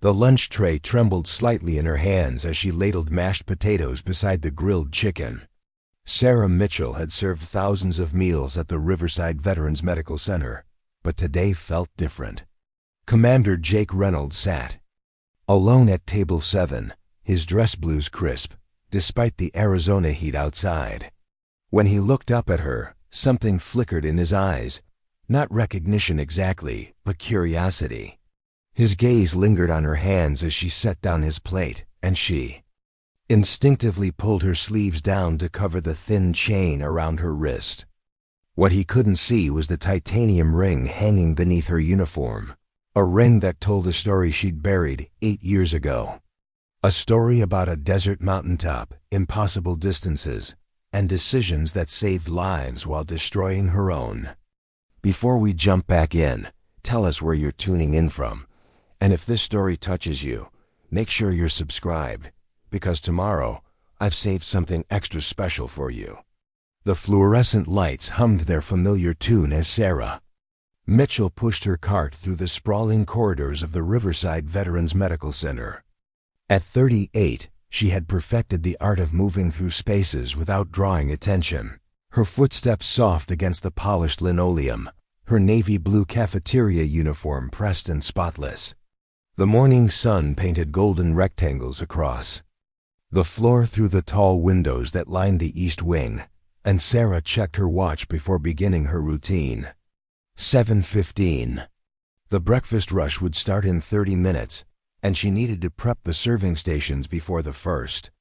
The lunch tray trembled slightly in her hands as she ladled mashed potatoes beside the grilled chicken. Sarah Mitchell had served thousands of meals at the Riverside Veterans Medical Center, but today felt different. Commander Jake Reynolds sat alone at table 7, his dress blues crisp, despite the Arizona heat outside. When he looked up at her, something flickered in his eyes, not recognition exactly, but curiosity. His gaze lingered on her hands as she set down his plate, and she instinctively pulled her sleeves down to cover the thin chain around her wrist. What he couldn't see was the titanium ring hanging beneath her uniform, a ring that told a story she'd buried 8 years ago. A story about a desert mountaintop, impossible distances, and decisions that saved lives while destroying her own. Before we jump back in, tell us where you're tuning in from. And if this story touches you, make sure you're subscribed, because tomorrow I've saved something extra special for you. The fluorescent lights hummed their familiar tune as Sarah Mitchell pushed her cart through the sprawling corridors of the Riverside Veterans Medical Center. At 38, she had perfected the art of moving through spaces without drawing attention. Her footsteps soft against the polished linoleum, her navy blue cafeteria uniform pressed and spotless. The morning sun painted golden rectangles across the floor through the tall windows that lined the east wing, and Sarah checked her watch before beginning her routine. 7:15. The breakfast rush would start in 30 minutes, and she needed to prep the serving stations before the first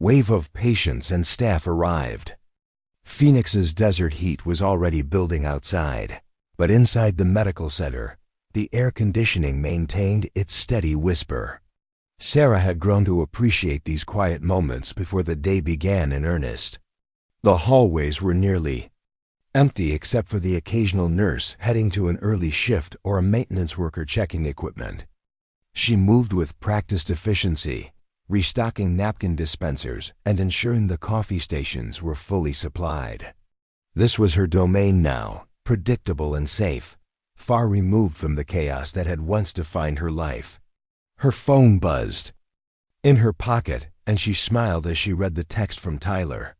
wave of patients and staff arrived. Phoenix's desert heat was already building outside, but inside the medical center, the air conditioning maintained its steady whisper. Sarah had grown to appreciate these quiet moments before the day began in earnest. The hallways were nearly empty except for the occasional nurse heading to an early shift or a maintenance worker checking equipment. She moved with practiced efficiency, restocking napkin dispensers and ensuring the coffee stations were fully supplied. This was her domain now, predictable and safe, far removed from the chaos that had once defined her life. Her phone buzzed in her pocket, and she smiled as she read the text from Tyler.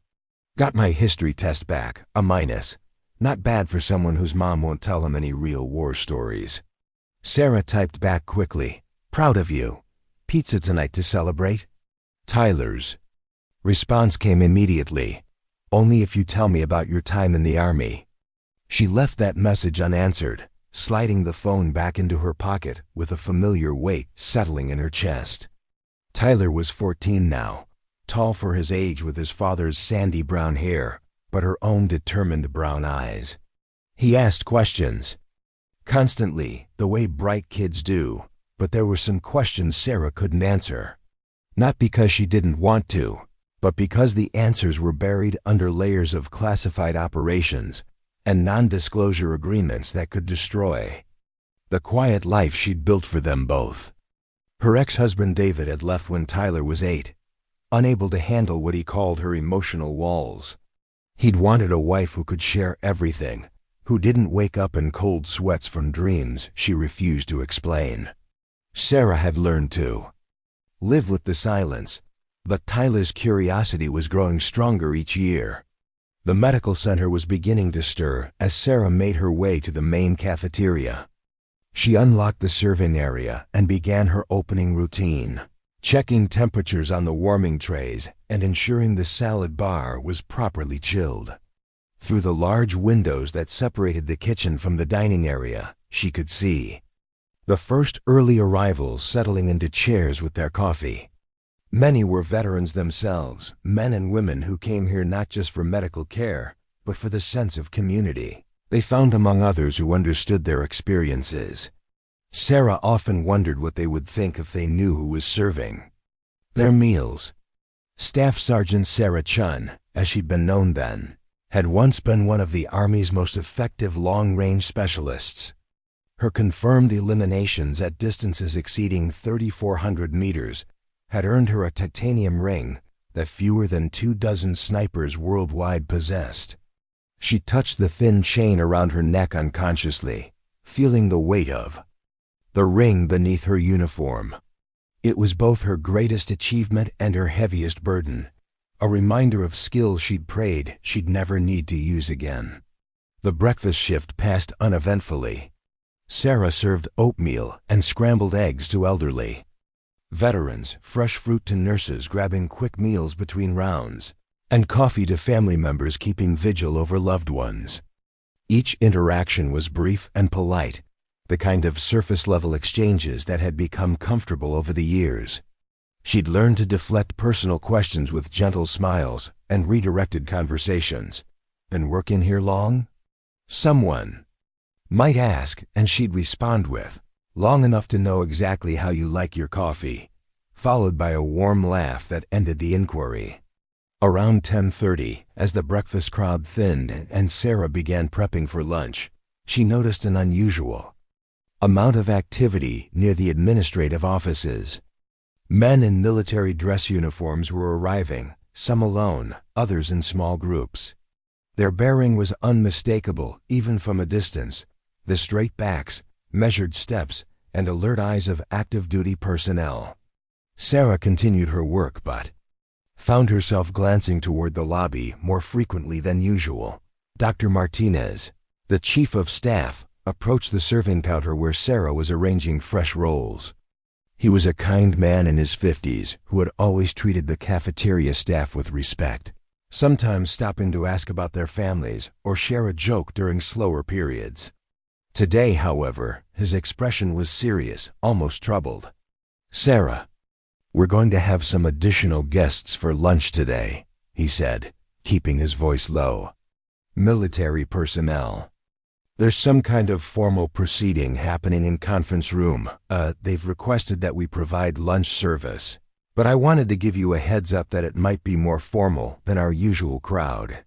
"Got my history test back, a minus. Not bad for someone whose mom won't tell him any real war stories." Sarah typed back quickly, "Proud of you. Pizza tonight to celebrate?" Tyler's response came immediately, "Only if you tell me about your time in the Army." She left that message unanswered, sliding the phone back into her pocket with a familiar weight settling in her chest. Tyler was 14 now, tall for his age with his father's sandy brown hair, but her own determined brown eyes. He asked questions constantly, the way bright kids do, but there were some questions Sarah couldn't answer. Not because she didn't want to, but because the answers were buried under layers of classified operations and non-disclosure agreements that could destroy the quiet life she'd built for them both. Her ex-husband David had left when Tyler was 8, unable to handle what he called her emotional walls. He'd wanted a wife who could share everything, who didn't wake up in cold sweats from dreams she refused to explain. Sarah had learned to live with the silence, but Tyler's curiosity was growing stronger each year. The medical center was beginning to stir as Sarah made her way to the main cafeteria. She unlocked the serving area and began her opening routine, checking temperatures on the warming trays and ensuring the salad bar was properly chilled. Through the large windows that separated the kitchen from the dining area, she could see the first early arrivals settling into chairs with their coffee. Many were veterans themselves, men and women who came here not just for medical care, but for the sense of community they found among others who understood their experiences. Sarah often wondered what they would think if they knew who was serving their meals. Staff Sergeant Sarah Chun, as she'd been known then, had once been one of the Army's most effective long-range specialists. Her confirmed eliminations at distances exceeding 3,400 meters had earned her a titanium ring that fewer than 24 snipers worldwide possessed. She touched the thin chain around her neck unconsciously, feeling the weight of the ring beneath her uniform. It was both her greatest achievement and her heaviest burden, a reminder of skills she'd prayed she'd never need to use again. The breakfast shift passed uneventfully. Sarah served oatmeal and scrambled eggs to elderly veterans, fresh fruit to nurses grabbing quick meals between rounds, and coffee to family members keeping vigil over loved ones. Each interaction was brief and polite, the kind of surface-level exchanges that had become comfortable over the years. She'd learned to deflect personal questions with gentle smiles and redirected conversations. "Been working here long?" someone might ask, and she'd respond with, "Long enough to know exactly how you like your coffee," followed by a warm laugh that ended the inquiry. Around 10:30, as the breakfast crowd thinned and Sarah began prepping for lunch, she noticed an unusual amount of activity near the administrative offices. Men in military dress uniforms were arriving, some alone, others in small groups. Their bearing was unmistakable, even from a distance, the straight backs, measured steps, and alert eyes of active duty personnel. Sarah continued her work but found herself glancing toward the lobby more frequently than usual. Dr. Martinez, the chief of staff, approached the serving counter where Sarah was arranging fresh rolls. He was a kind man in his 50s who had always treated the cafeteria staff with respect, sometimes stopping to ask about their families or share a joke during slower periods. Today, however, his expression was serious, almost troubled. "Sarah, we're going to have some additional guests for lunch today," he said, keeping his voice low. "Military personnel. There's some kind of formal proceeding happening in conference room. They've requested that we provide lunch service, but I wanted to give you a heads up that it might be more formal than our usual crowd."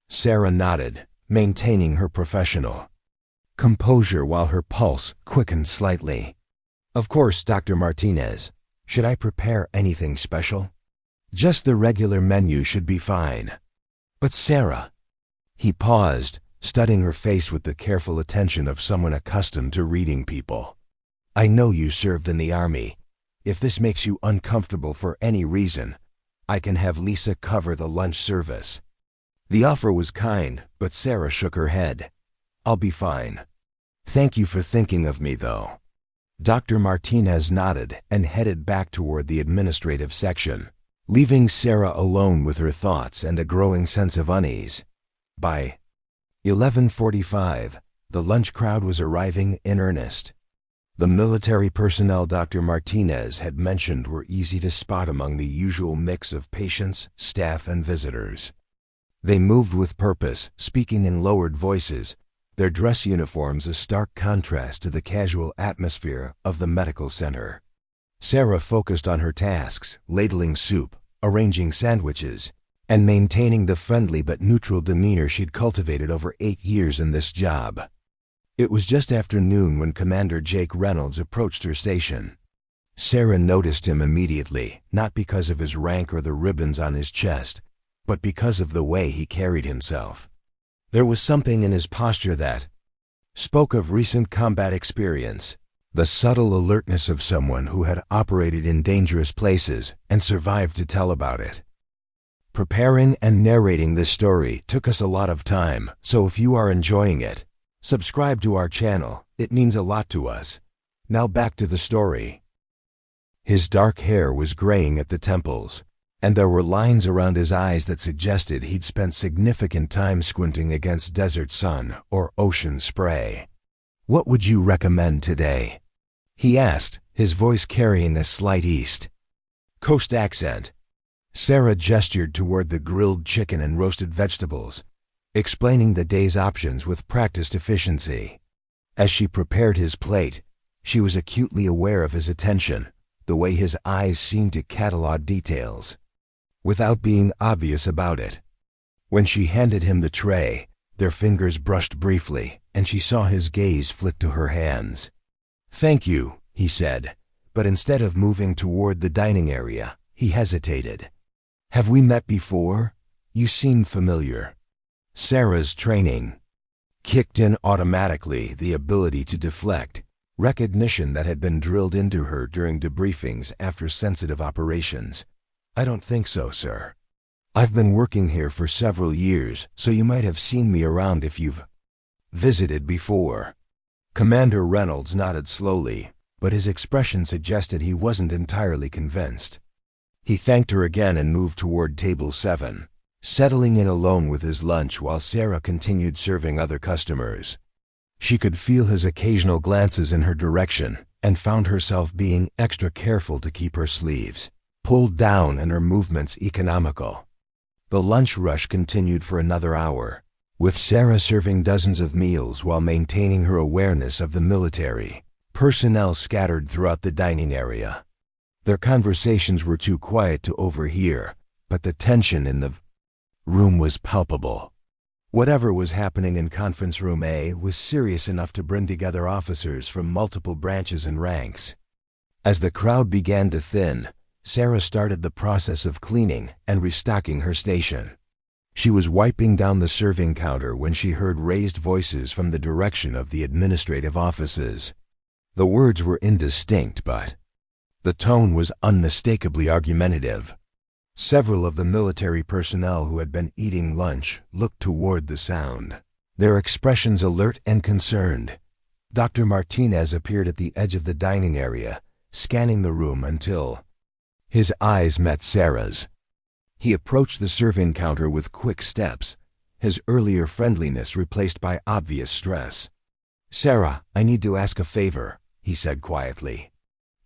Sarah nodded, maintaining her professional composure while her pulse quickened slightly. "Of course, Dr. Martinez. Should I prepare anything special?" "Just the regular menu should be fine." "But Sarah..." He paused, studying her face with the careful attention of someone accustomed to reading people. "I know you served in the Army. If this makes you uncomfortable for any reason, I can have Lisa cover the lunch service." The offer was kind, but Sarah shook her head. "I'll be fine. Thank you for thinking of me, though." Dr. Martinez nodded and headed back toward the administrative section, leaving Sarah alone with her thoughts and a growing sense of unease. By 11:45, the lunch crowd was arriving in earnest. The military personnel Dr. Martinez had mentioned were easy to spot among the usual mix of patients, staff, and visitors. They moved with purpose, speaking in lowered voices, their dress uniforms a stark contrast to the casual atmosphere of the medical center. Sarah focused on her tasks, ladling soup, arranging sandwiches, and maintaining the friendly but neutral demeanor she'd cultivated over 8 years in this job. It was just after noon when Commander Jake Reynolds approached her station. Sarah noticed him immediately, not because of his rank or the ribbons on his chest, but because of the way he carried himself. There was something in his posture that spoke of recent combat experience, the subtle alertness of someone who had operated in dangerous places and survived to tell about it. Preparing and narrating this story took us a lot of time, so if you are enjoying it, subscribe to our channel. It means a lot to us. Now back to the story. His dark hair was graying at the temples, and there were lines around his eyes that suggested he'd spent significant time squinting against desert sun or ocean spray. "What would you recommend today?" he asked, his voice carrying a slight East Coast accent. Sarah gestured toward the grilled chicken and roasted vegetables, explaining the day's options with practiced efficiency. As she prepared his plate, she was acutely aware of his attention, the way his eyes seemed to catalog details, without being obvious about it. When she handed him the tray, their fingers brushed briefly, and she saw his gaze flick to her hands. "Thank you," he said, but instead of moving toward the dining area, he hesitated. "Have we met before? You seem familiar." Sarah's training kicked in automatically, the ability to deflect, recognition that had been drilled into her during debriefings after sensitive operations. "I don't think so, sir. I've been working here for several years, so you might have seen me around if you've visited before." Commander Reynolds nodded slowly, but his expression suggested he wasn't entirely convinced. He thanked her again and moved toward table 7, settling in alone with his lunch while Sarah continued serving other customers. She could feel his occasional glances in her direction and found herself being extra careful to keep her sleeves pulled down and her movements economical. The lunch rush continued for another hour, with Sarah serving dozens of meals while maintaining her awareness of the military personnel scattered throughout the dining area. Their conversations were too quiet to overhear, but the tension in the room was palpable. Whatever was happening in Conference Room A was serious enough to bring together officers from multiple branches and ranks. As the crowd began to thin, Sarah started the process of cleaning and restocking her station. She was wiping down the serving counter when she heard raised voices from the direction of the administrative offices. The words were indistinct, but the tone was unmistakably argumentative. Several of the military personnel who had been eating lunch looked toward the sound, their expressions alert and concerned. Dr. Martinez appeared at the edge of the dining area, scanning the room until his eyes met Sarah's. He approached the serving counter with quick steps, his earlier friendliness replaced by obvious stress. "Sarah, I need to ask a favor," he said quietly.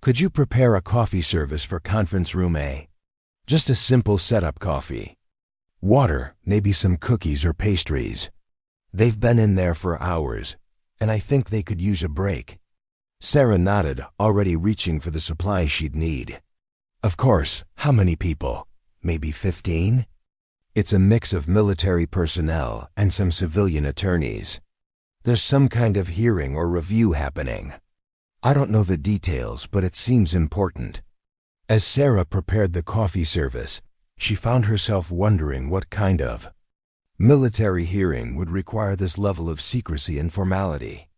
"Could you prepare a coffee service for Conference Room A? Just a simple setup coffee. Water, maybe some cookies or pastries. They've been in there for hours, and I think they could use a break." Sarah nodded, already reaching for the supplies she'd need. "Of course, how many people? Maybe 15? It's a mix of military personnel and some civilian attorneys. There's some kind of hearing or review happening. I don't know the details, but it seems important." As Sarah prepared the coffee service, she found herself wondering what kind of military hearing would require this level of secrecy and formality.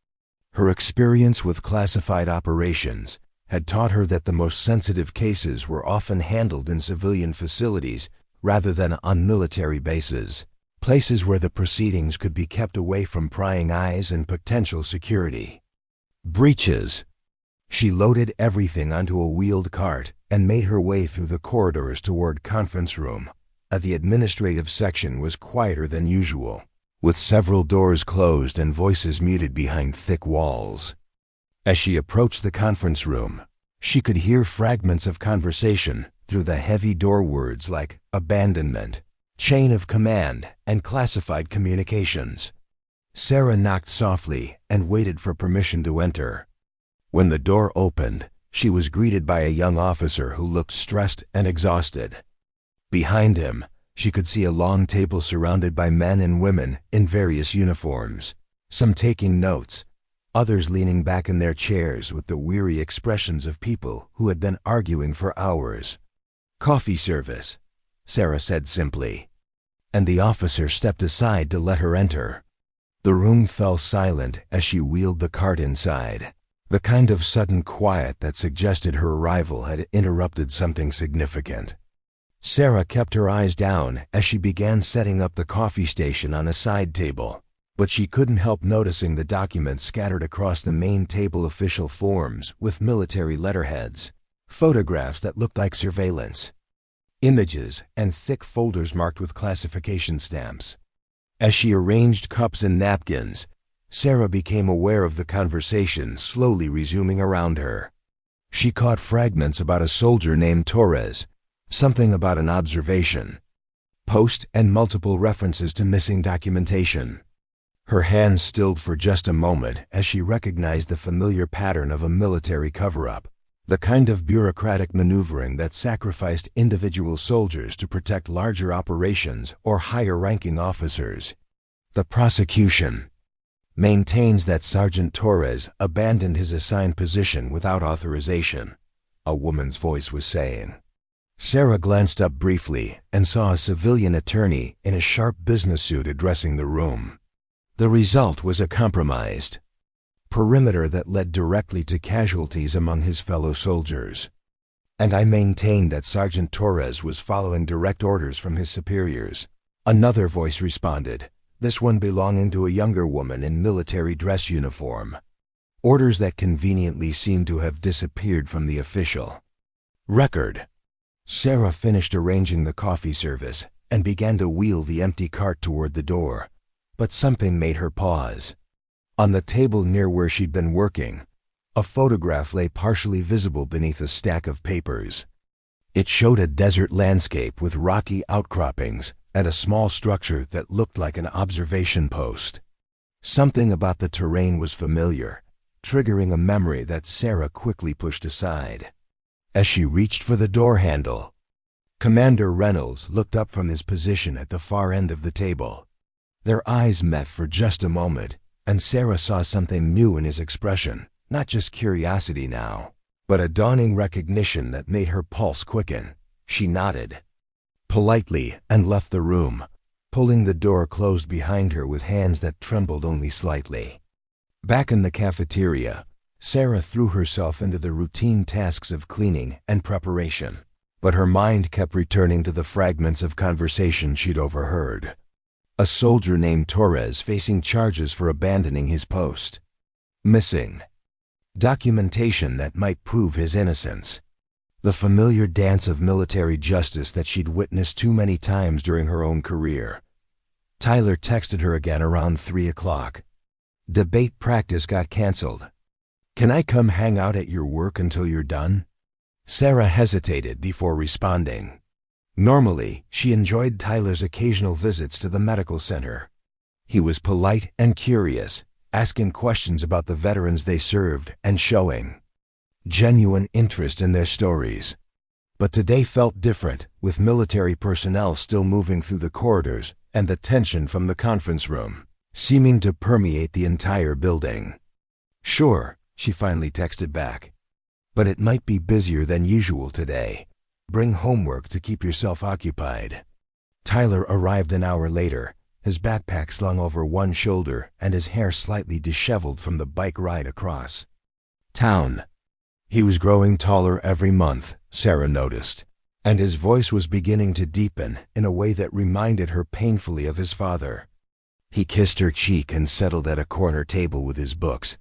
Her experience with classified operations had taught her that the most sensitive cases were often handled in civilian facilities rather than on military bases, places where the proceedings could be kept away from prying eyes and potential security breaches. She loaded everything onto a wheeled cart and made her way through the corridors toward conference room. The administrative section was quieter than usual, with several doors closed and voices muted behind thick walls. As she approached the conference room, she could hear fragments of conversation through the heavy door words like abandonment, chain of command, and classified communications. Sarah knocked softly and waited for permission to enter. When the door opened, she was greeted by a young officer who looked stressed and exhausted. Behind him, she could see a long table surrounded by men and women in various uniforms, some taking notes, others leaning back in their chairs with the weary expressions of people who had been arguing for hours. "Coffee service," Sarah said simply, and the officer stepped aside to let her enter. The room fell silent as she wheeled the cart inside, the kind of sudden quiet that suggested her arrival had interrupted something significant. Sarah kept her eyes down as she began setting up the coffee station on a side table, but she couldn't help noticing the documents scattered across the main table: official forms with military letterheads, photographs that looked like surveillance, images, and thick folders marked with classification stamps. As she arranged cups and napkins, Sarah became aware of the conversation slowly resuming around her. She caught fragments about a soldier named Torres, something about an observation post, and multiple references to missing documentation. Her hands stilled for just a moment as she recognized the familiar pattern of a military cover-up, the kind of bureaucratic maneuvering that sacrificed individual soldiers to protect larger operations or higher-ranking officers. "The prosecution maintains that Sergeant Torres abandoned his assigned position without authorization," a woman's voice was saying. Sarah glanced up briefly and saw a civilian attorney in a sharp business suit addressing the room. The result was a compromised perimeter that led directly to casualties among his fellow soldiers. And I maintained that Sergeant Torres was following direct orders from his superiors. Another voice responded, this one belonging to a younger woman in military dress uniform. Orders that conveniently seemed to have disappeared from the official record. Sarah finished arranging the coffee service and began to wheel the empty cart toward the door, but something made her pause. On the table near where she'd been working, a photograph lay partially visible beneath a stack of papers. It showed a desert landscape with rocky outcroppings and a small structure that looked like an observation post. Something about the terrain was familiar, triggering a memory that Sarah quickly pushed aside. As she reached for the door handle, Commander Reynolds looked up from his position at the far end of the table. Their eyes met for just a moment, and Sarah saw something new in his expression, not just curiosity now, but a dawning recognition that made her pulse quicken. She nodded politely and left the room, pulling the door closed behind her with hands that trembled only slightly. Back in the cafeteria, Sarah threw herself into the routine tasks of cleaning and preparation, but her mind kept returning to the fragments of conversation she'd overheard. A soldier named Torres facing charges for abandoning his post. Missing documentation that might prove his innocence. The familiar dance of military justice that she'd witnessed too many times during her own career. Tyler texted her again around 3 o'clock. Debate practice got canceled. Can I come hang out at your work until you're done? Sarah hesitated before responding. Normally, she enjoyed Tyler's occasional visits to the medical center. He was polite and curious, asking questions about the veterans they served and showing genuine interest in their stories. But today felt different, with military personnel still moving through the corridors and the tension from the conference room seeming to permeate the entire building. Sure, she finally texted back. But it might be busier than usual today. Bring homework to keep yourself occupied. Tyler arrived an hour later, his backpack slung over one shoulder and his hair slightly disheveled from the bike ride across town. He was growing taller every month, Sarah noticed, and his voice was beginning to deepen in a way that reminded her painfully of his father. He kissed her cheek and settled at a corner table with his books,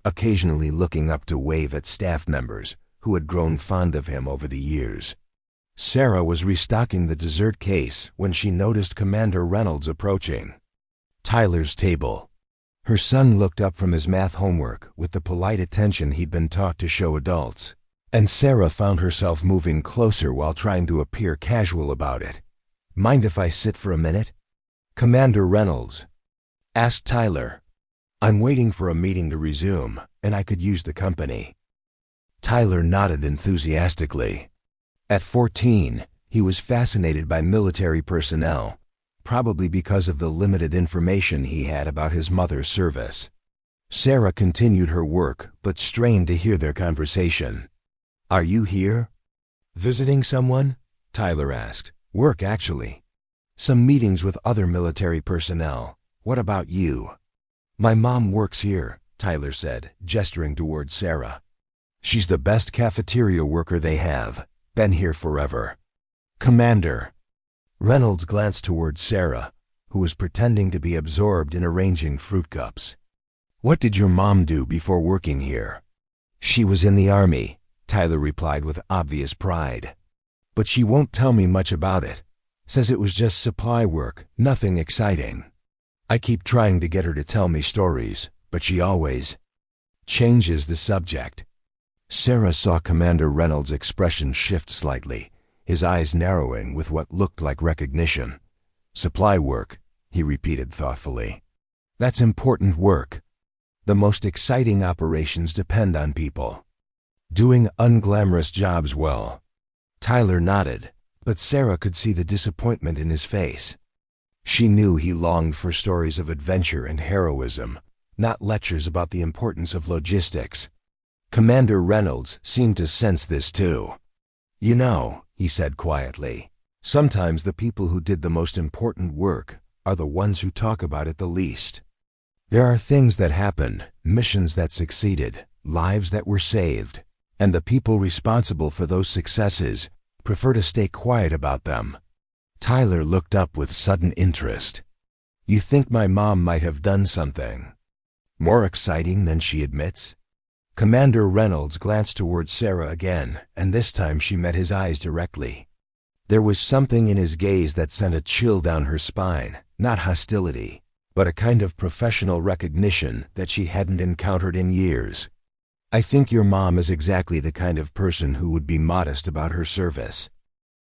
occasionally looking up to wave at staff members who had grown fond of him over the years. Sarah was restocking the dessert case when she noticed Commander Reynolds approaching Tyler's table. Her son looked up from his math homework with the polite attention he'd been taught to show adults, and Sarah found herself moving closer while trying to appear casual about it. Mind if I sit for a minute? Commander Reynolds asked Tyler. I'm waiting for a meeting to resume, and I could use the company. Tyler nodded enthusiastically. At 14, he was fascinated by military personnel, probably because of the limited information he had about his mother's service. Sarah continued her work, but strained to hear their conversation. Are you here? Visiting someone? Tyler asked. Work, actually. Some meetings with other military personnel. What about you? My mom works here, Tyler said, gesturing towards Sarah. She's the best cafeteria worker they have. Been here forever. Commander. Reynolds glanced towards Sarah, who was pretending to be absorbed in arranging fruit cups. What did your mom do before working here? She was in the Army, Tyler replied with obvious pride. But she won't tell me much about it. Says it was just supply work, nothing exciting. I keep trying to get her to tell me stories, but she always changes the subject. Sarah saw Commander Reynolds' expression shift slightly, his eyes narrowing with what looked like recognition. Supply work, he repeated thoughtfully. That's important work. The most exciting operations depend on people doing unglamorous jobs well. Tyler nodded, but Sarah could see the disappointment in his face. She knew he longed for stories of adventure and heroism, not lectures about the importance of logistics. Commander Reynolds seemed to sense this too. You know, he said quietly, sometimes the people who did the most important work are the ones who talk about it the least. There are things that happened, missions that succeeded, lives that were saved, and the people responsible for those successes prefer to stay quiet about them. Tyler looked up with sudden interest. You think my mom might have done something more exciting than she admits? Commander Reynolds glanced toward Sarah again, and this time she met his eyes directly. There was something in his gaze that sent a chill down her spine, not hostility, but a kind of professional recognition that she hadn't encountered in years. I think your mom is exactly the kind of person who would be modest about her service,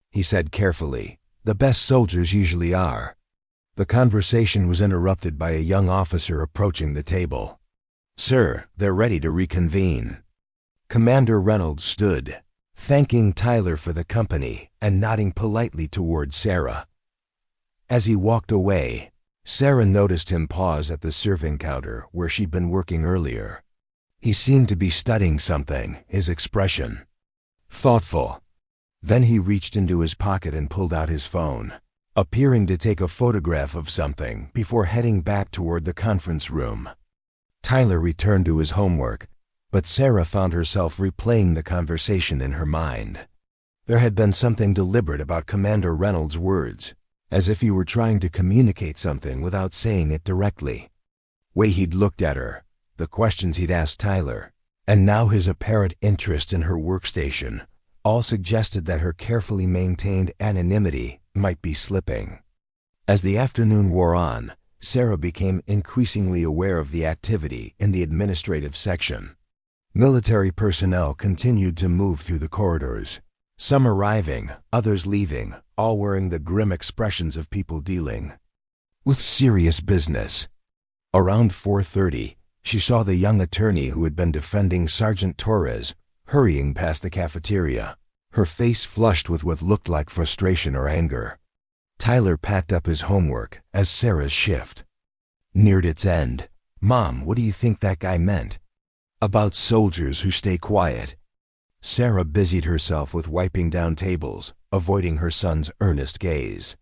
he said carefully. The best soldiers usually are. The conversation was interrupted by a young officer approaching the table. Sir, they're ready to reconvene. Commander Reynolds stood, thanking Tyler for the company and nodding politely toward Sarah. As he walked away, Sarah noticed him pause at the serving counter where she'd been working earlier. He seemed to be studying something, his expression thoughtful. Then he reached into his pocket and pulled out his phone, appearing to take a photograph of something before heading back toward the conference room. Tyler returned to his homework, but Sarah found herself replaying the conversation in her mind. There had been something deliberate about Commander Reynolds' words, as if he were trying to communicate something without saying it directly. Way he'd looked at her, the questions he'd asked Tyler, and now his apparent interest in her workstation, all suggested that her carefully maintained anonymity might be slipping. As the afternoon wore on, Sarah became increasingly aware of the activity in the administrative section. Military personnel continued to move through the corridors, some arriving, others leaving, all wearing the grim expressions of people dealing with serious business. Around 4:30, she saw the young attorney who had been defending Sergeant Torres hurrying past the cafeteria, her face flushed with what looked like frustration or anger. Tyler packed up his homework as Sarah's shift neared its end. Mom, what do you think that guy meant? About soldiers who stay quiet. Sarah busied herself with wiping down tables, avoiding her son's earnest gaze.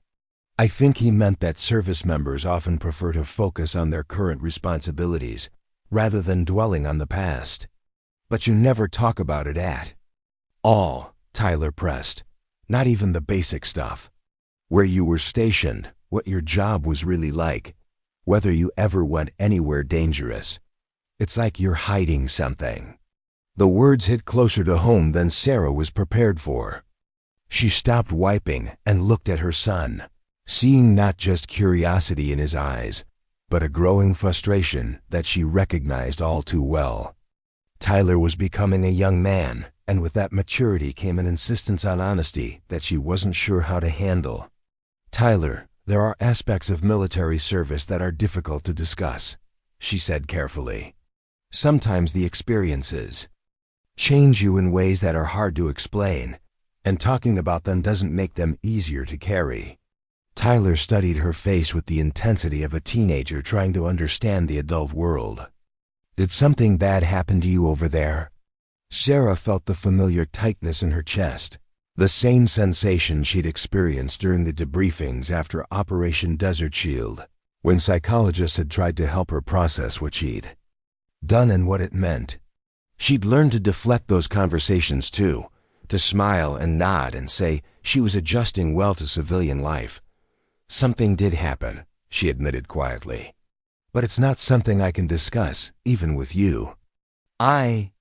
I think he meant that service members often prefer to focus on their current responsibilities rather than dwelling on the past. But you never talk about it at all, Tyler pressed. Not even the basic stuff. Where you were stationed, what your job was really like, whether you ever went anywhere dangerous. It's like you're hiding something. The words hit closer to home than Sarah was prepared for. She stopped wiping and looked at her son, seeing not just curiosity in his eyes, but a growing frustration that she recognized all too well. Tyler was becoming a young man, and with that maturity came an insistence on honesty that she wasn't sure how to handle. Tyler, there are aspects of military service that are difficult to discuss, she said carefully. Sometimes the experiences change you in ways that are hard to explain, and talking about them doesn't make them easier to carry. Tyler studied her face with the intensity of a teenager trying to understand the adult world. Did something bad happen to you over there? Sarah felt the familiar tightness in her chest, the same sensation she'd experienced during the debriefings after Operation Desert Shield, when psychologists had tried to help her process what she'd done and what it meant. She'd learned to deflect those conversations too, to smile and nod and say she was adjusting well to civilian life. Something did happen, she admitted quietly. But it's not something I can discuss, even with you. I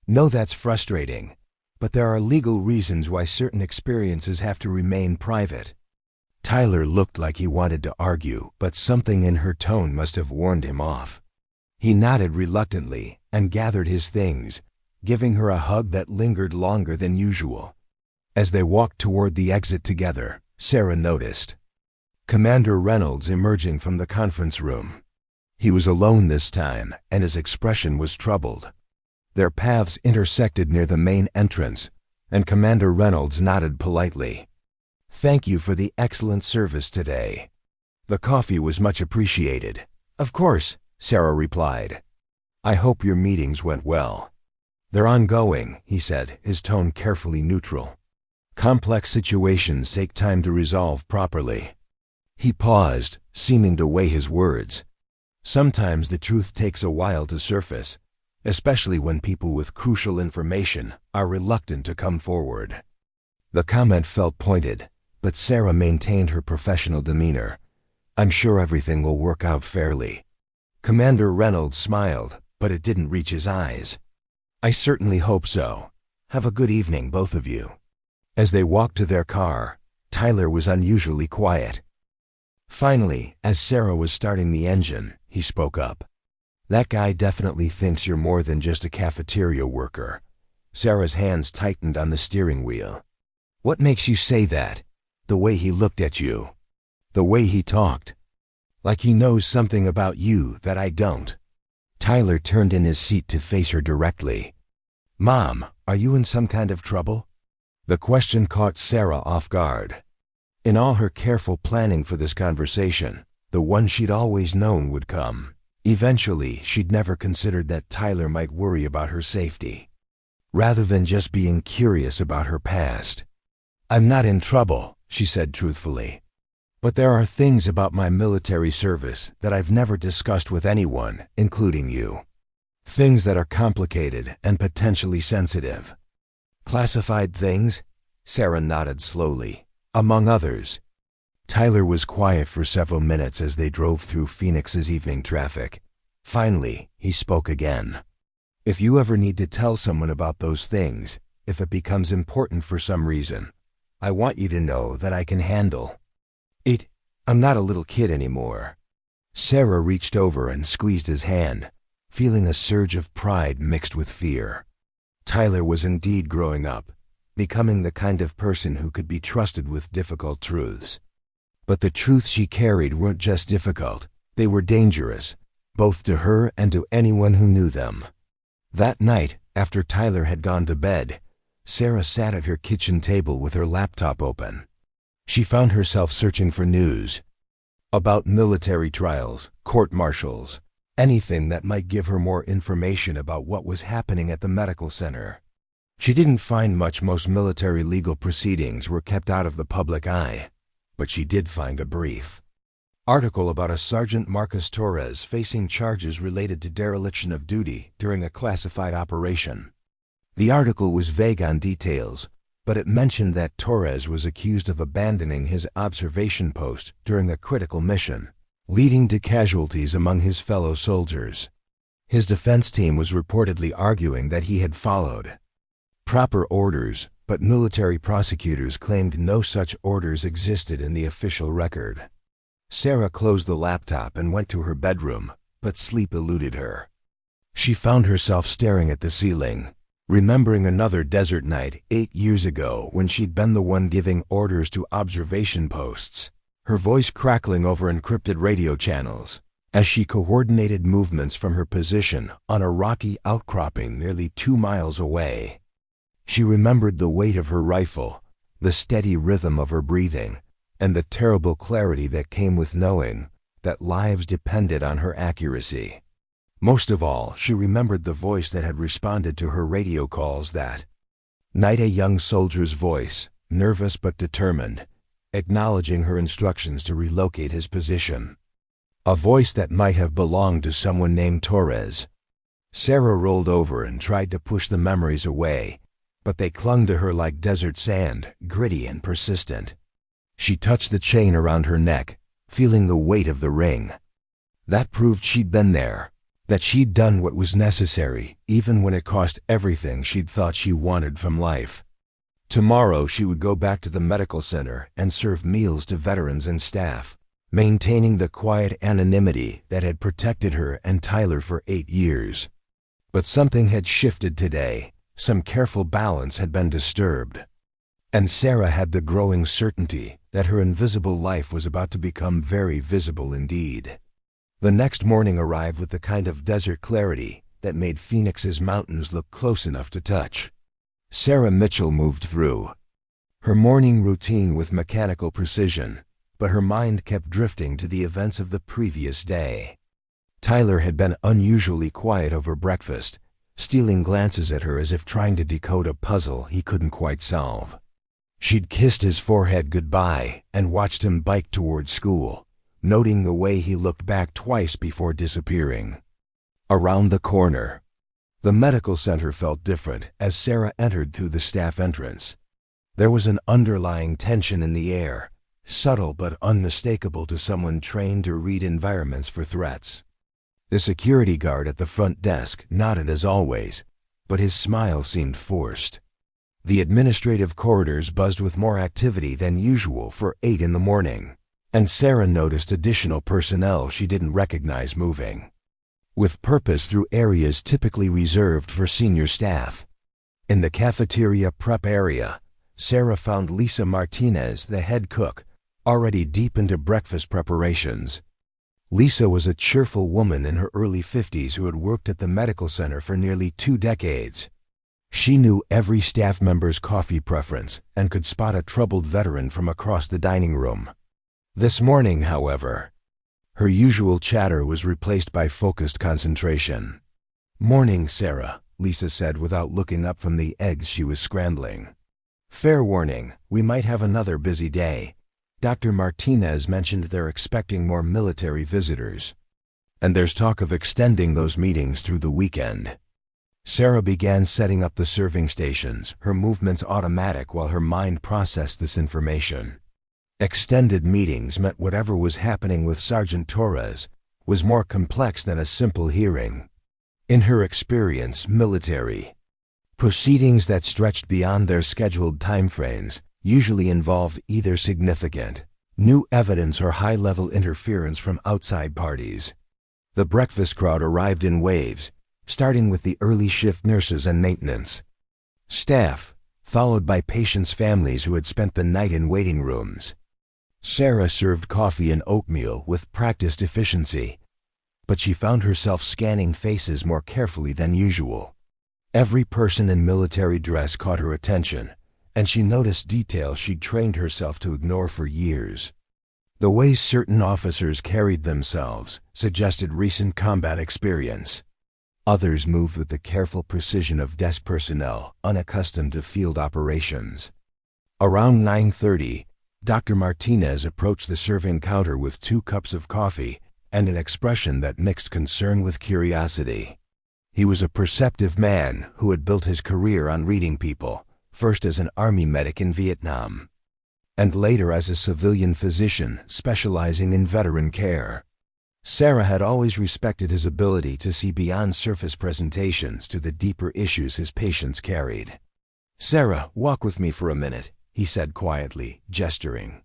know that's frustrating, but there are legal reasons why certain experiences have to remain private. Tyler looked like he wanted to argue, but something in her tone must have warned him off. He nodded reluctantly and gathered his things, giving her a hug that lingered longer than usual. As they walked toward the exit together, Sarah noticed Commander Reynolds emerging from the conference room. He was alone this time, and his expression was troubled. Their paths intersected near the main entrance, and Commander Reynolds nodded politely. Thank you for the excellent service today. The coffee was much appreciated. Of course, Sarah replied. I hope your meetings went well. They're ongoing, he said, his tone carefully neutral. Complex situations take time to resolve properly. He paused, seeming to weigh his words. Sometimes the truth takes a while to surface, especially when people with crucial information are reluctant to come forward. The comment felt pointed, but Sarah maintained her professional demeanor. I'm sure everything will work out fairly. Commander Reynolds smiled, but it didn't reach his eyes. I certainly hope so. Have a good evening, both of you. As they walked to their car, Tyler was unusually quiet. Finally, as Sarah was starting the engine, he spoke up. That guy definitely thinks you're more than just a cafeteria worker. Sarah's hands tightened on the steering wheel. What makes you say that? The way he looked at you. The way he talked. Like he knows something about you that I don't. Tyler turned in his seat to face her directly. Mom, are you in some kind of trouble? The question caught Sarah off guard. In all her careful planning for this conversation, the one she'd always known would come. Eventually, she'd never considered that Tyler might worry about her safety, rather than just being curious about her past. I'm not in trouble, she said truthfully. But there are things about my military service that I've never discussed with anyone, including you. Things that are complicated and potentially sensitive. Classified things? Sarah nodded slowly. Among others. Tyler was quiet for several minutes as they drove through Phoenix's evening traffic. Finally, he spoke again. If you ever need to tell someone about those things, if it becomes important for some reason, I want you to know that I can handle it. I'm not a little kid anymore. Sarah reached over and squeezed his hand, feeling a surge of pride mixed with fear. Tyler was indeed growing up, becoming the kind of person who could be trusted with difficult truths. But the truths she carried weren't just difficult, they were dangerous, both to her and to anyone who knew them. That night, after Tyler had gone to bed, Sarah sat at her kitchen table with her laptop open. She found herself searching for news about military trials, court-martials, anything that might give her more information about what was happening at the medical center. She didn't find much. Most military legal proceedings were kept out of the public eye, but she did find a brief article about a Sergeant Marcus Torres facing charges related to dereliction of duty during a classified operation. The article was vague on details, but it mentioned that Torres was accused of abandoning his observation post during a critical mission, leading to casualties among his fellow soldiers. His defense team was reportedly arguing that he had followed proper orders, but military prosecutors claimed no such orders existed in the official record. Sarah closed the laptop and went to her bedroom, but sleep eluded her. She found herself staring at the ceiling, remembering another desert night 8 years ago when she'd been the one giving orders to observation posts, her voice crackling over encrypted radio channels, as she coordinated movements from her position on a rocky outcropping nearly 2 miles away. She remembered the weight of her rifle, the steady rhythm of her breathing, and the terrible clarity that came with knowing that lives depended on her accuracy. Most of all, she remembered the voice that had responded to her radio calls that night, a young soldier's voice, nervous but determined, acknowledging her instructions to relocate his position. A voice that might have belonged to someone named Torres. Sarah rolled over and tried to push the memories away, but they clung to her like desert sand, gritty and persistent. She touched the chain around her neck, feeling the weight of the ring. That proved she'd been there, that she'd done what was necessary, even when it cost everything she'd thought she wanted from life. Tomorrow she would go back to the medical center and serve meals to veterans and staff, maintaining the quiet anonymity that had protected her and Tyler for 8 years. But something had shifted today. Some careful balance had been disturbed, and Sarah had the growing certainty that her invisible life was about to become very visible indeed. The next morning arrived with the kind of desert clarity that made Phoenix's mountains look close enough to touch. Sarah Mitchell moved through her morning routine with mechanical precision, but her mind kept drifting to the events of the previous day. Tyler had been unusually quiet over breakfast, stealing glances at her as if trying to decode a puzzle he couldn't quite solve. She'd kissed his forehead goodbye and watched him bike toward school, noting the way he looked back twice before disappearing. Around the corner. The medical center felt different as Sarah entered through the staff entrance. There was an underlying tension in the air, subtle but unmistakable to someone trained to read environments for threats. The security guard at the front desk nodded as always, but his smile seemed forced. The administrative corridors buzzed with more activity than usual for 8 in the morning, and Sarah noticed additional personnel she didn't recognize moving with purpose through areas typically reserved for senior staff. In the cafeteria prep area, Sarah found Lisa Martinez, the head cook, already deep into breakfast preparations. Lisa was a cheerful woman in her early 50s who had worked at the medical center for nearly 2 decades. She knew every staff member's coffee preference and could spot a troubled veteran from across the dining room. This morning, however, her usual chatter was replaced by focused concentration. "Morning, Sarah," Lisa said without looking up from the eggs she was scrambling. "Fair warning, we might have another busy day. Dr. Martinez mentioned they're expecting more military visitors. And there's talk of extending those meetings through the weekend." Sarah began setting up the serving stations, her movements automatic while her mind processed this information. Extended meetings meant whatever was happening with Sergeant Torres was more complex than a simple hearing. In her experience, military proceedings that stretched beyond their scheduled timeframes usually involved either significant new evidence or high-level interference from outside parties. The breakfast crowd arrived in waves, starting with the early shift nurses and maintenance staff, followed by patients' families who had spent the night in waiting rooms. Sarah served coffee and oatmeal with practiced efficiency, but she found herself scanning faces more carefully than usual. Every person in military dress caught her attention, and she noticed details she'd trained herself to ignore for years. The way certain officers carried themselves suggested recent combat experience. Others moved with the careful precision of desk personnel unaccustomed to field operations. Around 9:30, Dr. Martinez approached the serving counter with 2 cups of coffee and an expression that mixed concern with curiosity. He was a perceptive man who had built his career on reading people, first as an Army medic in Vietnam, and later as a civilian physician specializing in veteran care. Sarah had always respected his ability to see beyond surface presentations to the deeper issues his patients carried. "Sarah, walk with me for a minute," he said quietly, gesturing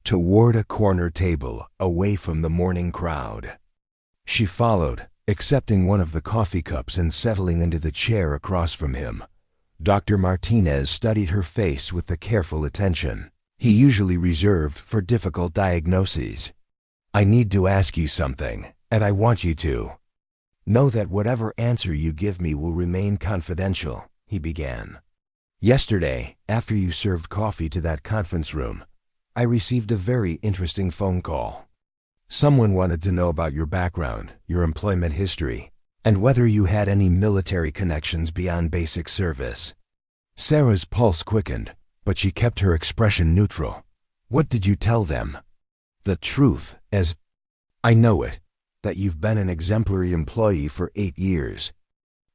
toward a corner table away from the morning crowd. She followed, accepting one of the coffee cups and settling into the chair across from him. Dr. Martinez studied her face with the careful attention he usually reserved for difficult diagnoses. "I need to ask you something, and I want you to know that whatever answer you give me will remain confidential," he began. "Yesterday, after you served coffee to that conference room, I received a very interesting phone call. Someone wanted to know about your background, your employment history, and whether you had any military connections beyond basic service." Sarah's pulse quickened, but she kept her expression neutral. "What did you tell them?" "The truth, as I know it, that you've been an exemplary employee for 8 years,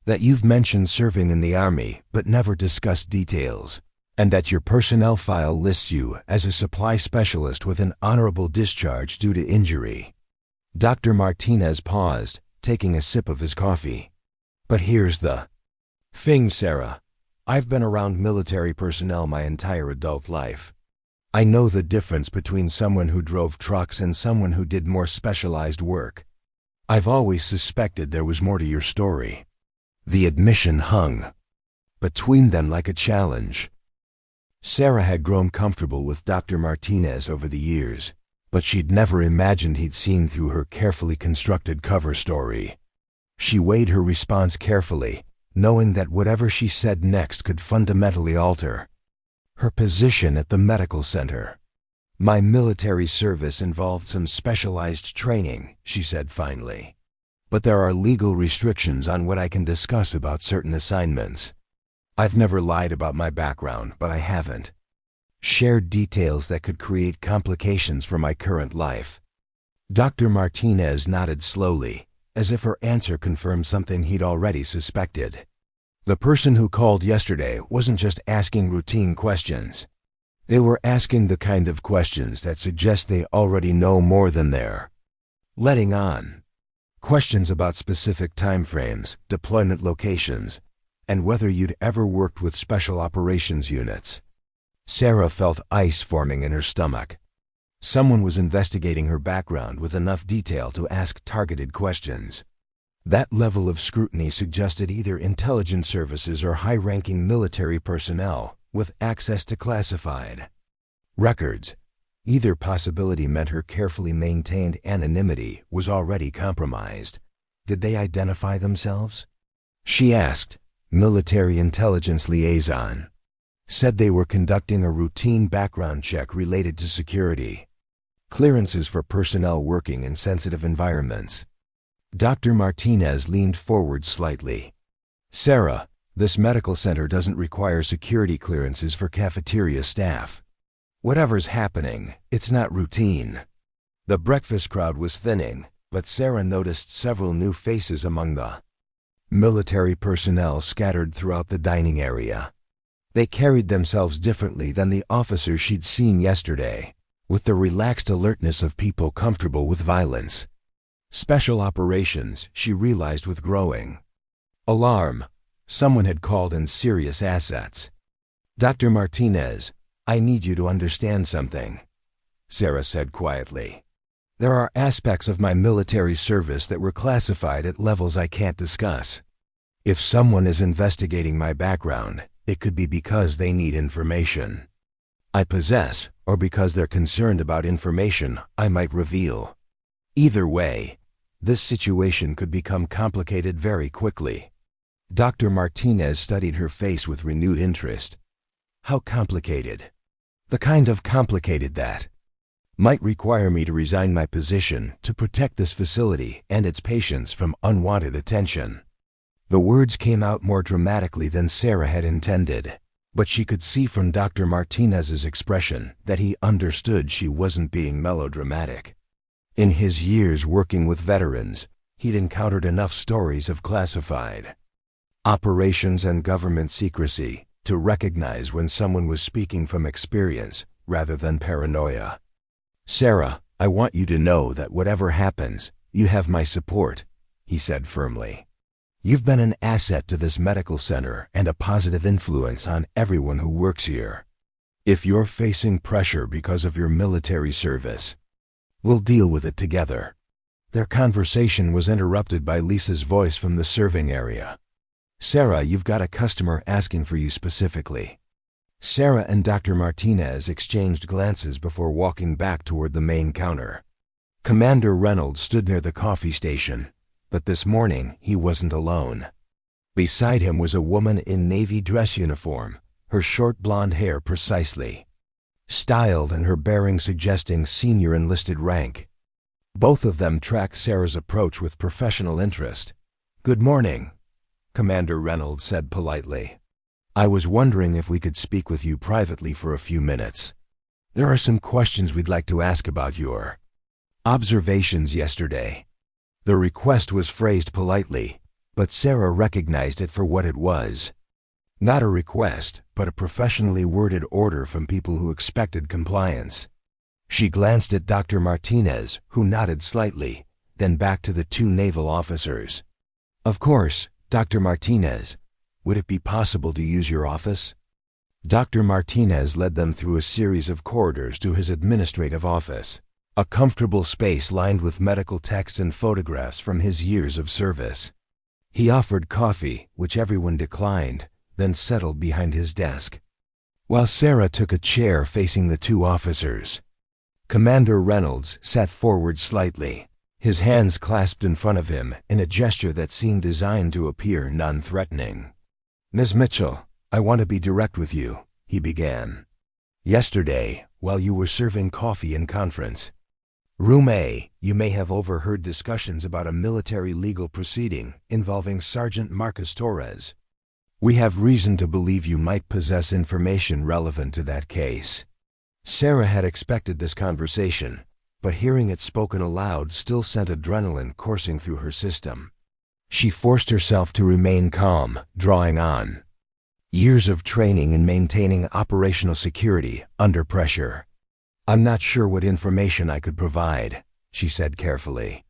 that you've mentioned serving in the Army but never discussed details, and that your personnel file lists you as a supply specialist with an honorable discharge due to injury." Dr. Martinez paused, taking a sip of his coffee. "But here's the thing, Sarah. I've been around military personnel my entire adult life. I know the difference between someone who drove trucks and someone who did more specialized work. I've always suspected there was more to your story." The admission hung between them like a challenge. Sarah had grown comfortable with Dr. Martinez over the years, but she'd never imagined he'd seen through her carefully constructed cover story. She weighed her response carefully, knowing that whatever she said next could fundamentally alter her position at the medical center. "My military service involved some specialized training," she said finally. "But there are legal restrictions on what I can discuss about certain assignments. I've never lied about my background, but I haven't shared details that could create complications for my current life." Dr. Martinez nodded slowly, as if her answer confirmed something he'd already suspected. The person who called yesterday wasn't just asking routine questions. They were asking the kind of questions that suggest they already know more than they're letting on. Questions about specific timeframes, deployment locations, and whether you'd ever worked with special operations units. Sarah felt ice forming in her stomach. Someone was investigating her background with enough detail to ask targeted questions. That level of scrutiny suggested either intelligence services or high-ranking military personnel with access to classified records. Either possibility meant her carefully maintained anonymity was already compromised. Did they identify themselves? She asked. Military intelligence liaison. Said they were conducting a routine background check related to security clearances for personnel working in sensitive environments. Dr. Martinez leaned forward slightly. Sarah, this medical center doesn't require security clearances for cafeteria staff. Whatever's happening, it's not routine. The breakfast crowd was thinning, but Sarah noticed several new faces among the military personnel scattered throughout the dining area. They carried themselves differently than the officers she'd seen yesterday, with the relaxed alertness of people comfortable with violence. Special operations, she realized with growing alarm. Someone had called in serious assets. Dr. Martinez, I need you to understand something, Sarah said quietly. There are aspects of my military service that were classified at levels I can't discuss. If someone is investigating my background, it could be because they need information I possess, or because they're concerned about information I might reveal. Either way, this situation could become complicated very quickly. Dr. Martinez studied her face with renewed interest. How complicated? The kind of complicated that might require me to resign my position to protect this facility and its patients from unwanted attention. The words came out more dramatically than Sarah had intended, but she could see from Dr. Martinez's expression that he understood she wasn't being melodramatic. In his years working with veterans, he'd encountered enough stories of classified operations and government secrecy to recognize when someone was speaking from experience rather than paranoia. Sarah, I want you to know that whatever happens, you have my support, he said firmly. You've been an asset to this medical center and a positive influence on everyone who works here. If you're facing pressure because of your military service, we'll deal with it together. Their conversation was interrupted by Lisa's voice from the serving area. Sarah, you've got a customer asking for you specifically. Sarah and Dr. Martinez exchanged glances before walking back toward the main counter. Commander Reynolds stood near the coffee station, but this morning he wasn't alone. Beside him was a woman in navy dress uniform, her short blonde hair precisely styled and her bearing suggesting senior enlisted rank. Both of them tracked Sarah's approach with professional interest. Good morning, Commander Reynolds said politely. I was wondering if we could speak with you privately for a few minutes. There are some questions we'd like to ask about your observations yesterday. The request was phrased politely, but Sarah recognized it for what it was. Not a request, but a professionally worded order from people who expected compliance. She glanced at Dr. Martinez, who nodded slightly, then back to the two naval officers. Of course, Dr. Martinez. Would it be possible to use your office? Dr. Martinez led them through a series of corridors to his administrative office, a comfortable space lined with medical texts and photographs from his years of service. He offered coffee, which everyone declined, then settled behind his desk, while Sarah took a chair facing the two officers. Commander Reynolds sat forward slightly, his hands clasped in front of him in a gesture that seemed designed to appear non-threatening. Ms. Mitchell, I want to be direct with you, he began. Yesterday, while you were serving coffee in conference Room A, you may have overheard discussions about a military legal proceeding involving Sergeant Marcus Torres. We have reason to believe you might possess information relevant to that case. Sarah had expected this conversation, but hearing it spoken aloud still sent adrenaline coursing through her system. She forced herself to remain calm, drawing on years of training in maintaining operational security under pressure. "I'm not sure what information I could provide," she said carefully.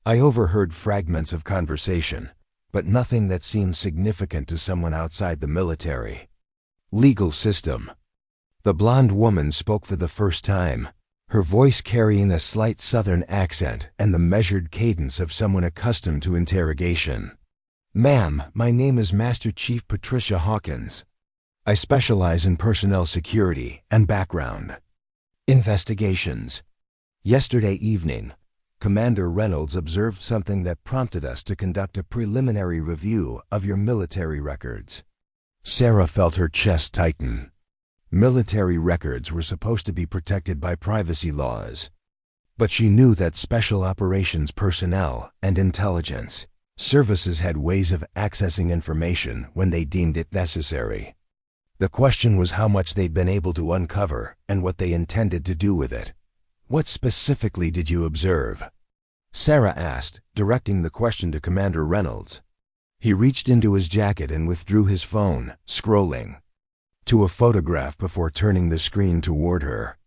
"I overheard fragments of conversation, but nothing that seemed significant to someone outside the military." "Legal system." The blonde woman spoke for the first time, her voice carrying a slight southern accent and the measured cadence of someone accustomed to interrogation. "Ma'am, my name is Master Chief Patricia Hawkins. I specialize in personnel security and background investigations. Yesterday evening, Commander Reynolds observed something that prompted us to conduct a preliminary review of your military records." Sarah felt her chest tighten. Military records were supposed to be protected by privacy laws, but she knew that special operations personnel and intelligence services had ways of accessing information when they deemed it necessary. The question was how much they'd been able to uncover and what they intended to do with it. "What specifically did you observe?" Sarah asked, directing the question to Commander Reynolds. He reached into his jacket and withdrew his phone, scrolling to a photograph before turning the screen toward her.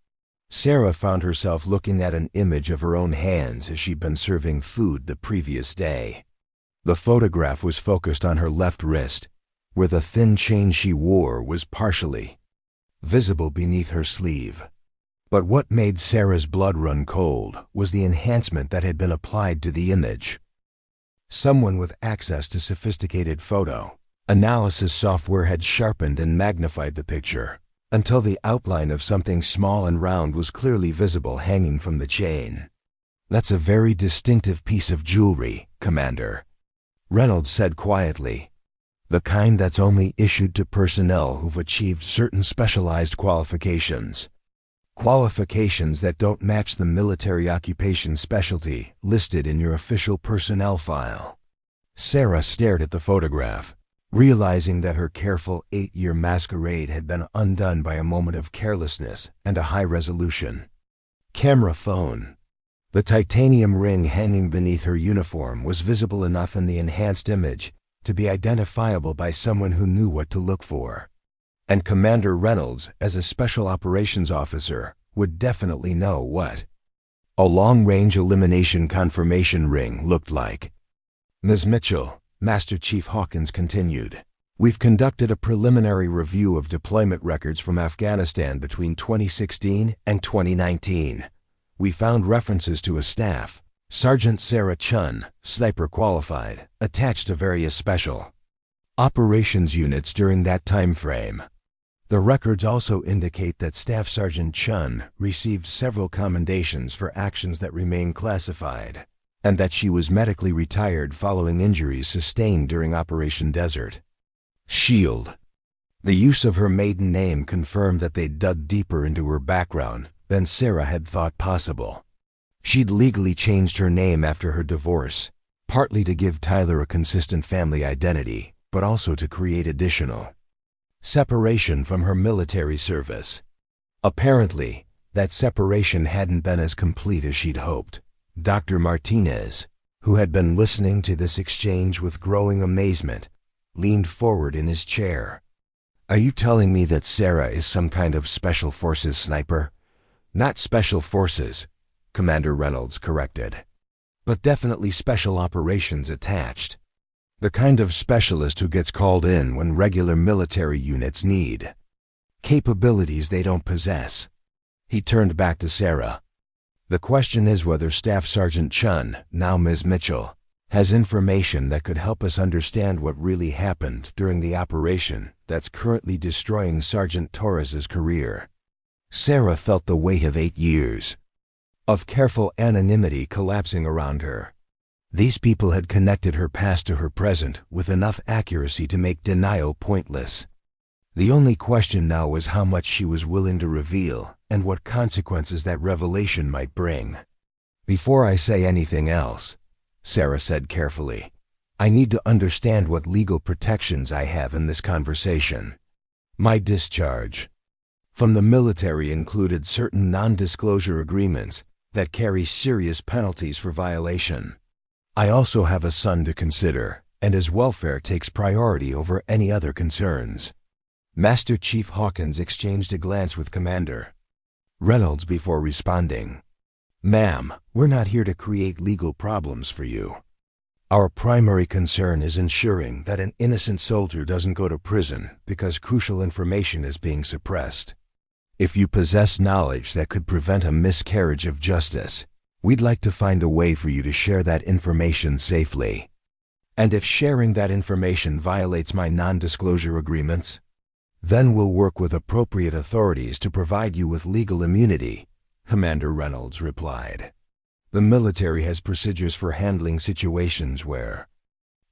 Sarah found herself looking at an image of her own hands as she'd been serving food the previous day. The photograph was focused on her left wrist, where the thin chain she wore was partially visible beneath her sleeve. But what made Sarah's blood run cold was the enhancement that had been applied to the image. Someone with access to sophisticated photo analysis software had sharpened and magnified the picture until the outline of something small and round was clearly visible hanging from the chain. "That's a very distinctive piece of jewelry, Commander," Reynolds said quietly. "The kind that's only issued to personnel who've achieved certain specialized qualifications. Qualifications that don't match the military occupation specialty listed in your official personnel file." Sarah stared at the photograph, realizing that her careful 8-year masquerade had been undone by a moment of carelessness and a high-resolution camera phone. The titanium ring hanging beneath her uniform was visible enough in the enhanced image to be identifiable by someone who knew what to look for. And Commander Reynolds, as a special operations officer, would definitely know what a long-range elimination confirmation ring looked like. "Ms. Mitchell," Master Chief Hawkins continued, "we've conducted a preliminary review of deployment records from Afghanistan between 2016 and 2019. We found references to a staff, Sergeant Sarah Chun, sniper qualified, attached to various special operations units during that time frame. The records also indicate that Staff Sergeant Chun received several commendations for actions that remain classified, and that she was medically retired following injuries sustained during Operation Desert Shield." The use of her maiden name confirmed that they'd dug deeper into her background than Sarah had thought possible. She'd legally changed her name after her divorce, partly to give Tyler a consistent family identity, but also to create additional separation from her military service. Apparently, that separation hadn't been as complete as she'd hoped. Dr. Martinez, who had been listening to this exchange with growing amazement, leaned forward in his chair. "Are you telling me that Sarah is some kind of Special Forces sniper?" "Not Special Forces," Commander Reynolds corrected, "but definitely Special Operations attached. The kind of specialist who gets called in when regular military units need capabilities they don't possess." He turned back to Sarah. "The question is whether Staff Sergeant Chun, now Ms. Mitchell, has information that could help us understand what really happened during the operation that's currently destroying Sergeant Torres's career." Sarah felt the weight of 8 years of careful anonymity collapsing around her. These people had connected her past to her present with enough accuracy to make denial pointless. The only question now was how much she was willing to reveal and what consequences that revelation might bring. "Before I say anything else," Sarah said carefully, "I need to understand what legal protections I have in this conversation. My discharge from the military included certain non-disclosure agreements that carry serious penalties for violation. I also have a son to consider, and his welfare takes priority over any other concerns." Master Chief Hawkins exchanged a glance with Commander Reynolds before responding. "Ma'am, we're not here to create legal problems for you. Our primary concern is ensuring that an innocent soldier doesn't go to prison because crucial information is being suppressed. If you possess knowledge that could prevent a miscarriage of justice, we'd like to find a way for you to share that information safely. And if sharing that information violates my non-disclosure agreements, then we'll work with appropriate authorities to provide you with legal immunity," Commander Reynolds replied. "The military has procedures for handling situations where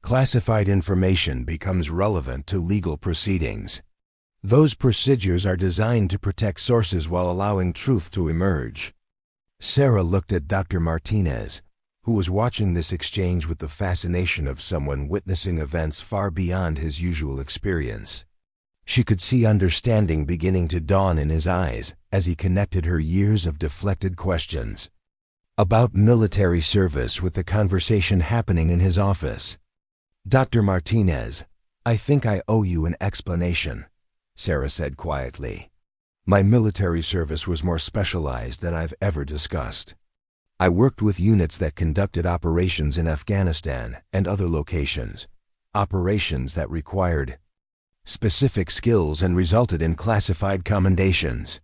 classified information becomes relevant to legal proceedings. Those procedures are designed to protect sources while allowing truth to emerge." Sarah looked at Dr. Martinez, who was watching this exchange with the fascination of someone witnessing events far beyond his usual experience. She could see understanding beginning to dawn in his eyes as he connected her years of deflected questions about military service with the conversation happening in his office. "Dr. Martinez, I think I owe you an explanation," Sarah said quietly. "My military service was more specialized than I've ever discussed. I worked with units that conducted operations in Afghanistan and other locations, operations that required specific skills and resulted in classified commendations.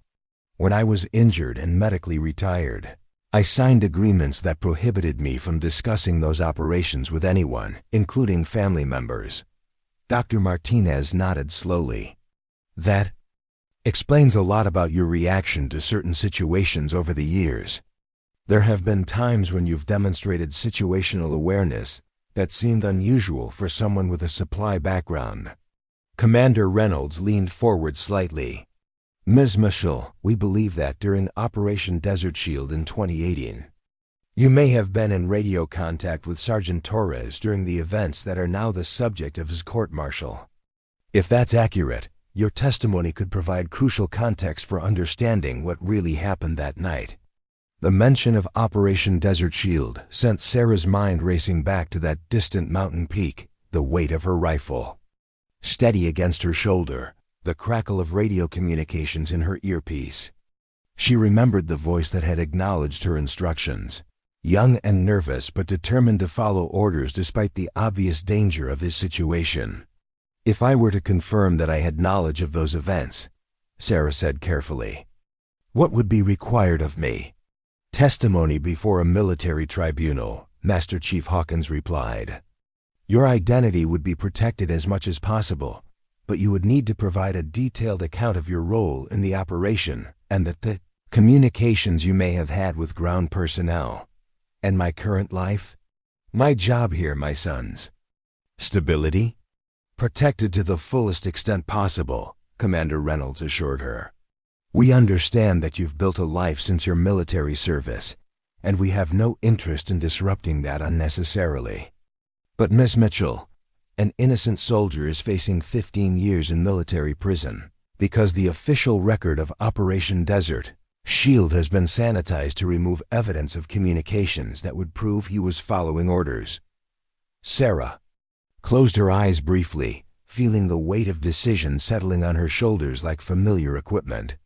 When I was injured and medically retired, I signed agreements that prohibited me from discussing those operations with anyone, including family members." Dr. Martinez nodded slowly. "That explains a lot about your reaction to certain situations over the years. There have been times when you've demonstrated situational awareness that seemed unusual for someone with a supply background." Commander Reynolds leaned forward slightly. "Ms. Mitchell, we believe that during Operation Desert Shield in 2018, you may have been in radio contact with Sergeant Torres during the events that are now the subject of his court-martial. If that's accurate, your testimony could provide crucial context for understanding what really happened that night." The mention of Operation Desert Shield sent Sarah's mind racing back to that distant mountain peak, the weight of her rifle steady against her shoulder, the crackle of radio communications in her earpiece. She remembered the voice that had acknowledged her instructions, young and nervous but determined to follow orders despite the obvious danger of his situation. "If I were to confirm that I had knowledge of those events," Sarah said carefully, "what would be required of me?" "Testimony before a military tribunal," Master Chief Hawkins replied. "Your identity would be protected as much as possible, but you would need to provide a detailed account of your role in the operation and the communications you may have had with ground personnel. And my current life? My job here, my sons. Stability? Protected to the fullest extent possible," Commander Reynolds assured her. "We understand that you've built a life since your military service, and we have no interest in disrupting that unnecessarily. But Miss Mitchell, an innocent soldier is facing 15 years in military prison because the official record of Operation Desert Shield has been sanitized to remove evidence of communications that would prove he was following orders." Sarah closed her eyes briefly, feeling the weight of decision settling on her shoulders like familiar equipment.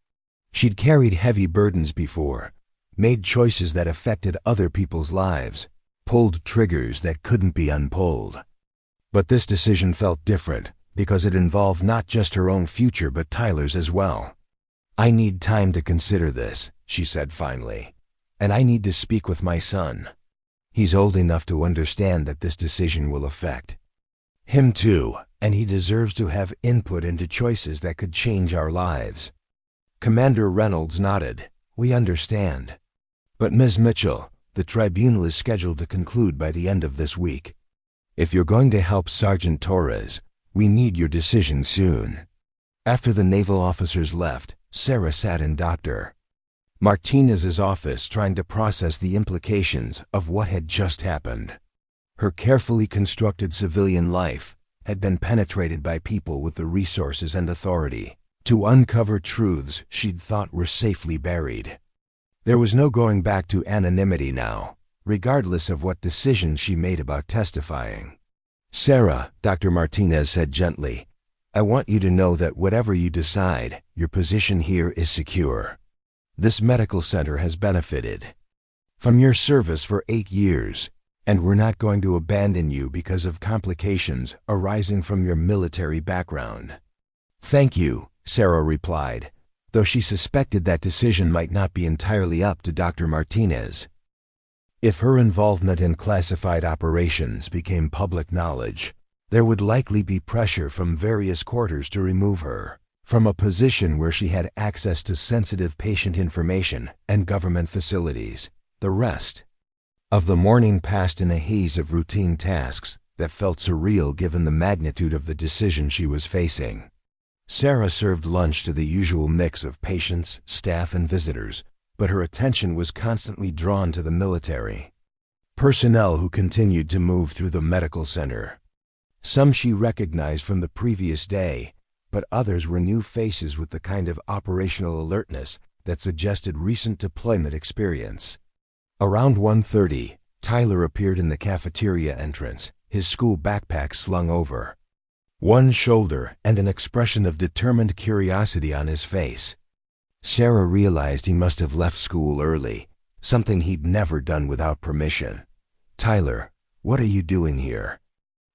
She'd carried heavy burdens before, made choices that affected other people's lives, pulled triggers that couldn't be unpulled. But this decision felt different because it involved not just her own future but Tyler's as well. "I need time to consider this," she said finally, "and I need to speak with my son. He's old enough to understand that this decision will affect him too, and he deserves to have input into choices that could change our lives." Commander Reynolds nodded. "We understand. But Ms. Mitchell, the tribunal is scheduled to conclude by the end of this week. If you're going to help Sergeant Torres, we need your decision soon." After the naval officers left, Sarah sat in Dr. Martinez's office trying to process the implications of what had just happened. Her carefully constructed civilian life had been penetrated by people with the resources and authority to uncover truths she'd thought were safely buried. There was no going back to anonymity now, regardless of what decision she made about testifying. "Sarah," Dr. Martinez said gently, "I want you to know that whatever you decide, your position here is secure. This medical center has benefited from your service for 8 years, and we're not going to abandon you because of complications arising from your military background." "Thank you," Sarah replied, though she suspected that decision might not be entirely up to Dr. Martinez. If her involvement in classified operations became public knowledge, there would likely be pressure from various quarters to remove her from a position where she had access to sensitive patient information and government facilities. The rest of the morning passed in a haze of routine tasks that felt surreal given the magnitude of the decision she was facing. Sarah served lunch to the usual mix of patients, staff, and visitors, but her attention was constantly drawn to the military personnel who continued to move through the medical center. Some she recognized from the previous day, but others were new faces with the kind of operational alertness that suggested recent deployment experience. Around 1:30, Tyler appeared in the cafeteria entrance, his school backpack slung over one shoulder and an expression of determined curiosity on his face. Sarah realized he must have left school early, something he'd never done without permission. "Tyler, what are you doing here?"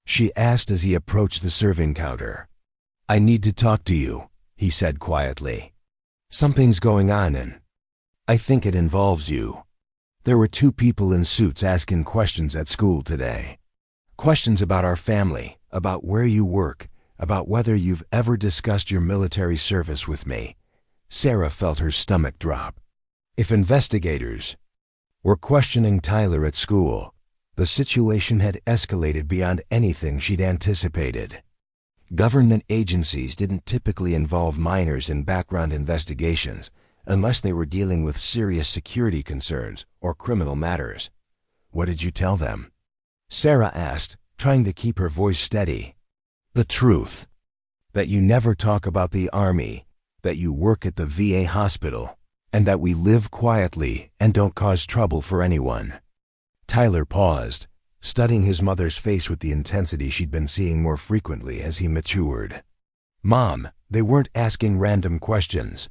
she asked as he approached the serving counter. "I need to talk to you," he said quietly. "Something's going on and I think it involves you." There were 2 people in suits asking questions at school today. Questions about our family, about where you work, about whether you've ever discussed your military service with me. Sarah felt her stomach drop. If investigators were questioning Tyler at school, the situation had escalated beyond anything she'd anticipated. Government agencies didn't typically involve minors in background investigations unless they were dealing with serious security concerns or criminal matters. "What did you tell them?" Sarah asked, trying to keep her voice steady. "The truth. That you never talk about the Army, that you work at the VA hospital, and that we live quietly and don't cause trouble for anyone." Tyler paused, studying his mother's face with the intensity she'd been seeing more frequently as he matured. "Mom, they weren't asking random questions.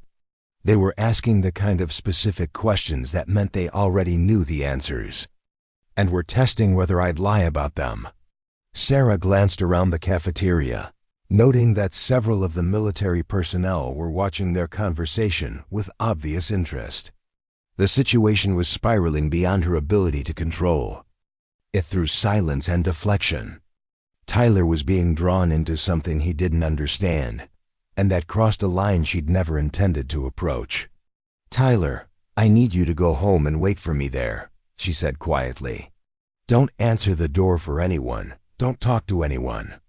They were asking the kind of specific questions that meant they already knew the answers, and were testing whether I'd lie about them." Sarah glanced around the cafeteria, noting that several of the military personnel were watching their conversation with obvious interest. The situation was spiraling beyond her ability to control it through silence and deflection. Tyler was being drawn into something he didn't understand, and that crossed a line she'd never intended to approach. "Tyler, I need you to go home and wait for me there," she said quietly. "Don't answer the door for anyone. Don't talk to anyone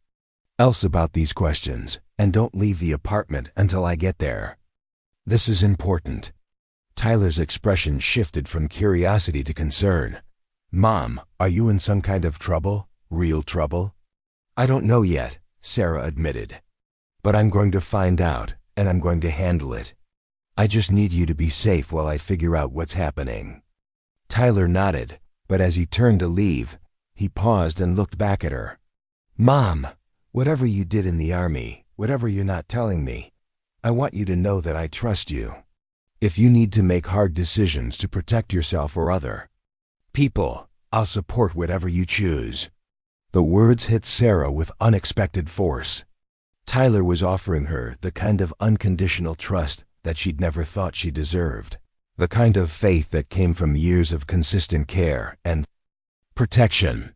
else about these questions, and don't leave the apartment until I get there. This is important." Tyler's expression shifted from curiosity to concern. "Mom, are you in some kind of trouble? Real trouble?" "I don't know yet," Sarah admitted. "But I'm going to find out, and I'm going to handle it. I just need you to be safe while I figure out what's happening." Tyler nodded, but as he turned to leave, he paused and looked back at her. "Mom, whatever you did in the Army, whatever you're not telling me, I want you to know that I trust you. If you need to make hard decisions to protect yourself or other people, I'll support whatever you choose." The words hit Sarah with unexpected force. Tyler was offering her the kind of unconditional trust that she'd never thought she deserved, the kind of faith that came from years of consistent care and protection.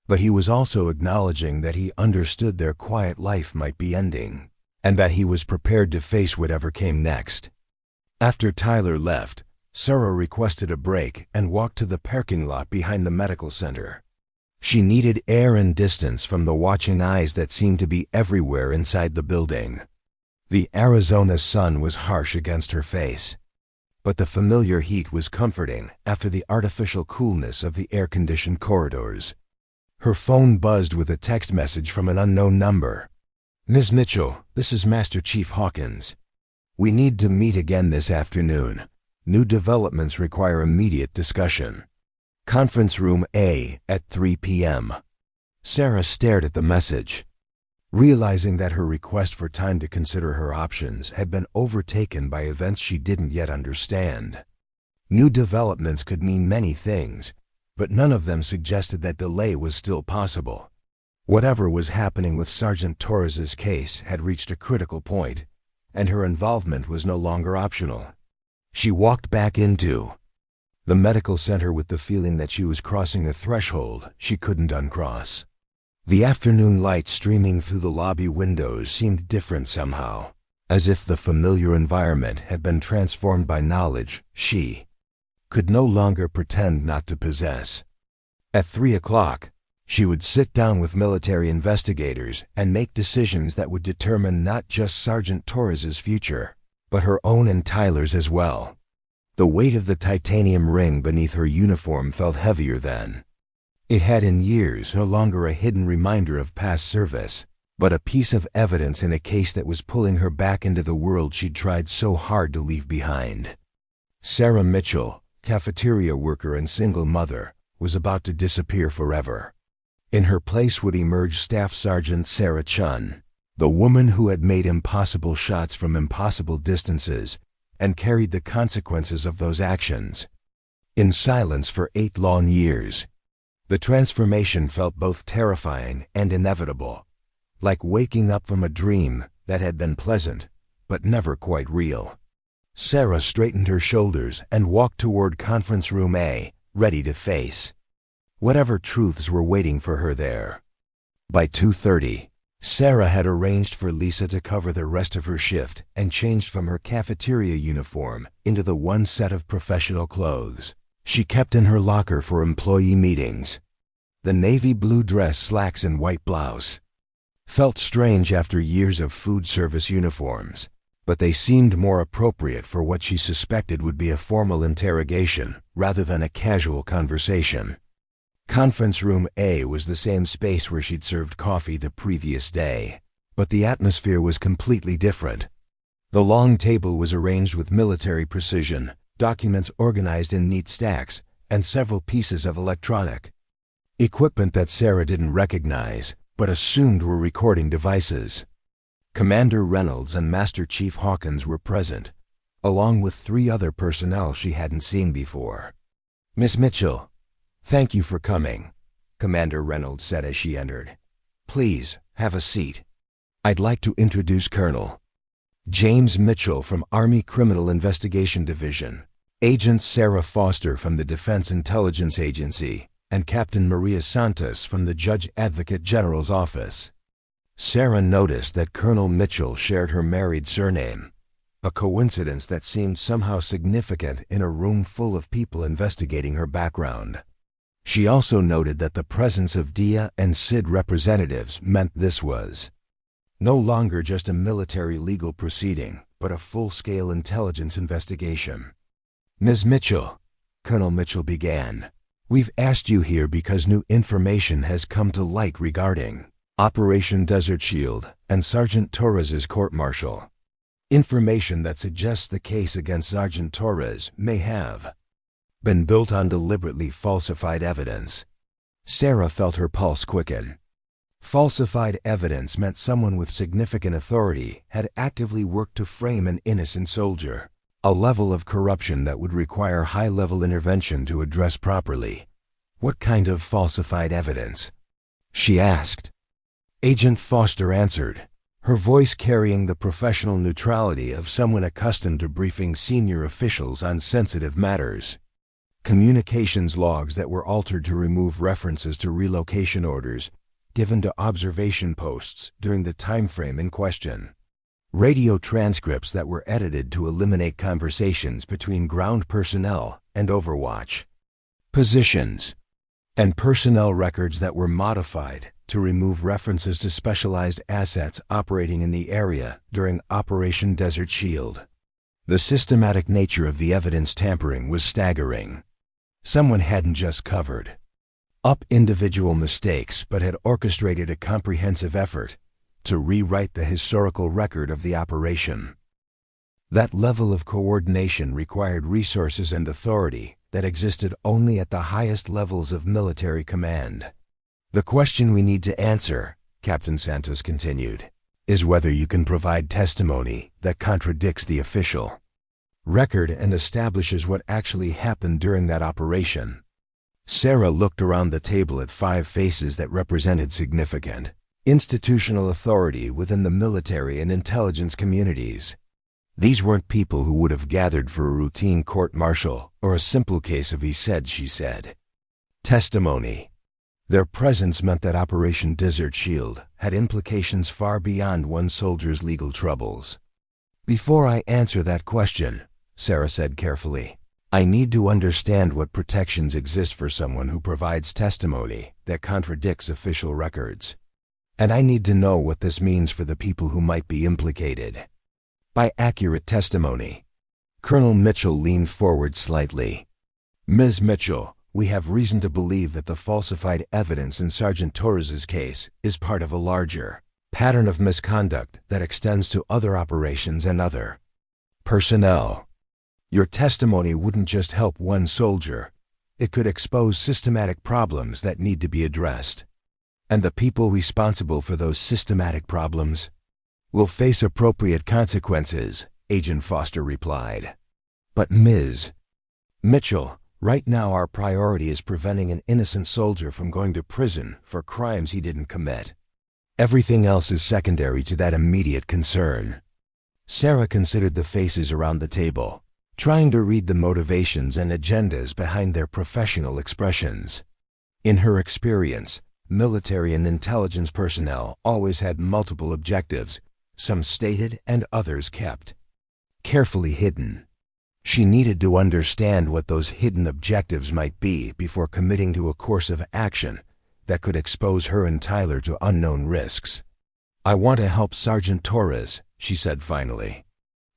But he was also acknowledging that he understood their quiet life might be ending, and that he was prepared to face whatever came next. After Tyler left, Sarah requested a break and walked to the parking lot behind the medical center. She needed air and distance from the watching eyes that seemed to be everywhere inside the building. The Arizona sun was harsh against her face, but the familiar heat was comforting after the artificial coolness of the air-conditioned corridors. Her phone buzzed with a text message from an unknown number. "Ms. Mitchell, this is Master Chief Hawkins. We need to meet again this afternoon. New developments require immediate discussion. Conference Room A at 3 p.m. Sarah stared at the message, realizing that her request for time to consider her options had been overtaken by events she didn't yet understand. New developments could mean many things, but none of them suggested that delay was still possible. Whatever was happening with Sergeant Torres's case had reached a critical point, and her involvement was no longer optional. She walked back into the medical center with the feeling that she was crossing a threshold she couldn't uncross. The afternoon light streaming through the lobby windows seemed different somehow, as if the familiar environment had been transformed by knowledge she could no longer pretend not to possess. At 3 o'clock, she would sit down with military investigators and make decisions that would determine not just Sergeant Torres's future, but her own and Tyler's as well. The weight of the titanium ring beneath her uniform felt heavier then. It had in years no longer a hidden reminder of past service, but a piece of evidence in a case that was pulling her back into the world she'd tried so hard to leave behind. Sarah Mitchell, cafeteria worker and single mother, was about to disappear forever. In her place would emerge Staff Sergeant Sarah Chun, the woman who had made impossible shots from impossible distances and carried the consequences of those actions. In silence for 8 long years, the transformation felt both terrifying and inevitable, like waking up from a dream that had been pleasant, but never quite real. Sarah straightened her shoulders and walked toward Conference Room A, ready to face whatever truths were waiting for her there. By 2:30, Sarah had arranged for Lisa to cover the rest of her shift and changed from her cafeteria uniform into the one set of professional clothes she kept in her locker for employee meetings. The navy blue dress, slacks, and white blouse felt strange after years of food service uniforms, but they seemed more appropriate for what she suspected would be a formal interrogation rather than a casual conversation. Conference Room A was the same space where she'd served coffee the previous day, but the atmosphere was completely different. The long table was arranged with military precision, documents organized in neat stacks, and several pieces of electronic equipment that Sarah didn't recognize, but assumed were recording devices. Commander Reynolds and Master Chief Hawkins were present, along with 3 other personnel she hadn't seen before. "Miss Mitchell, thank you for coming," Commander Reynolds said as she entered. "Please, have a seat. I'd like to introduce Colonel James Mitchell from Army Criminal Investigation Division, Agent Sarah Foster from the Defense Intelligence Agency, and Captain Maria Santos from the Judge Advocate General's office." Sarah noticed that Colonel Mitchell shared her married surname, a coincidence that seemed somehow significant in a room full of people investigating her background. She also noted that the presence of DIA and SID representatives meant this was no longer just a military legal proceeding, but a full-scale intelligence investigation. "Ms. Mitchell," Colonel Mitchell began, "we've asked you here because new information has come to light regarding Operation Desert Shield and Sergeant Torres's court-martial. Information that suggests the case against Sergeant Torres may have been built on deliberately falsified evidence." Sarah felt her pulse quicken. Falsified evidence meant someone with significant authority had actively worked to frame an innocent soldier, a level of corruption that would require high-level intervention to address properly. "What kind of falsified evidence?" she asked. Agent Foster answered, her voice carrying the professional neutrality of someone accustomed to briefing senior officials on sensitive matters. "Communications logs that were altered to remove references to relocation orders given to observation posts during the time frame in question. Radio transcripts that were edited to eliminate conversations between ground personnel and Overwatch positions, and personnel records that were modified to remove references to specialized assets operating in the area during Operation Desert Shield." The systematic nature of the evidence tampering was staggering. Someone hadn't just covered up individual mistakes but had orchestrated a comprehensive effort to rewrite the historical record of the operation. That level of coordination required resources and authority that existed only at the highest levels of military command. The question we need to answer, Captain Santos continued, is whether you can provide testimony that contradicts the official record and establishes what actually happened during that operation. Sarah looked around the table at 5 faces that represented significant institutional authority within the military and intelligence communities. These weren't people who would have gathered for a routine court-martial or a simple case of he said, she said. Testimony. Their presence meant that Operation Desert Shield had implications far beyond one soldier's legal troubles. Before I answer that question, Sarah said carefully, I need to understand what protections exist for someone who provides testimony that contradicts official records. And I need to know what this means for the people who might be implicated. By accurate testimony. Colonel Mitchell leaned forward slightly. Ms. Mitchell, we have reason to believe that the falsified evidence in Sergeant Torres's case is part of a larger pattern of misconduct that extends to other operations and other personnel. Your testimony wouldn't just help one soldier. It could expose systematic problems that need to be addressed. And the people responsible for those systematic problems will face appropriate consequences, Agent Foster replied. But Ms. Mitchell, right now our priority is preventing an innocent soldier from going to prison for crimes he didn't commit. Everything else is secondary to that immediate concern. Sarah considered the faces around the table, trying to read the motivations and agendas behind their professional expressions. In her experience, military and intelligence personnel always had multiple objectives, some stated and others kept carefully hidden. She needed to understand what those hidden objectives might be before committing to a course of action that could expose her and Tyler to unknown risks. I want to help Sergeant Torres, she said finally.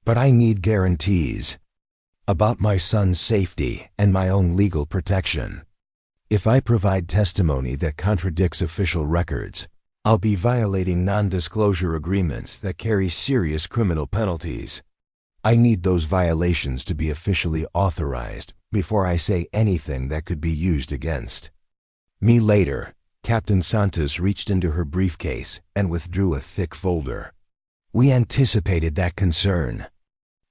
But I need guarantees about my son's safety and my own legal protection. If I provide testimony that contradicts official records, I'll be violating non-disclosure agreements that carry serious criminal penalties. I need those violations to be officially authorized before I say anything that could be used against me later. Captain Santos reached into her briefcase and withdrew a thick folder. We anticipated that concern.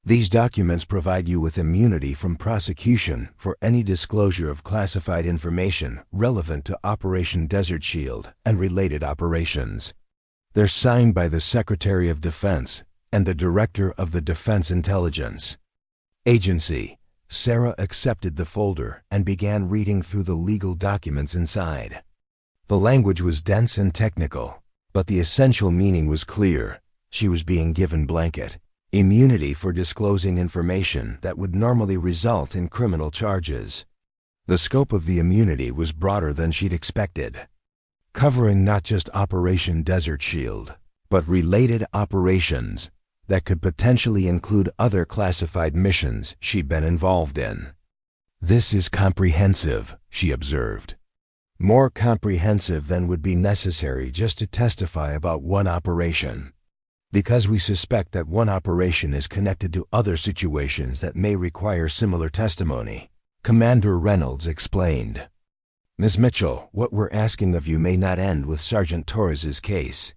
These documents provide you with immunity from prosecution for any disclosure of classified information relevant to Operation Desert Shield and related operations. They're signed by the Secretary of Defense and the Director of the Defense Intelligence Agency. Sarah accepted the folder and began reading through the legal documents inside. The language was dense and technical, but the essential meaning was clear. She was being given blanket immunity for disclosing information that would normally result in criminal charges. The scope of the immunity was broader than she'd expected, covering not just Operation Desert Shield, but related operations that could potentially include other classified missions she'd been involved in. This is comprehensive, she observed. More comprehensive than would be necessary just to testify about one operation. Because we suspect that one operation is connected to other situations that may require similar testimony, Commander Reynolds explained. Ms. Mitchell, what we're asking of you may not end with Sergeant Torres's case.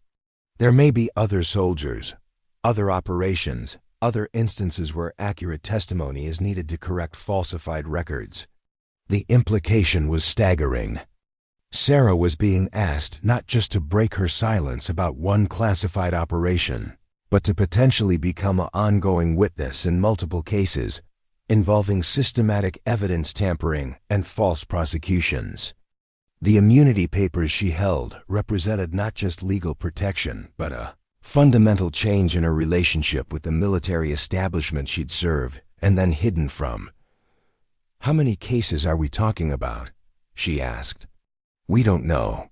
There may be other soldiers, other operations, other instances where accurate testimony is needed to correct falsified records. The implication was staggering. Sarah was being asked not just to break her silence about one classified operation, but to potentially become an ongoing witness in multiple cases involving systematic evidence tampering and false prosecutions. The immunity papers she held represented not just legal protection, but a fundamental change in her relationship with the military establishment she'd served and then hidden from. How many cases are we talking about? She asked. We don't know.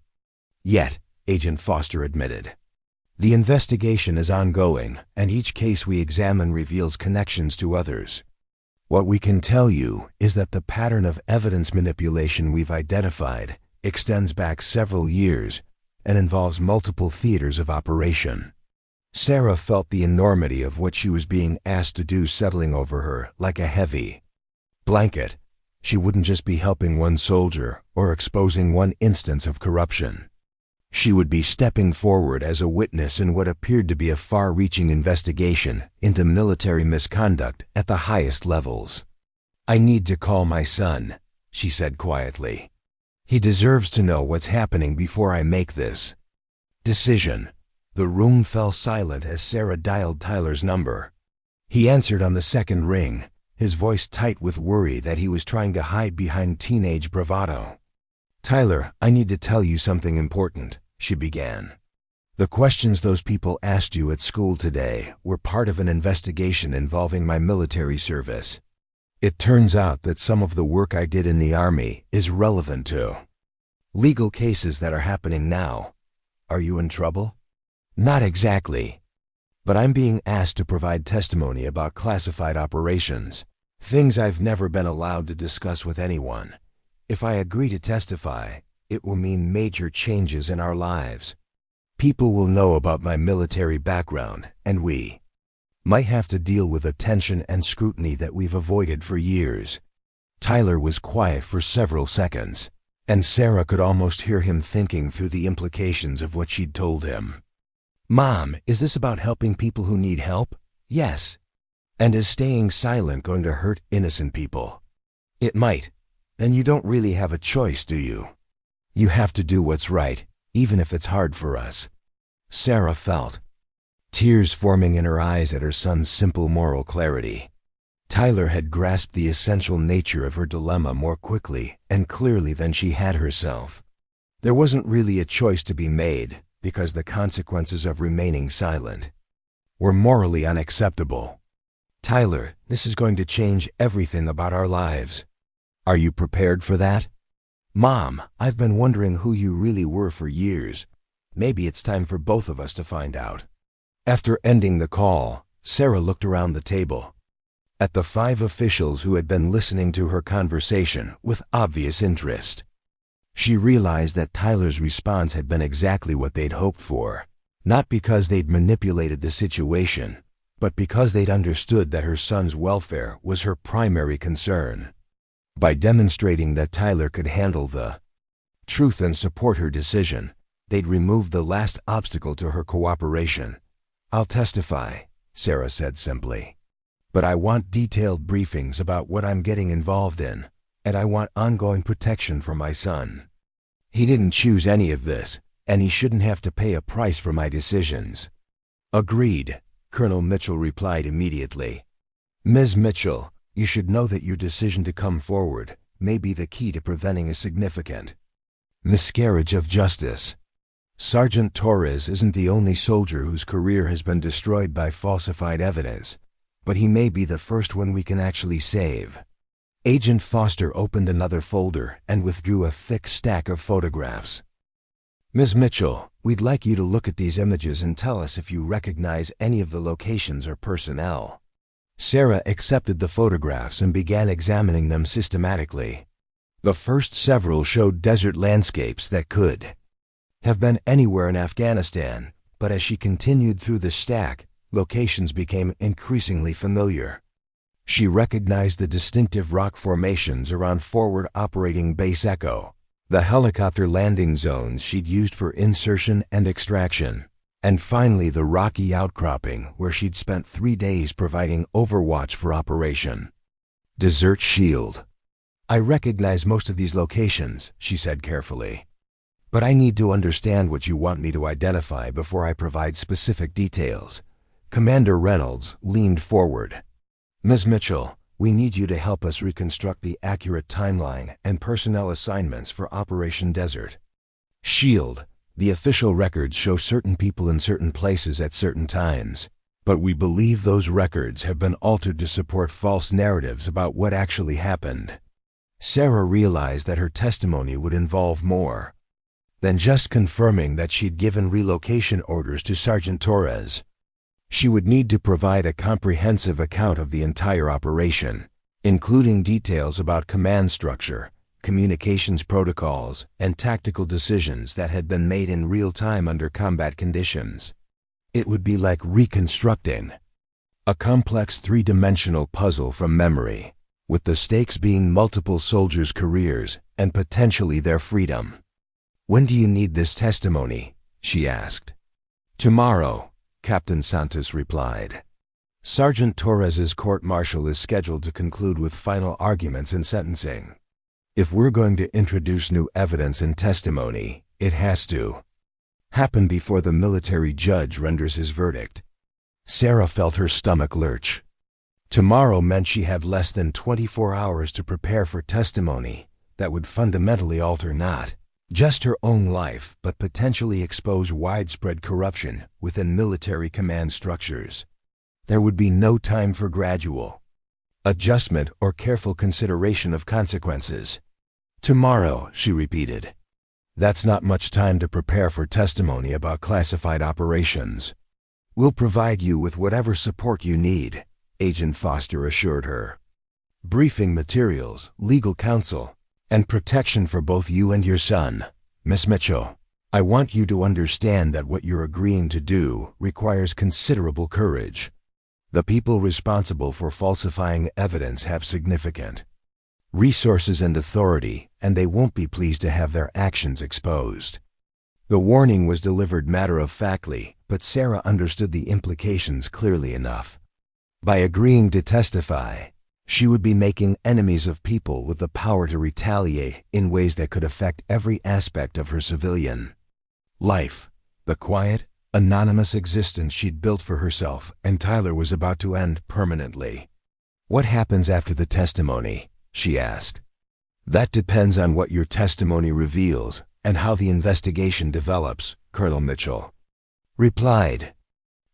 Yet, Agent Foster admitted. The investigation is ongoing, and each case we examine reveals connections to others. What we can tell you is that the pattern of evidence manipulation we've identified extends back several years and involves multiple theaters of operation. Sarah felt the enormity of what she was being asked to do settling over her like a heavy blanket. She wouldn't just be helping one soldier or exposing one instance of corruption. She would be stepping forward as a witness in what appeared to be a far-reaching investigation into military misconduct at the highest levels. "I need to call my son," she said quietly. "He deserves to know what's happening before I make this decision." The room fell silent as Sarah dialed Tyler's number. He answered on the second ring, his voice tight with worry that he was trying to hide behind teenage bravado. "Tyler, I need to tell you something important," she began. "The questions those people asked you at school today were part of an investigation involving my military service. It turns out that some of the work I did in the Army is relevant to legal cases that are happening now. Are you in trouble?" "Not exactly. But I'm being asked to provide testimony about classified operations, things I've never been allowed to discuss with anyone. If I agree to testify, it will mean major changes in our lives. People will know about my military background, and we might have to deal with attention and scrutiny that we've avoided for years." Tyler was quiet for several seconds, and Sarah could almost hear him thinking through the implications of what she'd told him. "Mom, is this about helping people who need help?" "Yes." "And is staying silent going to hurt innocent people?" "It might." "Then you don't really have a choice, do you? You have to do what's right, even if it's hard for us." Sarah felt tears forming in her eyes at her son's simple moral clarity. Tyler had grasped the essential nature of her dilemma more quickly and clearly than she had herself. There wasn't really a choice to be made, because the consequences of remaining silent were morally unacceptable. "Tyler, this is going to change everything about our lives. Are you prepared for that?" "Mom, I've been wondering who you really were for years. Maybe it's time for both of us to find out." After ending the call, Sarah looked around the table at the 5 officials who had been listening to her conversation with obvious interest. She realized that Tyler's response had been exactly what they'd hoped for, not because they'd manipulated the situation, but because they'd understood that her son's welfare was her primary concern. By demonstrating that Tyler could handle the truth and support her decision, they'd removed the last obstacle to her cooperation. "I'll testify," Sarah said simply. "But I want detailed briefings about what I'm getting involved in, and I want ongoing protection for my son. He didn't choose any of this, and he shouldn't have to pay a price for my decisions." "Agreed," Colonel Mitchell replied immediately. "Ms. Mitchell, you should know that your decision to come forward may be the key to preventing a significant miscarriage of justice. Sergeant Torres isn't the only soldier whose career has been destroyed by falsified evidence, but he may be the first one we can actually save." Agent Foster opened another folder and withdrew a thick stack of photographs. "Ms. Mitchell, we'd like you to look at these images and tell us if you recognize any of the locations or personnel." Sarah accepted the photographs and began examining them systematically. The first several showed desert landscapes that could have been anywhere in Afghanistan, but as she continued through the stack, locations became increasingly familiar. She recognized the distinctive rock formations around Forward Operating Base Echo, the helicopter landing zones she'd used for insertion and extraction, and finally the rocky outcropping where she'd spent 3 days providing overwatch for Operation Desert Shield. "I recognize most of these locations," she said carefully, "but I need to understand what you want me to identify before I provide specific details." Commander Reynolds leaned forward. "Ms. Mitchell, we need you to help us reconstruct the accurate timeline and personnel assignments for Operation Desert Shield. The official records show certain people in certain places at certain times, but we believe those records have been altered to support false narratives about what actually happened." Sarah realized that her testimony would involve more than just confirming that she'd given relocation orders to Sergeant Torres. She would need to provide a comprehensive account of the entire operation, including details about command structure, communications protocols, and tactical decisions that had been made in real time under combat conditions. It would be like reconstructing a complex three-dimensional puzzle from memory, with the stakes being multiple soldiers' careers and potentially their freedom. "When do you need this testimony?" she asked. "Tomorrow," Captain Santos replied. "Sergeant Torres's court-martial is scheduled to conclude with final arguments and sentencing. If we're going to introduce new evidence and testimony, it has to happen before the military judge renders his verdict." Sarah felt her stomach lurch. Tomorrow meant she had less than 24 hours to prepare for testimony that would fundamentally alter not just her own life, but potentially expose widespread corruption within military command structures. There would be no time for gradual adjustment or careful consideration of consequences. "Tomorrow," she repeated. "That's not much time to prepare for testimony about classified operations." "We'll provide you with whatever support you need," Agent Foster assured her. "Briefing materials, legal counsel, and protection for both you and your son. Miss Mitchell, I want you to understand that what you're agreeing to do requires considerable courage. The people responsible for falsifying evidence have significant resources and authority, and they won't be pleased to have their actions exposed." The warning was delivered matter-of-factly, but Sarah understood the implications clearly enough. By agreeing to testify, she would be making enemies of people with the power to retaliate in ways that could affect every aspect of her civilian life. The quiet, anonymous existence she'd built for herself and Tyler was about to end permanently. "What happens after the testimony?" she asked. "That depends on what your testimony reveals and how the investigation develops," Colonel Mitchell replied.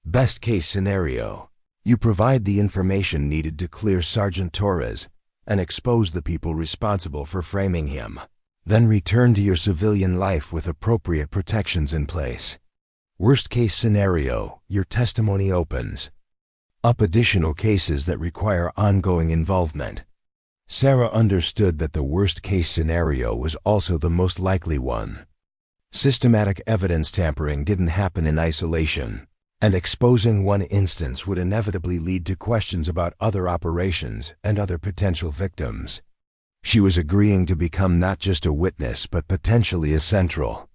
"Best case scenario, you provide the information needed to clear Sergeant Torres and expose the people responsible for framing him. Then return to your civilian life with appropriate protections in place. Worst case scenario, your testimony opens up additional cases that require ongoing involvement." Sarah understood that the worst-case scenario was also the most likely one. Systematic evidence tampering didn't happen in isolation, and exposing one instance would inevitably lead to questions about other operations and other potential victims. She was agreeing to become not just a witness but potentially a central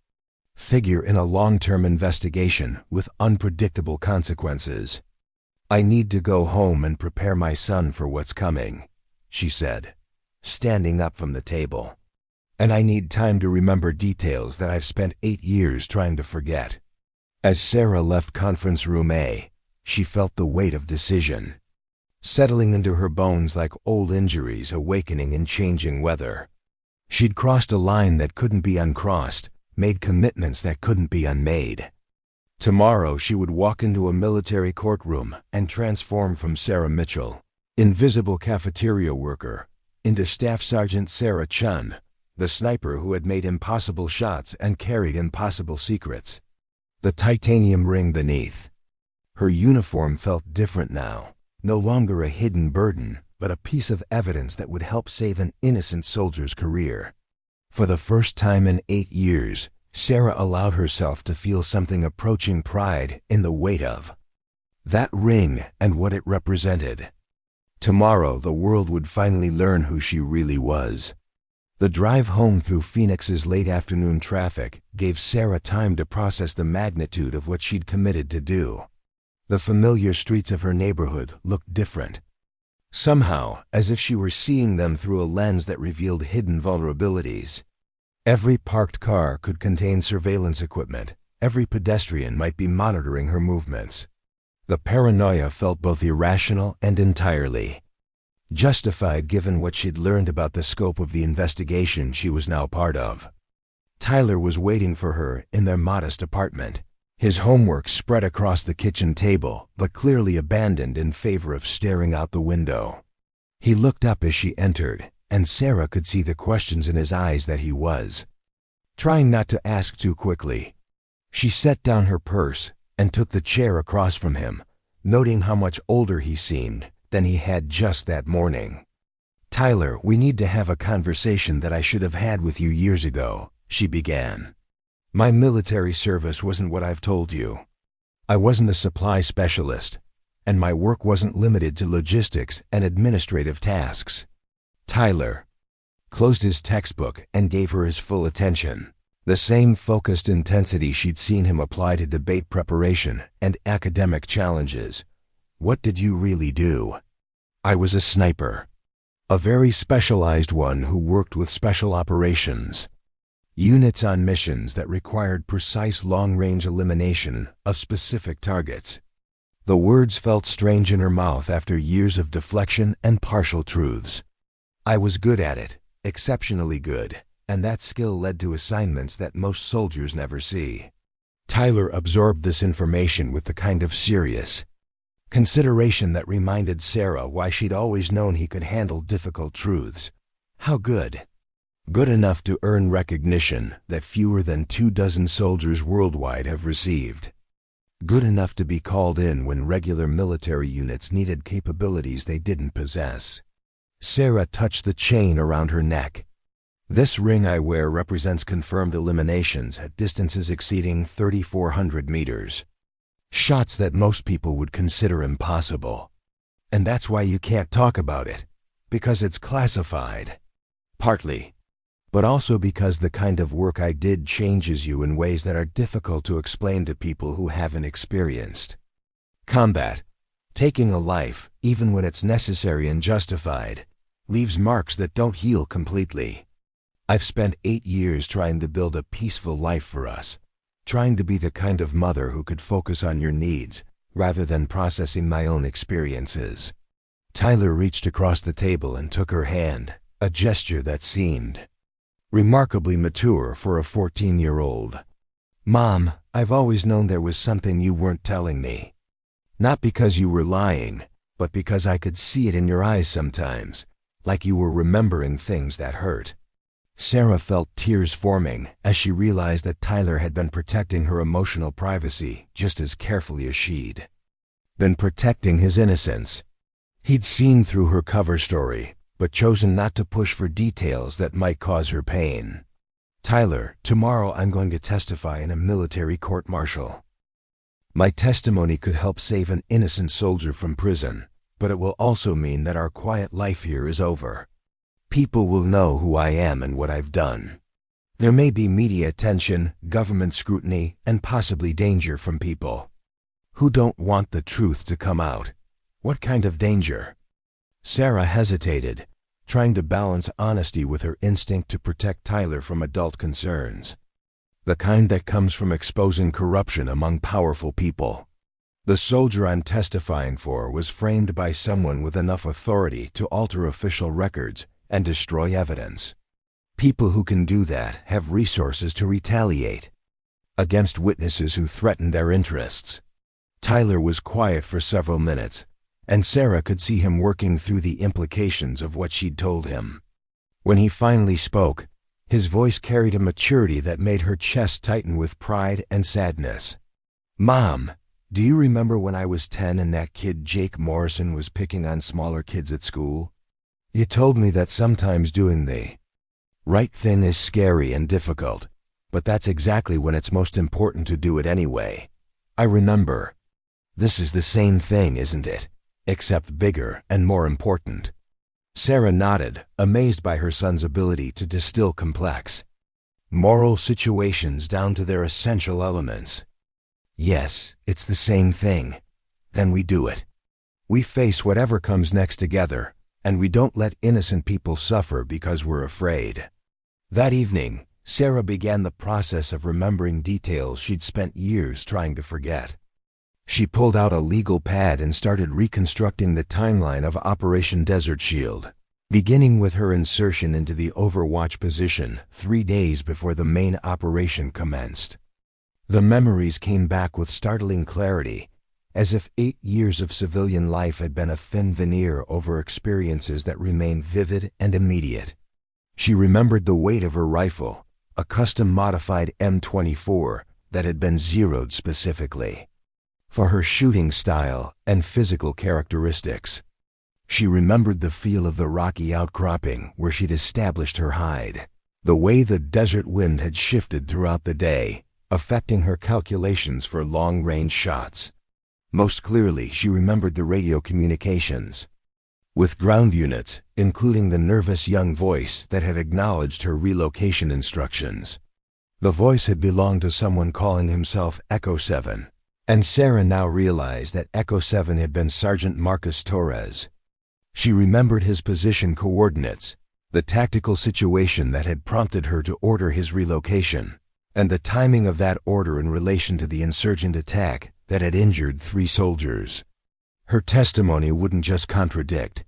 figure in a long-term investigation with unpredictable consequences. "I need to go home and prepare my son for what's coming," she said, standing up from the table. "And I need time to remember details that I've spent 8 years trying to forget." As Sarah left Conference Room A, she felt the weight of decision settling into her bones like old injuries awakening in changing weather. She'd crossed a line that couldn't be uncrossed, made commitments that couldn't be unmade. Tomorrow she would walk into a military courtroom and transform from Sarah Mitchell, invisible cafeteria worker, into Staff Sergeant Sarah Chun, the sniper who had made impossible shots and carried impossible secrets. The titanium ring beneath her uniform felt different now, no longer a hidden burden, but a piece of evidence that would help save an innocent soldier's career. For the first time in 8 years, Sarah allowed herself to feel something approaching pride in the weight of that ring and what it represented. Tomorrow, the world would finally learn who she really was. The drive home through Phoenix's late afternoon traffic gave Sarah time to process the magnitude of what she'd committed to do. The familiar streets of her neighborhood looked different. Somehow, as if she were seeing them through a lens that revealed hidden vulnerabilities. Every parked car could contain surveillance equipment. Every pedestrian might be monitoring her movements. The paranoia felt both irrational and entirely justified given what she'd learned about the scope of the investigation she was now part of. Tyler was waiting for her in their modest apartment, his homework spread across the kitchen table, but clearly abandoned in favor of staring out the window. He looked up as she entered, and Sarah could see the questions in his eyes that he was trying not to ask too quickly. She set down her purse and took the chair across from him, noting how much older he seemed than he had just that morning. "Tyler, we need to have a conversation that I should have had with you years ago," she began. "My military service wasn't what I've told you." I wasn't a supply specialist, and my work wasn't limited to logistics and administrative tasks. Tyler closed his textbook and gave her his full attention, the same focused intensity she'd seen him apply to debate preparation and academic challenges. What did you really do? I was a sniper. A very specialized one who worked with special operations units on missions that required precise long-range elimination of specific targets. The words felt strange in her mouth after years of deflection and partial truths. I was good at it, exceptionally good, and that skill led to assignments that most soldiers never see. Tyler absorbed this information with the kind of serious consideration that reminded Sarah why she'd always known he could handle difficult truths. How good? Good enough to earn recognition that fewer than 24 soldiers worldwide have received. Good enough to be called in when regular military units needed capabilities they didn't possess. Sarah touched the chain around her neck. This ring I wear represents confirmed eliminations at distances exceeding 3,400 meters. Shots that most people would consider impossible. And that's why you can't talk about it, because it's classified. Partly. But also because the kind of work I did changes you in ways that are difficult to explain to people who haven't experienced combat. Taking a life, even when it's necessary and justified, leaves marks that don't heal completely. I've spent 8 years trying to build a peaceful life for us, trying to be the kind of mother who could focus on your needs rather than processing my own experiences. Tyler reached across the table and took her hand, a gesture that seemed remarkably mature for a 14-year-old. Mom, I've always known there was something you weren't telling me. Not because you were lying, but because I could see it in your eyes sometimes, like you were remembering things that hurt. Sarah felt tears forming as she realized that Tyler had been protecting her emotional privacy just as carefully as she'd been protecting his innocence. He'd seen through her cover story, but chosen not to push for details that might cause her pain. Tyler, tomorrow I'm going to testify in a military court-martial. My testimony could help save an innocent soldier from prison, but it will also mean that our quiet life here is over. People will know who I am and what I've done. There may be media attention, government scrutiny, and possibly danger from people who don't want the truth to come out. What kind of danger? Sarah hesitated, trying to balance honesty with her instinct to protect Tyler from adult concerns. The kind that comes from exposing corruption among powerful people. The soldier I'm testifying for was framed by someone with enough authority to alter official records and destroy evidence. People who can do that have resources to retaliate against witnesses who threaten their interests. Tyler was quiet for several minutes, and Sarah could see him working through the implications of what she'd told him. When he finally spoke, his voice carried a maturity that made her chest tighten with pride and sadness. Mom, do you remember when I was 10 and that kid Jake Morrison was picking on smaller kids at school? You told me that sometimes doing the right thing is scary and difficult, but that's exactly when it's most important to do it anyway. I remember. This is the same thing, isn't it? Except bigger and more important. Sarah nodded, amazed by her son's ability to distill complex moral situations down to their essential elements. Yes, it's the same thing. Then we do it. We face whatever comes next together, and we don't let innocent people suffer because we're afraid. That evening, Sarah began the process of remembering details she'd spent years trying to forget. She pulled out a legal pad and started reconstructing the timeline of Operation Desert Shield, beginning with her insertion into the Overwatch position 3 days before the main operation commenced. The memories came back with startling clarity, as if 8 years of civilian life had been a thin veneer over experiences that remained vivid and immediate. She remembered the weight of her rifle, a custom-modified M24 that had been zeroed specifically for her shooting style and physical characteristics. She remembered the feel of the rocky outcropping where she'd established her hide, the way the desert wind had shifted throughout the day, affecting her calculations for long-range shots. Most clearly, she remembered the radio communications with ground units, including the nervous young voice that had acknowledged her relocation instructions. The voice had belonged to someone calling himself Echo 7, and Sarah now realized that Echo 7 had been Sergeant Marcus Torres. She remembered his position coordinates, the tactical situation that had prompted her to order his relocation, and the timing of that order in relation to the insurgent attack that had injured 3 soldiers. Her testimony wouldn't just contradict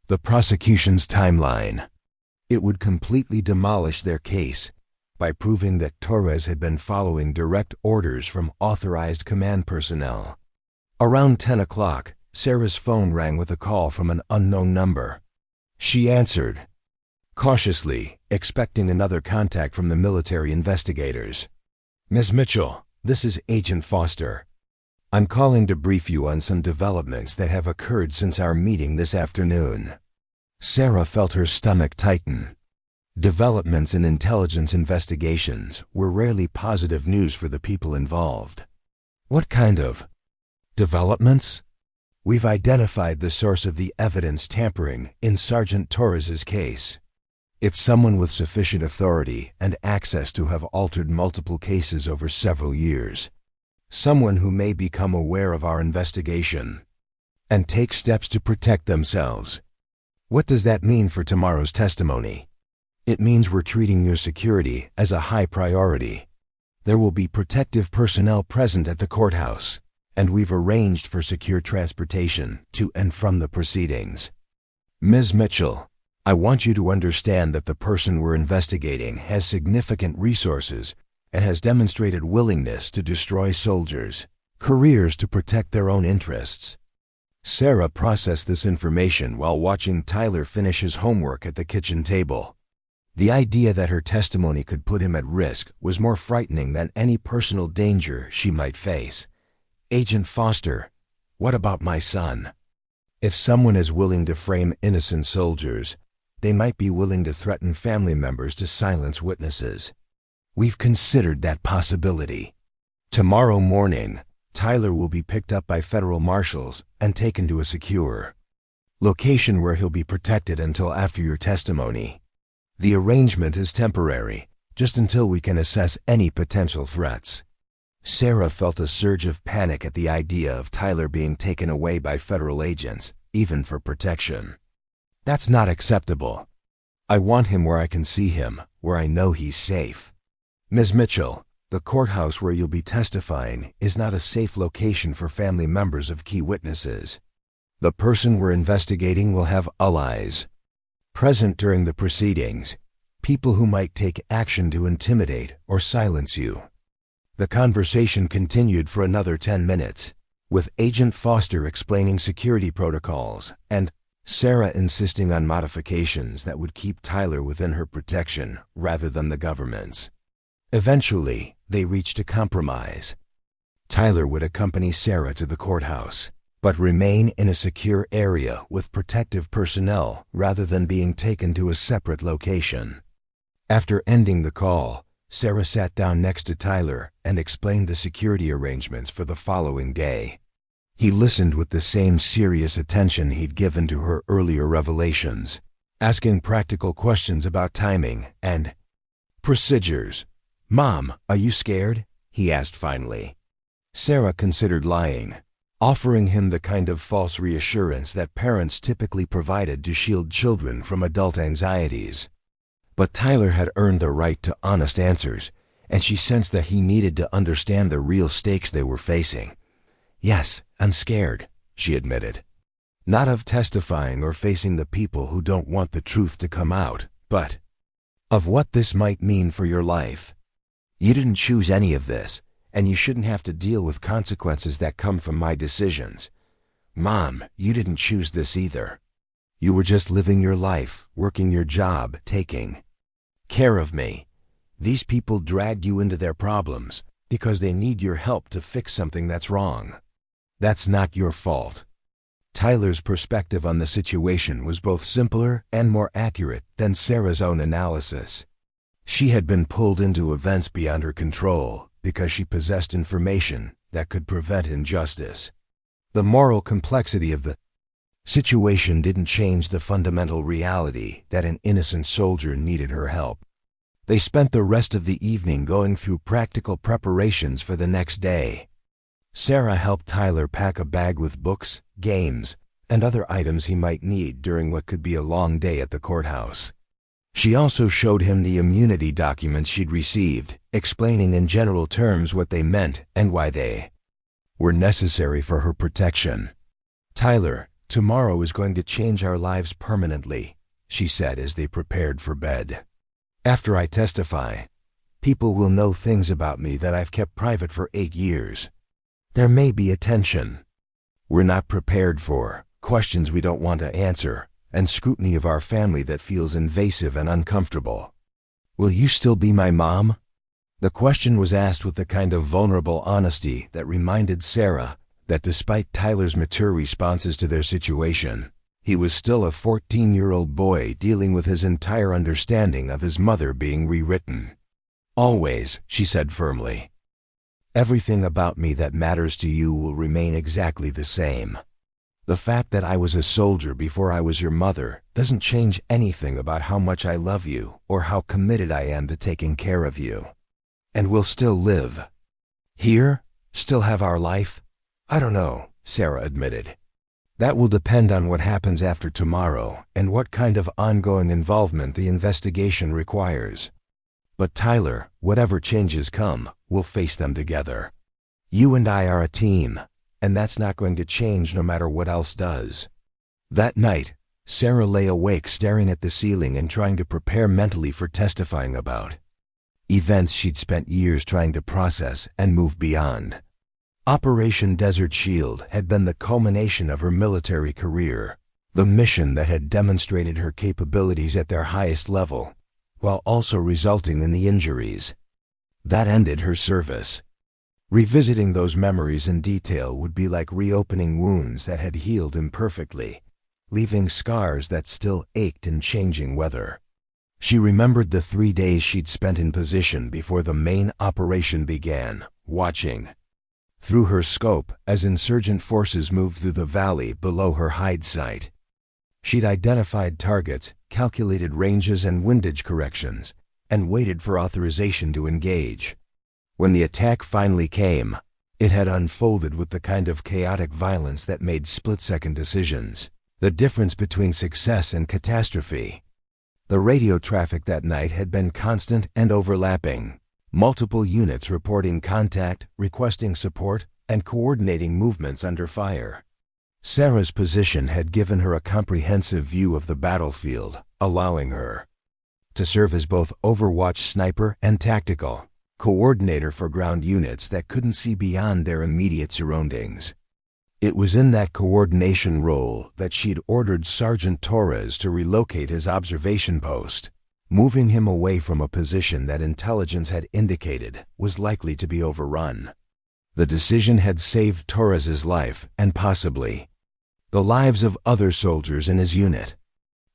the prosecution's timeline. It would completely demolish their case by proving that Torres had been following direct orders from authorized command personnel. Around 10 o'clock, Sarah's phone rang with a call from an unknown number. She answered, cautiously, expecting another contact from the military investigators. "Ms. Mitchell, this is Agent Foster. I'm calling to brief you on some developments that have occurred since our meeting this afternoon." Sarah felt her stomach tighten. Developments in intelligence investigations were rarely positive news for the people involved. "What kind of developments?" "We've identified the source of the evidence tampering in Sergeant Torres's case. It's someone with sufficient authority and access to have altered multiple cases over several years. Someone who may become aware of our investigation and take steps to protect themselves." "What does that mean for tomorrow's testimony?" "It means we're treating your security as a high priority. There will be protective personnel present at the courthouse, and we've arranged for secure transportation to and from the proceedings." "Ms. Mitchell, I want you to understand that the person we're investigating has significant resources and has demonstrated willingness to destroy soldiers' careers to protect their own interests." Sarah processed this information while watching Tyler finish his homework at the kitchen table. The idea that her testimony could put him at risk was more frightening than any personal danger she might face. "Agent Foster, what about my son? If someone is willing to frame innocent soldiers, they might be willing to threaten family members to silence witnesses. We've considered that possibility. Tomorrow morning, Tyler will be picked up by federal marshals and taken to a secure location where he'll be protected until after your testimony. The arrangement is temporary, just until we can assess any potential threats." Sarah felt a surge of panic at the idea of Tyler being taken away by federal agents, even for protection. "That's not acceptable. I want him where I can see him, where I know he's safe." "Ms. Mitchell, the courthouse where you'll be testifying is not a safe location for family members of key witnesses. The person we're investigating will have allies present during the proceedings, people who might take action to intimidate or silence you." The conversation continued for another 10 minutes, with Agent Foster explaining security protocols and Sarah insisting on modifications that would keep Tyler within her protection rather than the government's. Eventually, they reached a compromise. Tyler would accompany Sarah to the courthouse, but remain in a secure area with protective personnel rather than being taken to a separate location. After ending the call, Sarah sat down next to Tyler and explained the security arrangements for the following day. He listened with the same serious attention he'd given to her earlier revelations, asking practical questions about timing and procedures. "Mom, are you scared?" he asked finally. Sarah considered lying, offering him the kind of false reassurance that parents typically provided to shield children from adult anxieties. But Tyler had earned the right to honest answers, and she sensed that he needed to understand the real stakes they were facing. "Yes, I'm scared," she admitted. "Not of testifying or facing the people who don't want the truth to come out, but of what this might mean for your life. You didn't choose any of this, and you shouldn't have to deal with consequences that come from my decisions. Mom, you didn't choose this either. You were just living your life, working your job, taking care of me. These people dragged you into their problems because they need your help to fix something that's wrong. That's not your fault." Tyler's perspective on the situation was both simpler and more accurate than Sarah's own analysis. She had been pulled into events beyond her control because she possessed information that could prevent injustice. The moral complexity of the situation didn't change the fundamental reality that an innocent soldier needed her help. They spent the rest of the evening going through practical preparations for the next day. Sarah helped Tyler pack a bag with books, games, and other items he might need during what could be a long day at the courthouse. She also showed him the immunity documents she'd received, explaining in general terms what they meant and why they were necessary for her protection. "Tyler, tomorrow is going to change our lives permanently," she said as they prepared for bed. "After I testify, people will know things about me that I've kept private for 8 years. There may be attention we're not prepared for, questions we don't want to answer, and scrutiny of our family that feels invasive and uncomfortable. Will you still be my mom?" The question was asked with the kind of vulnerable honesty that reminded Sarah that despite Tyler's mature responses to their situation, he was still a 14-year-old boy dealing with his entire understanding of his mother being rewritten. "Always," she said firmly. "Everything about me that matters to you will remain exactly the same. The fact that I was a soldier before I was your mother doesn't change anything about how much I love you or how committed I am to taking care of you. And we'll still live. Here? Still have our life? I don't know," Sarah admitted. "That will depend on what happens after tomorrow and what kind of ongoing involvement the investigation requires. But Tyler, whatever changes come, we'll face them together. You and I are a team, and that's not going to change no matter what else does." That night, Sarah lay awake staring at the ceiling and trying to prepare mentally for testifying about events she'd spent years trying to process and move beyond. Operation Desert Shield had been the culmination of her military career, the mission that had demonstrated her capabilities at their highest level, while also resulting in the injuries that ended her service. Revisiting those memories in detail would be like reopening wounds that had healed imperfectly, leaving scars that still ached in changing weather. She remembered the 3 days she'd spent in position before the main operation began, watching through her scope as insurgent forces moved through the valley below her hide site. She'd identified targets, calculated ranges and windage corrections, and waited for authorization to engage. When the attack finally came, it had unfolded with the kind of chaotic violence that made split-second decisions, the difference between success and catastrophe. The radio traffic that night had been constant and overlapping, multiple units reporting contact, requesting support, and coordinating movements under fire. Sarah's position had given her a comprehensive view of the battlefield, allowing her to serve as both overwatch sniper and tactical coordinator for ground units that couldn't see beyond their immediate surroundings. It was in that coordination role that she'd ordered Sergeant Torres to relocate his observation post, moving him away from a position that intelligence had indicated was likely to be overrun. The decision had saved Torres's life and possibly the lives of other soldiers in his unit,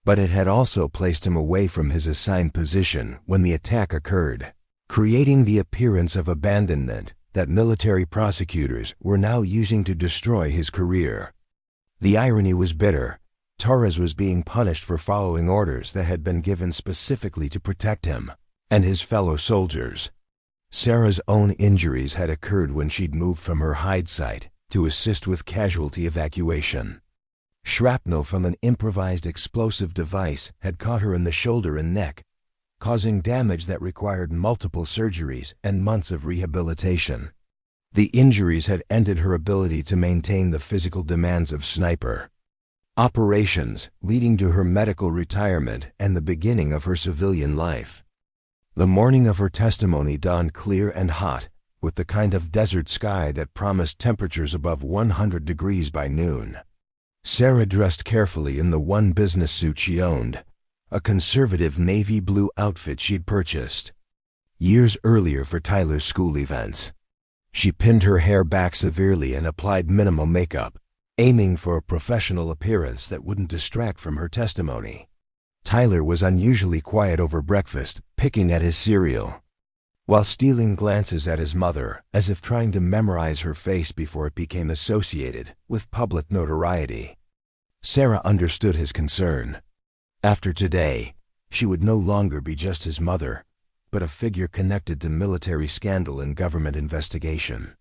but it had also placed him away from his assigned position when the attack occurred, creating the appearance of abandonment that military prosecutors were now using to destroy his career. The irony was bitter. Torres was being punished for following orders that had been given specifically to protect him and his fellow soldiers. Sarah's own injuries had occurred when she'd moved from her hide site to assist with casualty evacuation. Shrapnel from an improvised explosive device had caught her in the shoulder and neck, causing damage that required multiple surgeries and months of rehabilitation. The injuries had ended her ability to maintain the physical demands of sniper operations, leading to her medical retirement and the beginning of her civilian life. The morning of her testimony dawned clear and hot, with the kind of desert sky that promised temperatures above 100 degrees by noon. Sarah dressed carefully in the one business suit she owned, a conservative navy blue outfit she'd purchased years earlier for Tyler's school events. She pinned her hair back severely and applied minimal makeup, aiming for a professional appearance that wouldn't distract from her testimony. Tyler was unusually quiet over breakfast, picking at his cereal. while stealing glances at his mother as if trying to memorize her face before it became associated with public notoriety. Sarah understood his concern. After today, she would no longer be just his mother, but a figure connected to military scandal and government investigation.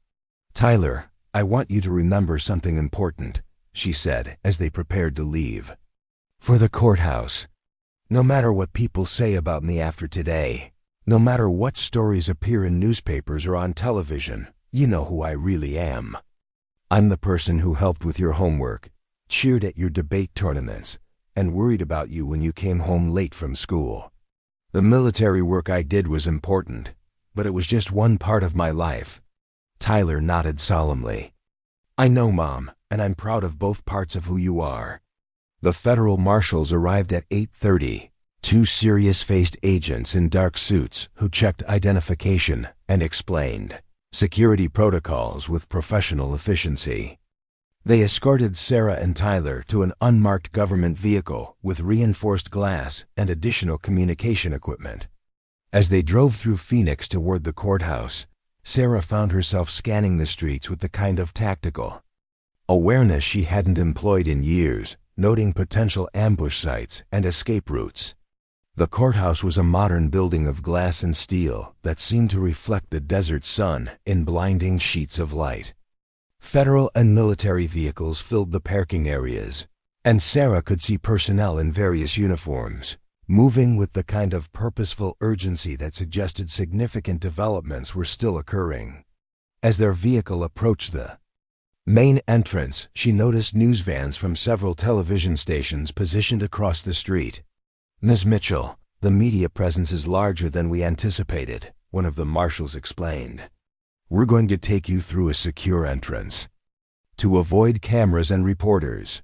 "Tyler, I want you to remember something important," she said as they prepared to leave. "For the courthouse. No matter what people say about me after today, no matter what stories appear in newspapers or on television, you know who I really am. I'm the person who helped with your homework, cheered at your debate tournaments, and worried about you when you came home late from school. The military work I did was important, but it was just one part of my life." Tyler nodded solemnly. "I know, Mom, and I'm proud of both parts of who you are." The federal marshals arrived at 8:30, two serious-faced agents in dark suits who checked identification and explained security protocols with professional efficiency. They escorted Sarah and Tyler to an unmarked government vehicle with reinforced glass and additional communication equipment. As they drove through Phoenix toward the courthouse, Sarah found herself scanning the streets with the kind of tactical awareness she hadn't employed in years, noting potential ambush sites and escape routes. The courthouse was a modern building of glass and steel that seemed to reflect the desert sun in blinding sheets of light. Federal and military vehicles filled the parking areas, and Sarah could see personnel in various uniforms, moving with the kind of purposeful urgency that suggested significant developments were still occurring. As their vehicle approached the main entrance, she noticed news vans from several television stations positioned across the street. "Ms. Mitchell, the media presence is larger than we anticipated," one of the marshals explained. "We're going to take you through a secure entrance to avoid cameras and reporters."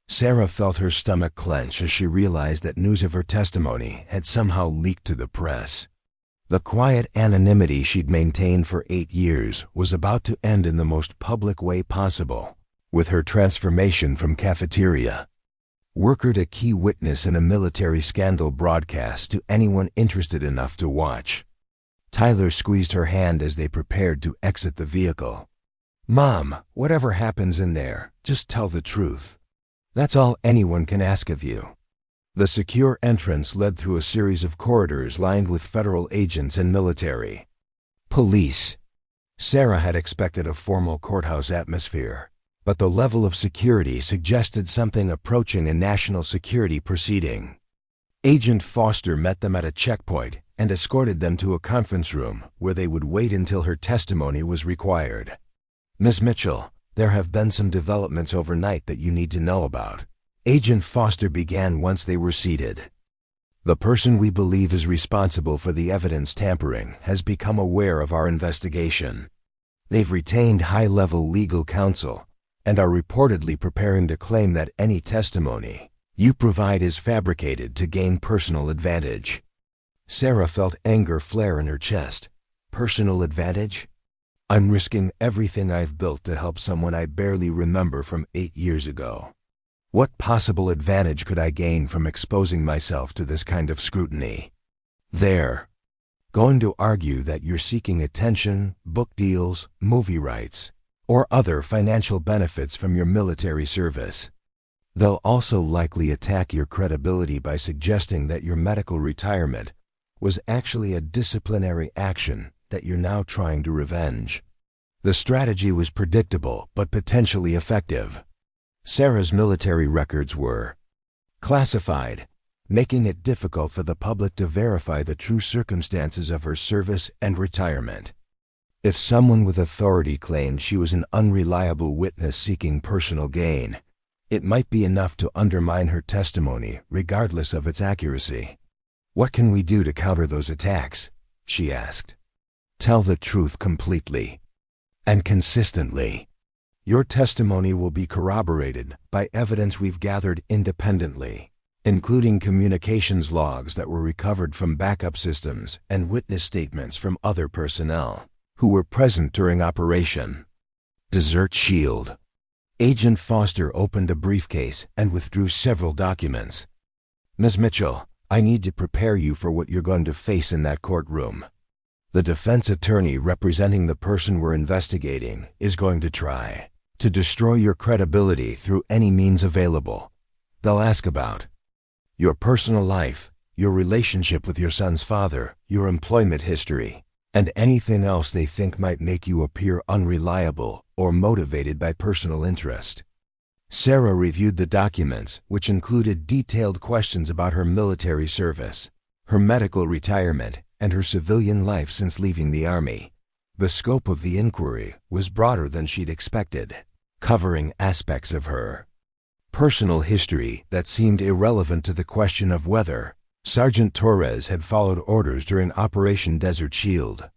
Sarah felt her stomach clench as she realized that news of her testimony had somehow leaked to the press. The quiet anonymity she'd maintained for 8 years was about to end in the most public way possible, with her transformation from cafeteria worker to key witness in a military scandal broadcast to anyone interested enough to watch. Tyler squeezed her hand as they prepared to exit the vehicle. "Mom, whatever happens in there, just tell the truth. That's all anyone can ask of you." The secure entrance led through a series of corridors lined with federal agents and military police. Sarah had expected a formal courthouse atmosphere, but the level of security suggested something approaching a national security proceeding. Agent Foster met them at a checkpoint and escorted them to a conference room where they would wait until her testimony was required. "Ms. Mitchell, there have been some developments overnight that you need to know about," Agent Foster began once they were seated. "The person we believe is responsible for the evidence tampering has become aware of our investigation. They've retained high-level legal counsel and are reportedly preparing to claim that any testimony you provide is fabricated to gain personal advantage." Sarah felt anger flare in her chest. Personal advantage? I'm risking everything I've built to help someone I barely remember from 8 years ago. What possible advantage could I gain from exposing myself to this kind of scrutiny? They're going to argue that you're seeking attention, book deals, movie rights, or other financial benefits from your military service. They'll also likely attack your credibility by suggesting that your medical retirement was actually a disciplinary action that you're now trying to revenge. The strategy was predictable but potentially effective. Sarah's military records were classified, making it difficult for the public to verify the true circumstances of her service and retirement. If someone with authority claimed she was an unreliable witness seeking personal gain, it might be enough to undermine her testimony regardless of its accuracy. "What can we do to counter those attacks?" she asked. "Tell the truth completely and consistently. Your testimony will be corroborated by evidence we've gathered independently, including communications logs that were recovered from backup systems and witness statements from other personnel who were present during Operation Desert Shield." Agent Foster opened a briefcase and withdrew several documents. "Ms. Mitchell, I need to prepare you for what you're going to face in that courtroom. The defense attorney representing the person we're investigating is going to try to destroy your credibility through any means available. They'll ask about your personal life, your relationship with your son's father, your employment history, and anything else they think might make you appear unreliable or motivated by personal interest. Sarah reviewed the documents, which included detailed questions about her military service, her medical retirement, and her civilian life since leaving the Army. The scope of the inquiry was broader than she'd expected, covering aspects of her personal history that seemed irrelevant to the question of whether Sergeant Torres had followed orders during Operation Desert Shield.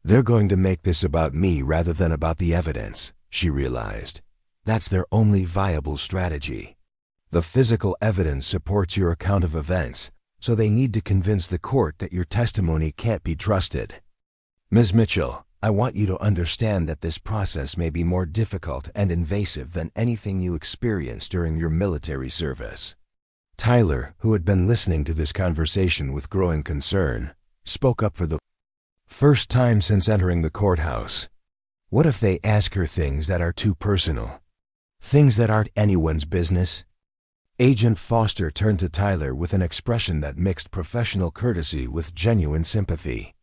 They're going to make this about me rather than about the evidence, she realized. That's their only viable strategy. The physical evidence supports your account of events, so they need to convince the court that your testimony can't be trusted. Ms. Mitchell, I want you to understand that this process may be more difficult and invasive than anything you experienced during your military service. Tyler, who had been listening to this conversation with growing concern, spoke up for the first time since entering the courthouse. What if they ask her things that are too personal? Things that aren't anyone's business? Agent Foster turned to Tyler with an expression that mixed professional courtesy with genuine sympathy.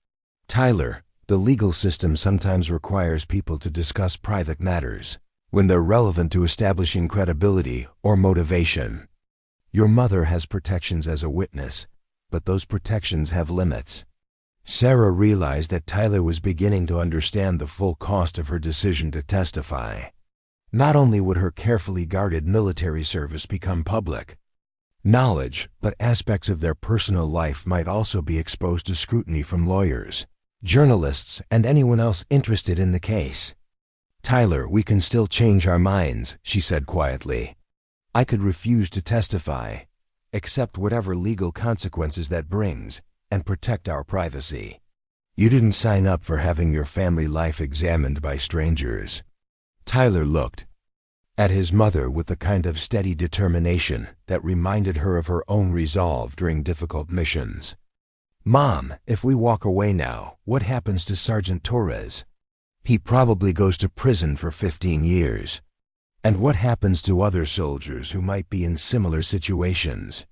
Tyler, the legal system sometimes requires people to discuss private matters when they're relevant to establishing credibility or motivation. Your mother has protections as a witness, but those protections have limits. Sarah realized that Tyler was beginning to understand the full cost of her decision to testify. Not only would her carefully guarded military service become public knowledge, but aspects of their personal life might also be exposed to scrutiny from lawyers, journalists, and anyone else interested in the case. Tyler, we can still change our minds, she said quietly. I could refuse to testify, accept whatever legal consequences that brings, and protect our privacy. You didn't sign up for having your family life examined by strangers. Tyler looked at his mother with the kind of steady determination that reminded her of her own resolve during difficult missions. Mom, if we walk away now, what happens to Sergeant Torres? He probably goes to prison for 15 years. And what happens to other soldiers who might be in similar situations?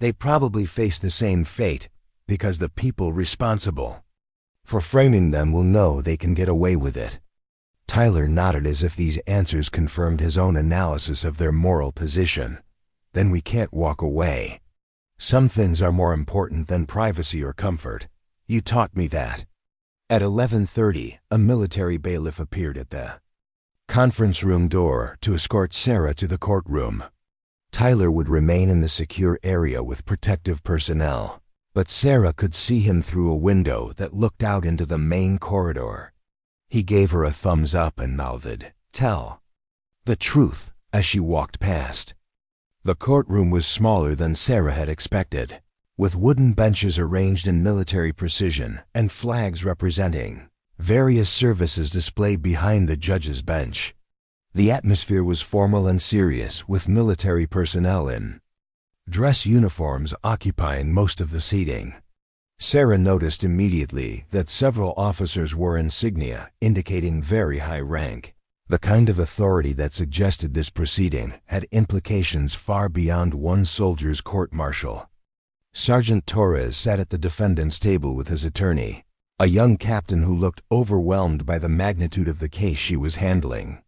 They probably face the same fate because the people responsible for framing them will know they can get away with it. Tyler nodded as if these answers confirmed his own analysis of their moral position. Then we can't walk away. Some things are more important than privacy or comfort. You taught me that. At 11:30, a military bailiff appeared at the conference room door to escort Sarah to the courtroom. Tyler would remain in the secure area with protective personnel, but Sarah could see him through a window that looked out into the main corridor. He gave her a thumbs up and mouthed, "Tell the truth," as she walked past. The courtroom was smaller than Sarah had expected, with wooden benches arranged in military precision and flags representing various services displayed behind the judge's bench. The atmosphere was formal and serious, with military personnel in dress uniforms occupying most of the seating. Sarah noticed immediately that several officers wore insignia indicating very high rank. The kind of authority that suggested this proceeding had implications far beyond one soldier's court-martial. Sergeant Torres sat at the defendant's table with his attorney, a young captain who looked overwhelmed by the magnitude of the case she was handling.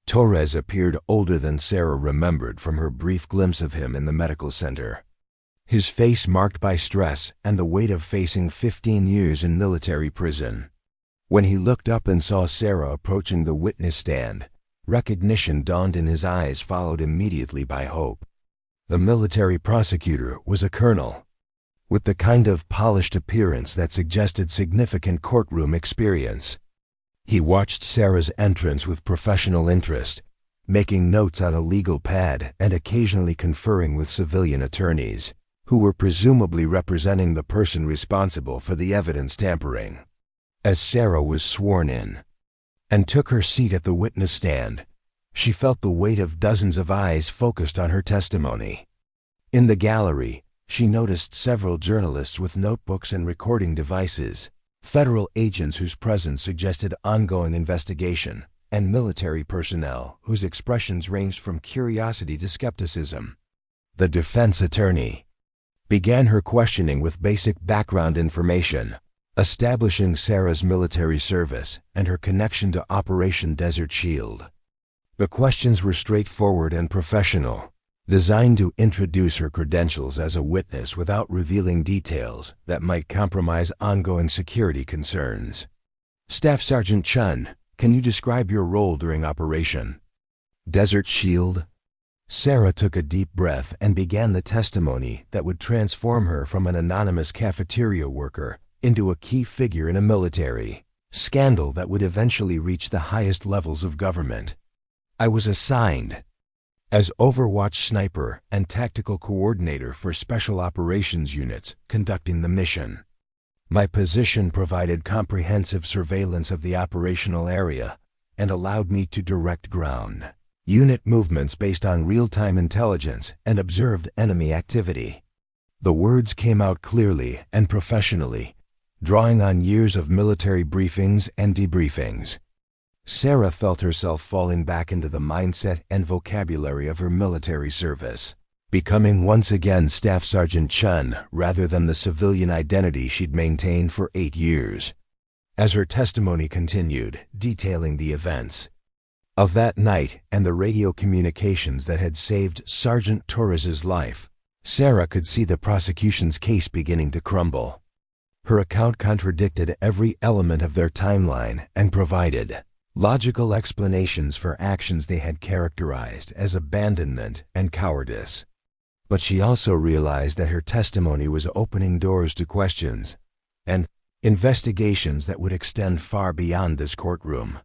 Torres appeared older than Sarah remembered from her brief glimpse of him in the medical center. His face marked by stress and the weight of facing 15 years in military prison. When he looked up and saw Sarah approaching the witness stand, recognition dawned in his eyes, followed immediately by hope. The military prosecutor was a colonel, with the kind of polished appearance that suggested significant courtroom experience. He watched Sarah's entrance with professional interest, making notes on a legal pad and occasionally conferring with civilian attorneys, who were presumably representing the person responsible for the evidence tampering. As Sarah was sworn in and took her seat at the witness stand, she felt the weight of dozens of eyes focused on her testimony. In the gallery, she noticed several journalists with notebooks and recording devices, Federal agents whose presence suggested ongoing investigation, and military personnel whose expressions ranged from curiosity to skepticism. The defense attorney began her questioning with basic background information, establishing Sarah's military service and her connection to Operation Desert Shield. The questions were straightforward and professional, designed to introduce her credentials as a witness without revealing details that might compromise ongoing security concerns. Staff Sergeant Chun, can you describe your role during Operation Desert Shield? Sarah took a deep breath and began the testimony that would transform her from an anonymous cafeteria worker into a key figure in a military scandal that would eventually reach the highest levels of government. I was assigned as Overwatch Sniper and Tactical Coordinator for Special Operations Units conducting the mission. My position provided comprehensive surveillance of the operational area and allowed me to direct ground unit movements based on real-time intelligence and observed enemy activity. The words came out clearly and professionally, drawing on years of military briefings and debriefings. Sarah felt herself falling back into the mindset and vocabulary of her military service, becoming once again Staff Sergeant Chun rather than the civilian identity she'd maintained for 8 years. As her testimony continued, detailing the events of that night and the radio communications that had saved Sergeant Torres's life, Sarah could see the prosecution's case beginning to crumble. Her account contradicted every element of their timeline and provided logical explanations for actions they had characterized as abandonment and cowardice. But she also realized that her testimony was opening doors to questions and investigations that would extend far beyond this courtroom.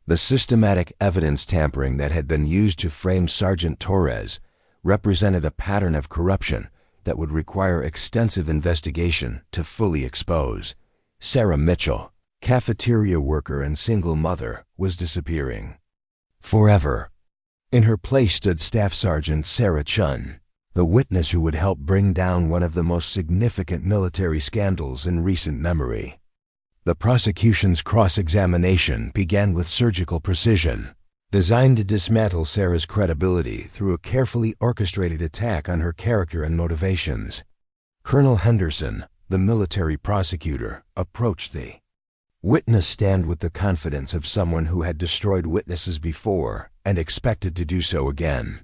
The systematic evidence tampering that had been used to frame Sergeant Torres represented a pattern of corruption that would require extensive investigation to fully expose. Sarah Mitchell, cafeteria worker and single mother, was disappearing forever. In her place stood Staff Sergeant Sarah Chun, the witness who would help bring down one of the most significant military scandals in recent memory. The prosecution's cross-examination began with surgical precision, designed to dismantle Sarah's credibility through a carefully orchestrated attack on her character and motivations. Colonel Henderson, the military prosecutor, approached the witness stand with the confidence of someone who had destroyed witnesses before and expected to do so again.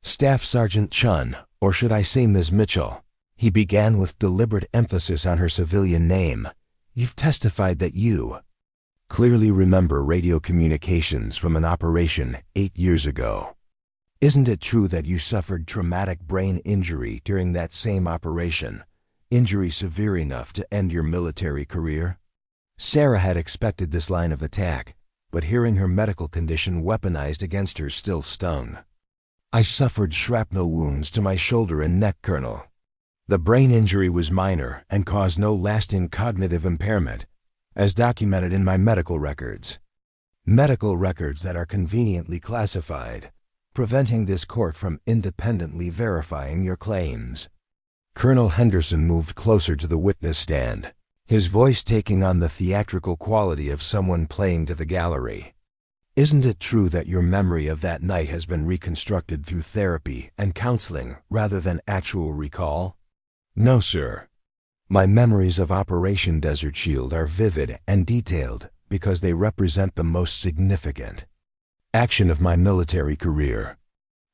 Staff Sergeant Chun, or should I say Ms. Mitchell, he began with deliberate emphasis on her civilian name. You've testified that you clearly remember radio communications from an operation 8 years ago. Isn't it true that you suffered traumatic brain injury during that same operation, injury severe enough to end your military career? Sarah had expected this line of attack, but hearing her medical condition weaponized against her still stung. I suffered shrapnel wounds to my shoulder and neck, Colonel. The brain injury was minor and caused no lasting cognitive impairment, as documented in my medical records. Medical records that are conveniently classified, preventing this court from independently verifying your claims. Colonel Henderson moved closer to the witness stand, his voice taking on the theatrical quality of someone playing to the gallery. Isn't it true that your memory of that night has been reconstructed through therapy and counseling rather than actual recall? No, sir. My memories of Operation Desert Shield are vivid and detailed because they represent the most significant action of my military career.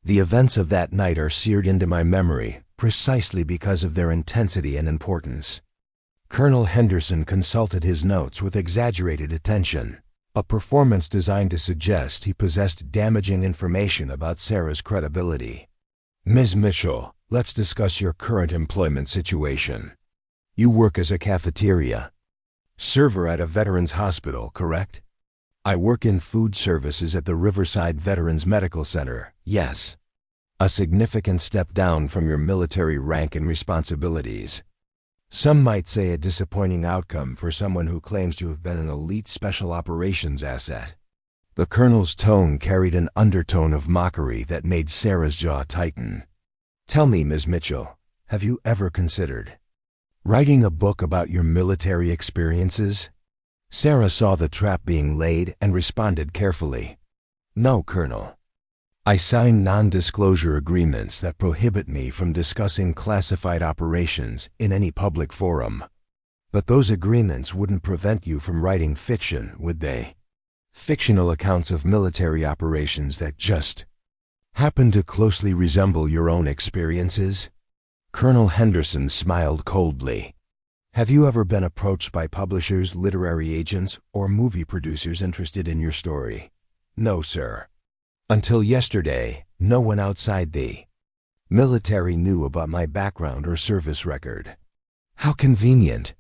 The events of that night are seared into my memory precisely because of their intensity and importance. Colonel Henderson consulted his notes with exaggerated attention, a performance designed to suggest he possessed damaging information about Sarah's credibility. Ms. Mitchell, let's discuss your current employment situation. You work as a cafeteria server at a veterans hospital, correct? I work in food services at the Riverside Veterans Medical Center, yes. A significant step down from your military rank and responsibilities. Some might say a disappointing outcome for someone who claims to have been an elite special operations asset. The colonel's tone carried an undertone of mockery that made Sarah's jaw tighten. Tell me, Ms. Mitchell, have you ever considered Writing a book about your military experiences? Sarah saw the trap being laid and responded carefully. No, Colonel. I signed non-disclosure agreements that prohibit me from discussing classified operations in any public forum. But those agreements wouldn't prevent you from writing fiction, would they? Fictional accounts of military operations that just happen to closely resemble your own experiences? Colonel Henderson smiled coldly. Have you ever been approached by publishers, literary agents, or movie producers interested in your story? No, sir. Until yesterday, no one outside the military knew about my background or service record. How convenient.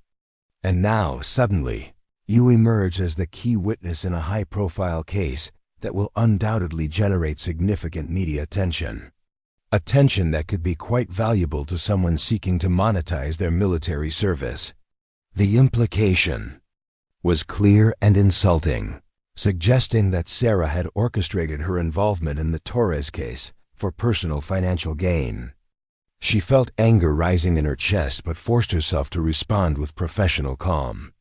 And now, suddenly, you emerge as the key witness in a high-profile case that will undoubtedly generate significant media attention. Attention that could be quite valuable to someone seeking to monetize their military service. The implication was clear and insulting, suggesting that Sarah had orchestrated her involvement in the Torres case for personal financial gain. She felt anger rising in her chest but forced herself to respond with professional calm.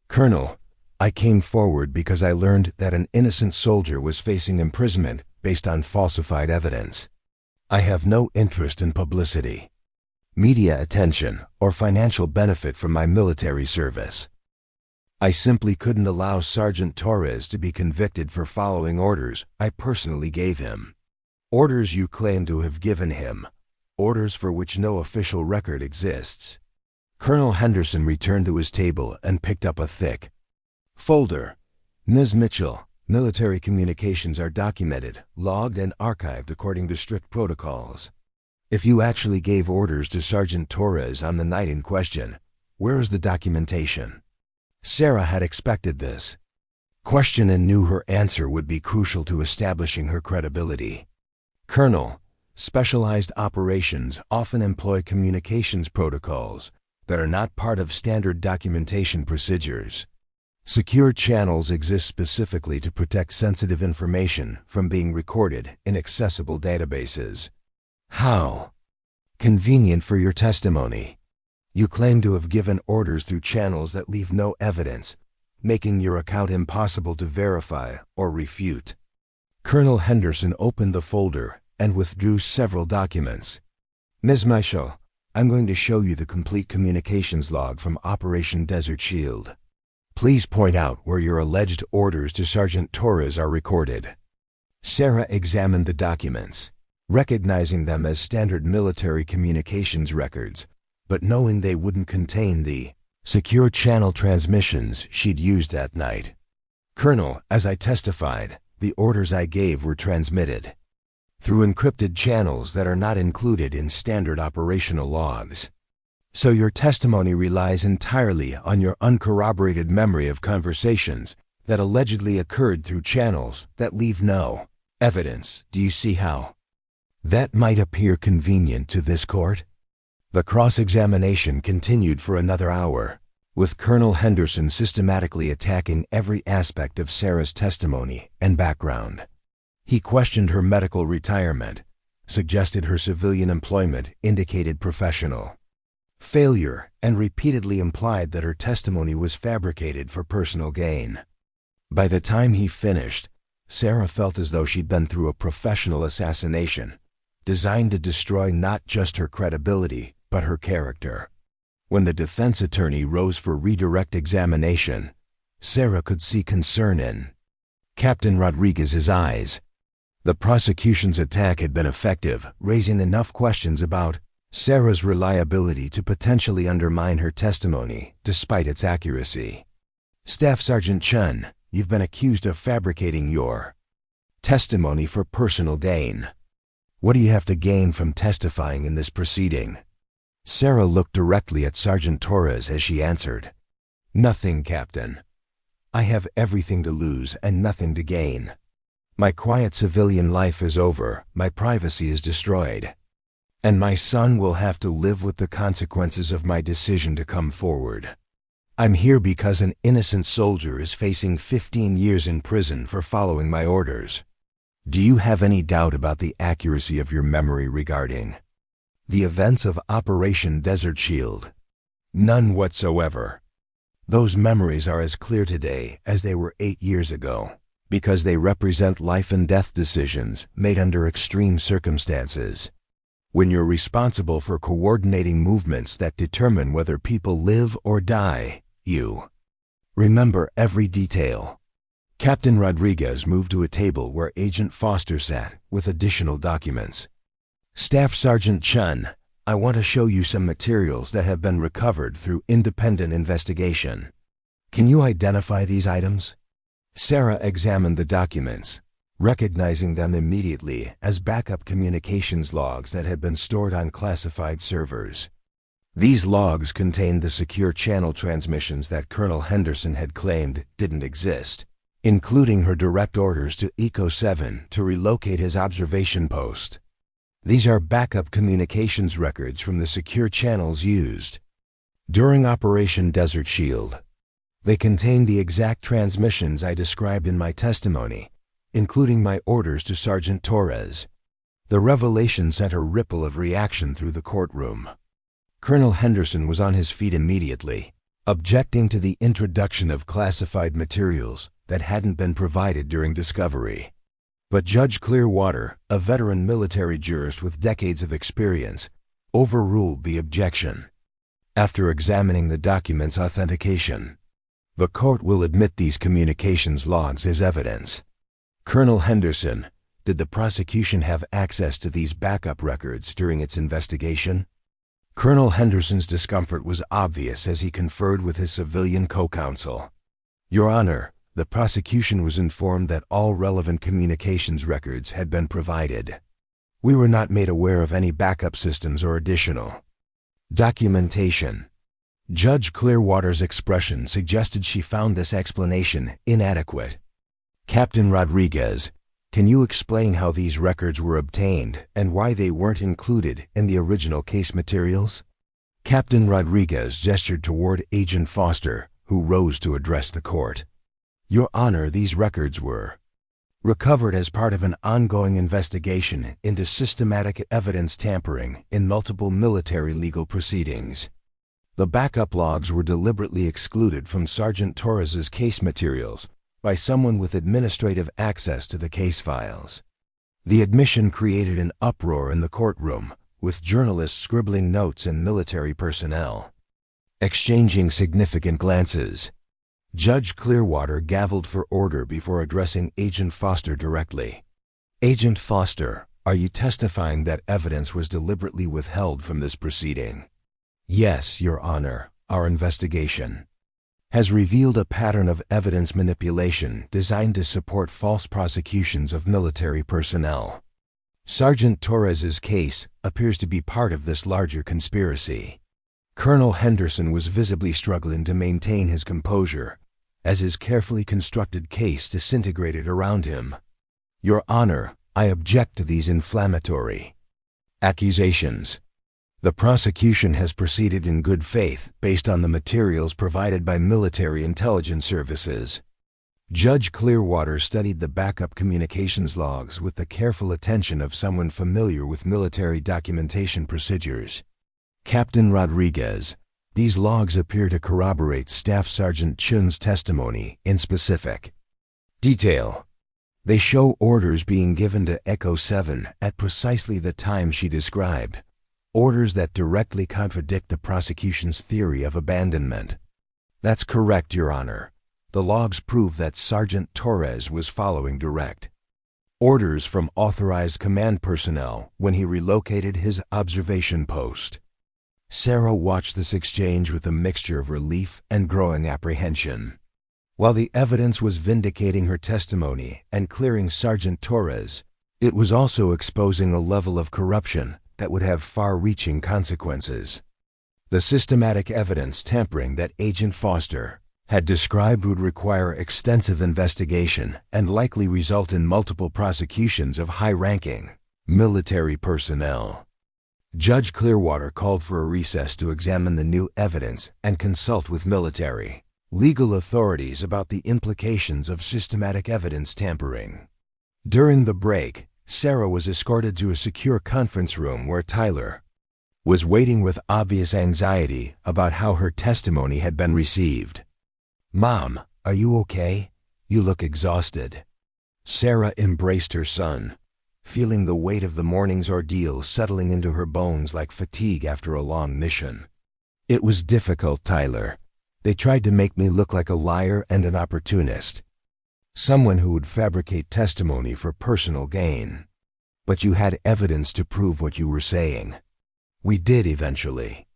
Colonel, I came forward because I learned that an innocent soldier was facing imprisonment based on falsified evidence. I have no interest in publicity, media attention, or financial benefit from my military service. I simply couldn't allow Sergeant Torres to be convicted for following orders I personally gave him. Orders you claim to have given him, orders for which no official record exists. Colonel Henderson returned to his table and picked up a thick folder. Ms. Mitchell, military communications are documented, logged, and archived according to strict protocols. If you actually gave orders to Sergeant Torres on the night in question, where is the documentation? Sarah had expected this question and knew her answer would be crucial to establishing her credibility. Colonel, specialized operations often employ communications protocols that are not part of standard documentation procedures. Secure channels exist specifically to protect sensitive information from being recorded in accessible databases. How convenient for your testimony. You claim to have given orders through channels that leave no evidence, making your account impossible to verify or refute. Colonel Henderson opened the folder and withdrew several documents. Ms. Mitchell, I'm going to show you the complete communications log from Operation Desert Shield. Please point out where your alleged orders to Sergeant Torres are recorded. Sarah examined the documents, recognizing them as standard military communications records, but knowing they wouldn't contain the secure channel transmissions she'd used that night. Colonel, as I testified, the orders I gave were transmitted through encrypted channels that are not included in standard operational logs. So your testimony relies entirely on your uncorroborated memory of conversations that allegedly occurred through channels that leave no evidence. Do you see how that might appear convenient to this court? The cross-examination continued for another hour, with Colonel Henderson systematically attacking every aspect of Sarah's testimony and background. He questioned her medical retirement, suggested her civilian employment indicated professional failure, and repeatedly implied that her testimony was fabricated for personal gain. By the time he finished, Sarah felt as though she'd been through a professional assassination, designed to destroy not just her credibility, but her character. When the defense attorney rose for redirect examination, Sarah could see concern in Captain Rodriguez's eyes. The prosecution's attack had been effective, raising enough questions about Sarah's reliability to potentially undermine her testimony, despite its accuracy. Staff Sergeant Chun, you've been accused of fabricating your testimony for personal gain. What do you have to gain from testifying in this proceeding? Sarah looked directly at Sergeant Torres as she answered, Nothing, Captain. I have everything to lose and nothing to gain. My quiet civilian life is over, my privacy is destroyed, and my son will have to live with the consequences of my decision to come forward. I'm here because an innocent soldier is facing 15 years in prison for following my orders. Do you have any doubt about the accuracy of your memory regarding the events of Operation Desert Shield? None whatsoever. Those memories are as clear today as they were 8 years ago, because they represent life and death decisions made under extreme circumstances. When you're responsible for coordinating movements that determine whether people live or die, you remember every detail. Captain Rodriguez moved to a table where Agent Foster sat with additional documents. Staff Sergeant Chun, I want to show you some materials that have been recovered through independent investigation. Can you identify these items? Sarah examined the documents, recognizing them immediately as backup communications logs that had been stored on classified servers. These logs contained the secure channel transmissions that Colonel Henderson had claimed didn't exist, including her direct orders to Eco 7 to relocate his observation post. These are backup communications records from the secure channels used during Operation Desert Shield. They contain the exact transmissions I described in my testimony, including my orders to Sergeant Torres. The revelation sent a ripple of reaction through the courtroom. Colonel Henderson was on his feet immediately, objecting to the introduction of classified materials that hadn't been provided during discovery. But Judge Clearwater, a veteran military jurist with decades of experience, overruled the objection. After examining the document's authentication, the court will admit these communications logs as evidence. Colonel Henderson, did the prosecution have access to these backup records during its investigation? Colonel Henderson's discomfort was obvious as he conferred with his civilian co-counsel. Your Honor, the prosecution was informed that all relevant communications records had been provided. We were not made aware of any backup systems or additional documentation. Judge Clearwater's expression suggested she found this explanation inadequate. Captain Rodriguez, can you explain how these records were obtained and why they weren't included in the original case materials? Captain Rodriguez gestured toward Agent Foster, who rose to address the court. Your Honor, these records were recovered as part of an ongoing investigation into systematic evidence tampering in multiple military legal proceedings. The backup logs were deliberately excluded from Sergeant Torres's case materials by someone with administrative access to the case files. The admission created an uproar in the courtroom, with journalists scribbling notes and military personnel exchanging significant glances. Judge Clearwater gavelled for order before addressing Agent Foster directly. Agent Foster, are you testifying that evidence was deliberately withheld from this proceeding? Yes, Your Honor, our investigation has revealed a pattern of evidence manipulation designed to support false prosecutions of military personnel. Sergeant Torres's case appears to be part of this larger conspiracy. Colonel Henderson was visibly struggling to maintain his composure as his carefully constructed case disintegrated around him. Your Honor, I object to these inflammatory accusations. The prosecution has proceeded in good faith based on the materials provided by military intelligence services. Judge Clearwater studied the backup communications logs with the careful attention of someone familiar with military documentation procedures. Captain Rodriguez, these logs appear to corroborate Staff Sergeant Chun's testimony in specific detail. They show orders being given to Echo 7 at precisely the time she described. Orders that directly contradict the prosecution's theory of abandonment. That's correct, Your Honor. The logs prove that Sergeant Torres was following direct orders from authorized command personnel when he relocated his observation post. Sarah watched this exchange with a mixture of relief and growing apprehension. While the evidence was vindicating her testimony and clearing Sergeant Torres, it was also exposing a level of corruption that would have far-reaching consequences. The systematic evidence tampering that Agent Foster had described would require extensive investigation and likely result in multiple prosecutions of high-ranking military personnel. Judge Clearwater called for a recess to examine the new evidence and consult with military legal authorities about the implications of systematic evidence tampering. During the break, Sarah was escorted to a secure conference room where Tyler was waiting with obvious anxiety about how her testimony had been received. "Mom, are you okay? You look exhausted." Sarah embraced her son, feeling the weight of the morning's ordeal settling into her bones like fatigue after a long mission. "It was difficult, Tyler. They tried to make me look like a liar and an opportunist, someone who would fabricate testimony for personal gain. But you had evidence to prove what you were saying." "We did eventually.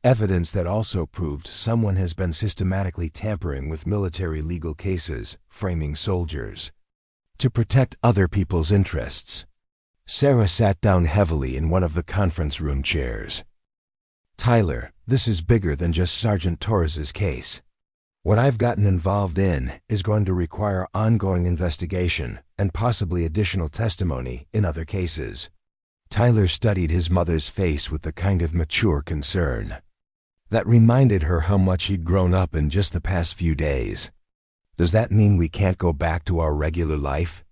Evidence that also proved someone has been systematically tampering with military legal cases, framing soldiers to protect other people's interests." Sarah sat down heavily in one of the conference room chairs. "Tyler, this is bigger than just Sergeant Torres's case. What I've gotten involved in is going to require ongoing investigation and possibly additional testimony in other cases." Tyler studied his mother's face with the kind of mature concern that reminded her how much he'd grown up in just the past few days. "Does that mean we can't go back to our regular life?"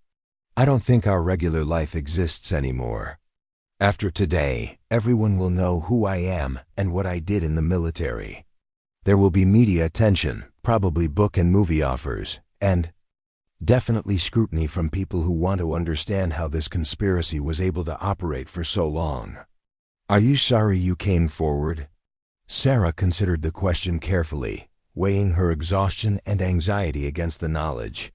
"I don't think our regular life exists anymore. After today, everyone will know who I am and what I did in the military. There will be media attention, probably book and movie offers, and definitely scrutiny from people who want to understand how this conspiracy was able to operate for so long. Are you sorry you came forward?" Sarah considered the question carefully, weighing her exhaustion and anxiety against the knowledge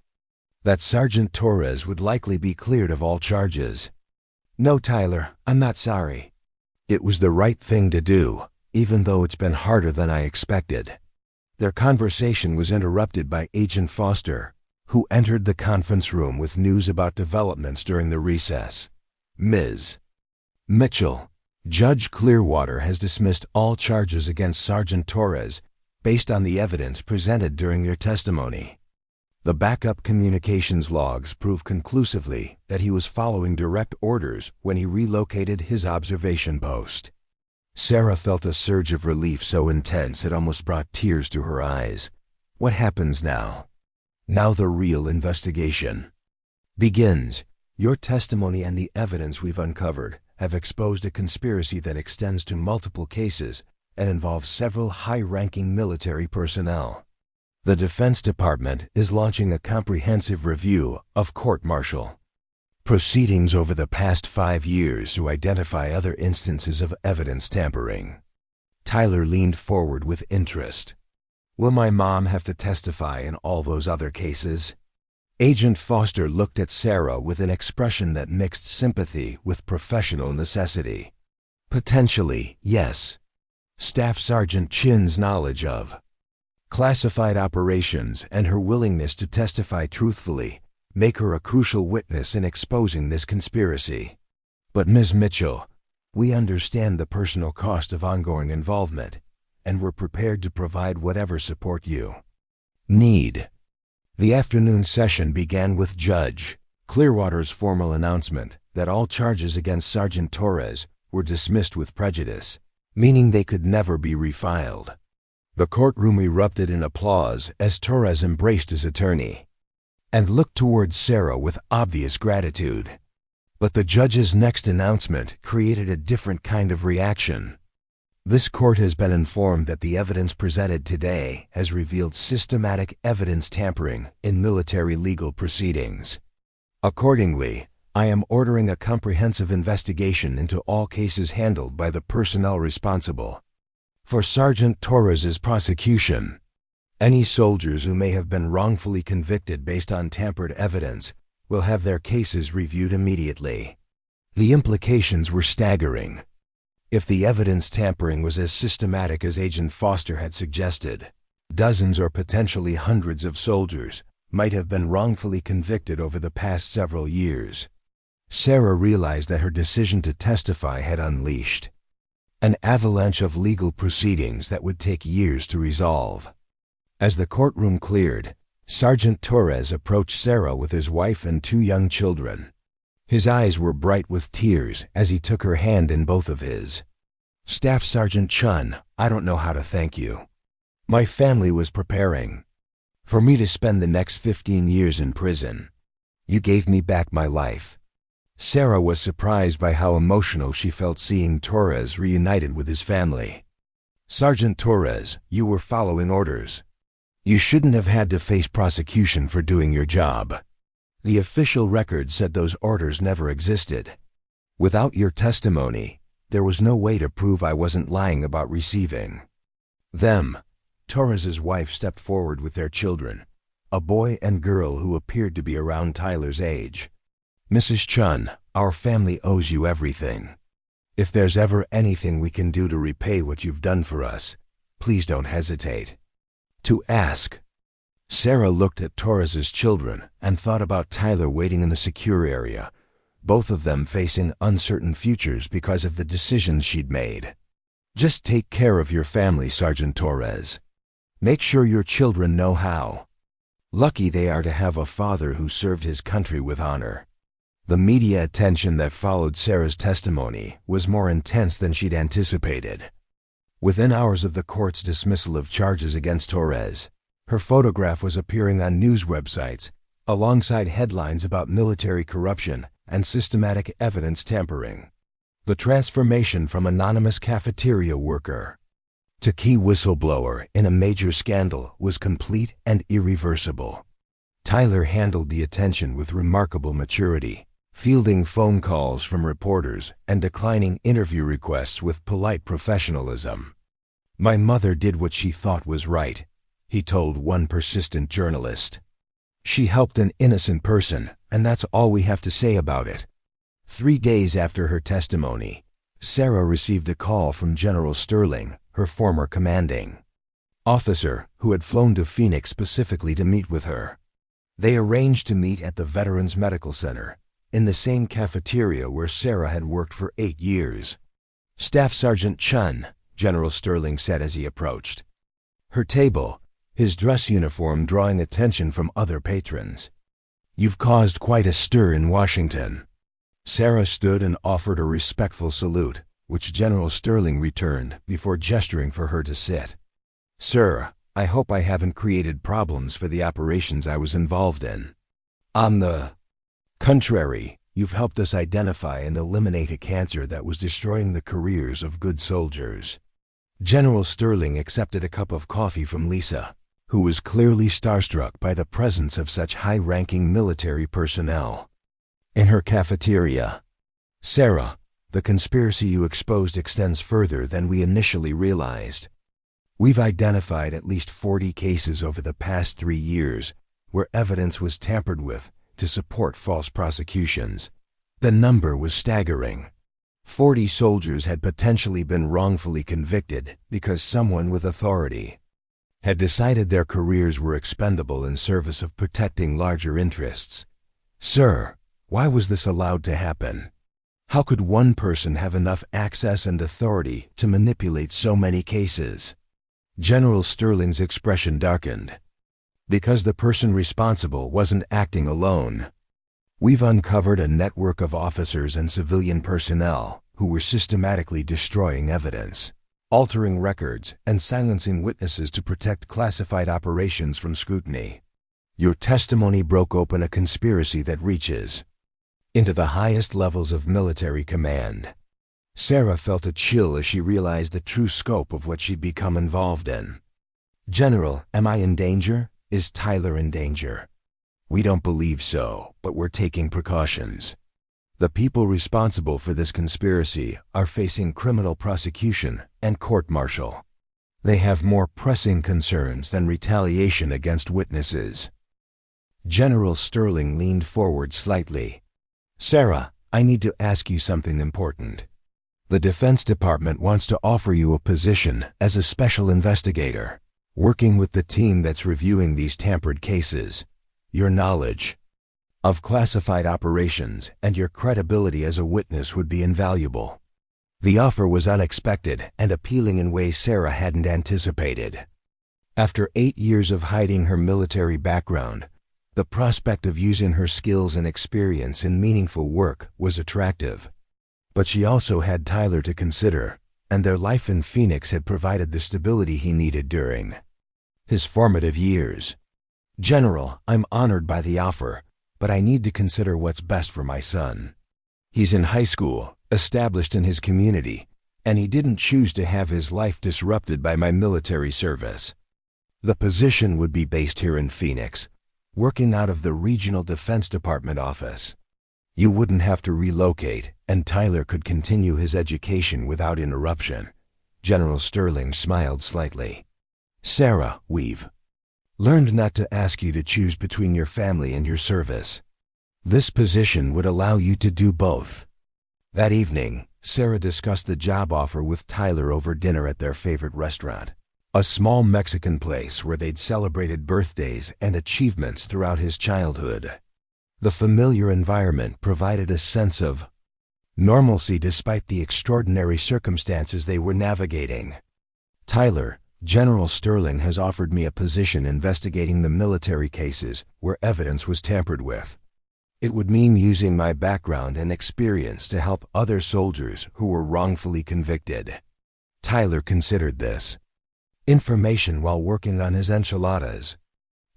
that Sergeant Torres would likely be cleared of all charges. "No, Tyler, I'm not sorry. It was the right thing to do, even though it's been harder than I expected." Their conversation was interrupted by Agent Foster, who entered the conference room with news about developments during the recess. "Ms. Mitchell, Judge Clearwater has dismissed all charges against Sergeant Torres based on the evidence presented during your testimony. The backup communications logs prove conclusively that he was following direct orders when he relocated his observation post." Sarah felt a surge of relief so intense it almost brought tears to her eyes. "What happens now?" "Now the real investigation begins. Your testimony and the evidence we've uncovered have exposed a conspiracy that extends to multiple cases and involves several high-ranking military personnel. The Defense Department is launching a comprehensive review of court-martial proceedings over the past 5 years to identify other instances of evidence tampering." Tyler leaned forward with interest. "Will my mom have to testify in all those other cases?" Agent Foster looked at Sarah with an expression that mixed sympathy with professional necessity. "Potentially, yes. Staff Sergeant Chin's knowledge of classified operations and her willingness to testify truthfully make her a crucial witness in exposing this conspiracy. But Ms. Mitchell, we understand the personal cost of ongoing involvement, and we're prepared to provide whatever support you need." The afternoon session began with Judge Clearwater's formal announcement that all charges against Sergeant Torres were dismissed with prejudice, meaning they could never be refiled. The courtroom erupted in applause as Torres embraced his attorney and looked towards Sarah with obvious gratitude. But the judge's next announcement created a different kind of reaction. "This court has been informed that the evidence presented today has revealed systematic evidence tampering in military legal proceedings. Accordingly, I am ordering a comprehensive investigation into all cases handled by the personnel responsible for Sergeant Torres's prosecution. Any soldiers who may have been wrongfully convicted based on tampered evidence will have their cases reviewed immediately." The implications were staggering. If the evidence tampering was as systematic as Agent Foster had suggested, dozens or potentially hundreds of soldiers might have been wrongfully convicted over the past several years. Sarah realized that her decision to testify had unleashed an avalanche of legal proceedings that would take years to resolve. As the courtroom cleared, Sergeant Torres approached Sarah with his wife and 2 young children. His eyes were bright with tears as he took her hand in both of his. "Staff Sergeant Chun, I don't know how to thank you. My family was preparing for me to spend the next 15 years in prison. You gave me back my life. Sarah was surprised by how emotional she felt seeing Torres reunited with his family. "Sergeant Torres, you were following orders. You shouldn't have had to face prosecution for doing your job. The official record said those orders never existed. Without your testimony, there was no way to prove I wasn't lying about receiving them." Torres's wife stepped forward with their children, a boy and girl who appeared to be around Tyler's age. "Mrs. Chun, our family owes you everything. If there's ever anything we can do to repay what you've done for us, please don't hesitate to ask." Sarah looked at Torres's children and thought about Tyler waiting in the secure area, both of them facing uncertain futures because of the decisions she'd made. "Just take care of your family, Sergeant Torres. Make sure your children know how lucky they are to have a father who served his country with honor." The media attention that followed Sarah's testimony was more intense than she'd anticipated. Within hours of the court's dismissal of charges against Torres, her photograph was appearing on news websites, alongside headlines about military corruption and systematic evidence tampering. The transformation from anonymous cafeteria worker to key whistleblower in a major scandal was complete and irreversible. Tyler handled the attention with remarkable maturity, fielding phone calls from reporters and declining interview requests with polite professionalism. "My mother did what she thought was right," he told one persistent journalist. "She helped an innocent person, and that's all we have to say about it." 3 days after her testimony, Sarah received a call from General Sterling, her former commanding officer, who had flown to Phoenix specifically to meet with her. They arranged to meet at the Veterans Medical Center, in the same cafeteria where Sarah had worked for 8 years. "Staff Sergeant Chun," General Sterling said as he approached her table, his dress uniform drawing attention from other patrons. "You've caused quite a stir in Washington." Sarah stood and offered a respectful salute, which General Sterling returned before gesturing for her to sit. "Sir, I hope I haven't created problems for the operations I was involved in." "On the contrary, you've helped us identify and eliminate a cancer that was destroying the careers of good soldiers." General Sterling accepted a cup of coffee from Lisa, who was clearly starstruck by the presence of such high-ranking military personnel in her cafeteria. "Sarah, the conspiracy you exposed extends further than we initially realized. We've identified at least 40 cases over the past 3 years where evidence was tampered with to support false prosecutions." The number was staggering. 40 soldiers had potentially been wrongfully convicted because someone with authority had decided their careers were expendable in service of protecting larger interests. "Sir, why was this allowed to happen? How could one person have enough access and authority to manipulate so many cases?" General Sterling's expression darkened. "Because the person responsible wasn't acting alone. We've uncovered a network of officers and civilian personnel who were systematically destroying evidence, altering records, and silencing witnesses to protect classified operations from scrutiny. Your testimony broke open a conspiracy that reaches into the highest levels of military command." Sarah felt a chill as she realized the true scope of what she'd become involved in. "General, am I in danger? Is Tyler in danger?" "We don't believe so, but we're taking precautions. The people responsible for this conspiracy are facing criminal prosecution and court-martial. They have more pressing concerns than retaliation against witnesses." General Sterling leaned forward slightly. "Sarah, I need to ask you something important. The Defense Department wants to offer you a position as a special investigator, working with the team that's reviewing these tampered cases. Your knowledge of classified operations and your credibility as a witness would be invaluable." The offer was unexpected and appealing in ways Sarah hadn't anticipated. After 8 years of hiding her military background, the prospect of using her skills and experience in meaningful work was attractive. But she also had Tyler to consider, and their life in Phoenix had provided the stability he needed during his formative years. "General, I'm honored by the offer, but I need to consider what's best for my son." He's in high school, established in his community, and he didn't choose to have his life disrupted by my military service. The position would be based here in Phoenix, working out of the Regional Defense Department office. You wouldn't have to relocate, and Tyler could continue his education without interruption. General Sterling smiled slightly. Sarah, we've learned not to ask you to choose between your family and your service. This position would allow you to do both. That evening, Sarah discussed the job offer with Tyler over dinner at their favorite restaurant, a small Mexican place where they'd celebrated birthdays and achievements throughout his childhood. The familiar environment provided a sense of normalcy despite the extraordinary circumstances they were navigating. Tyler, General Sterling has offered me a position investigating the military cases where evidence was tampered with. It would mean using my background and experience to help other soldiers who were wrongfully convicted. Tyler considered this information while working on his enchiladas.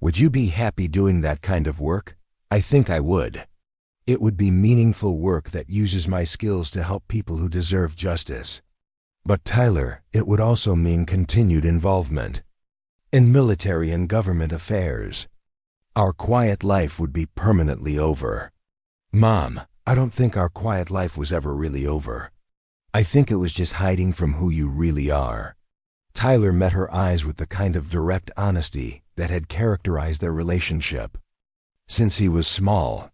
Would you be happy doing that kind of work? I think I would. It would be meaningful work that uses my skills to help people who deserve justice. But Tyler, it would also mean continued involvement in military and government affairs. Our quiet life would be permanently over. Mom, I don't think our quiet life was ever really over. I think it was just hiding from who you really are. Tyler met her eyes with the kind of direct honesty that had characterized their relationship since he was small.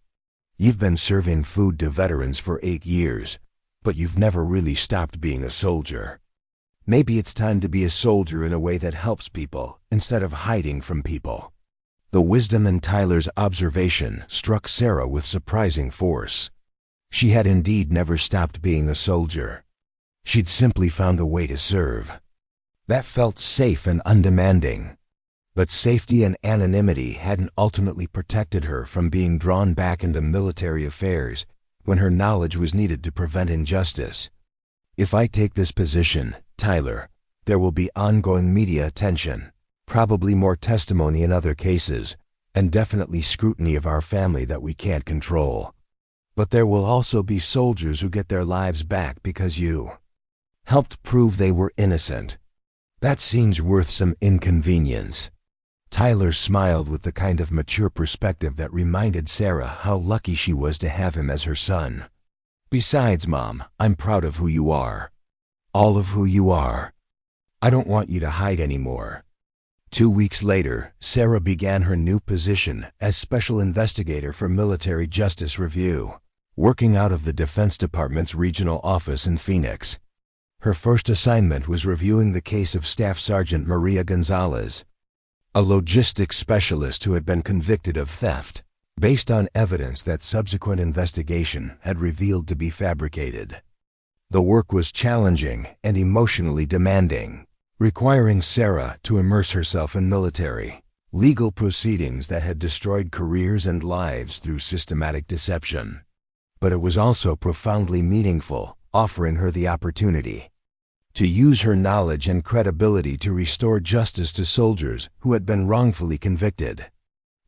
You've been serving food to veterans for 8 years, but you've never really stopped being a soldier. Maybe it's time to be a soldier in a way that helps people instead of hiding from people. The wisdom in Tyler's observation struck Sarah with surprising force. She had indeed never stopped being a soldier. She'd simply found a way to serve that felt safe and undemanding. But safety and anonymity hadn't ultimately protected her from being drawn back into military affairs when her knowledge was needed to prevent injustice. If I take this position, Tyler, there will be ongoing media attention, probably more testimony in other cases, and definitely scrutiny of our family that we can't control. But there will also be soldiers who get their lives back because you helped prove they were innocent. That seems worth some inconvenience. Tyler smiled with the kind of mature perspective that reminded Sarah how lucky she was to have him as her son. Besides, Mom, I'm proud of who you are. All of who you are. I don't want you to hide anymore. 2 weeks later, Sarah began her new position as Special Investigator for Military Justice Review, working out of the Defense Department's regional office in Phoenix. Her first assignment was reviewing the case of Staff Sergeant Maria Gonzalez, a logistics specialist who had been convicted of theft, based on evidence that subsequent investigation had revealed to be fabricated. The work was challenging and emotionally demanding, requiring Sarah to immerse herself in military, legal proceedings that had destroyed careers and lives through systematic deception. But it was also profoundly meaningful, offering her the opportunity to use her knowledge and credibility to restore justice to soldiers who had been wrongfully convicted.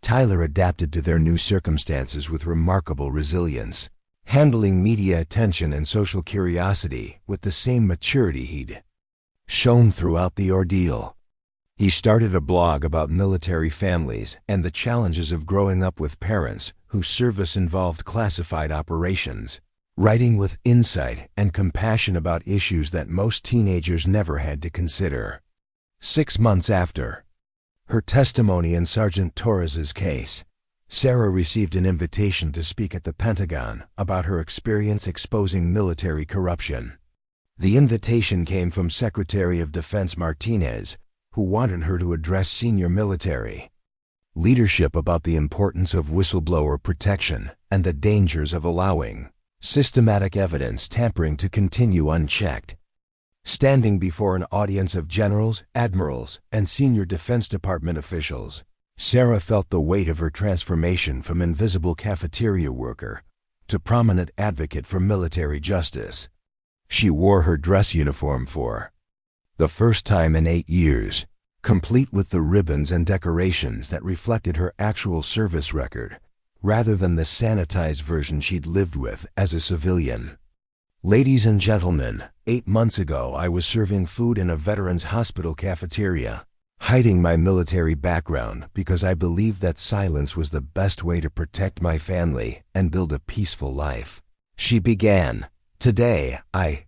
Tyler adapted to their new circumstances with remarkable resilience, handling media attention and social curiosity with the same maturity he'd shown throughout the ordeal. He started a blog about military families and the challenges of growing up with parents whose service involved classified operations, writing with insight and compassion about issues that most teenagers never had to consider. 6 months after her testimony in Sergeant Torres's case, Sarah received an invitation to speak at the Pentagon about her experience exposing military corruption. The invitation came from Secretary of Defense Martinez, who wanted her to address senior military leadership about the importance of whistleblower protection and the dangers of allowing systematic evidence tampering to continue unchecked. Standing before an audience of generals, admirals, and senior Defense Department officials, Sarah felt the weight of her transformation from invisible cafeteria worker to prominent advocate for military justice. She wore her dress uniform for the first time in 8 years, complete with the ribbons and decorations that reflected her actual service record, rather than the sanitized version she'd lived with as a civilian. Ladies and gentlemen, 8 months ago I was serving food in a veterans hospital cafeteria, hiding my military background because I believed that silence was the best way to protect my family and build a peaceful life. She began, "Today, I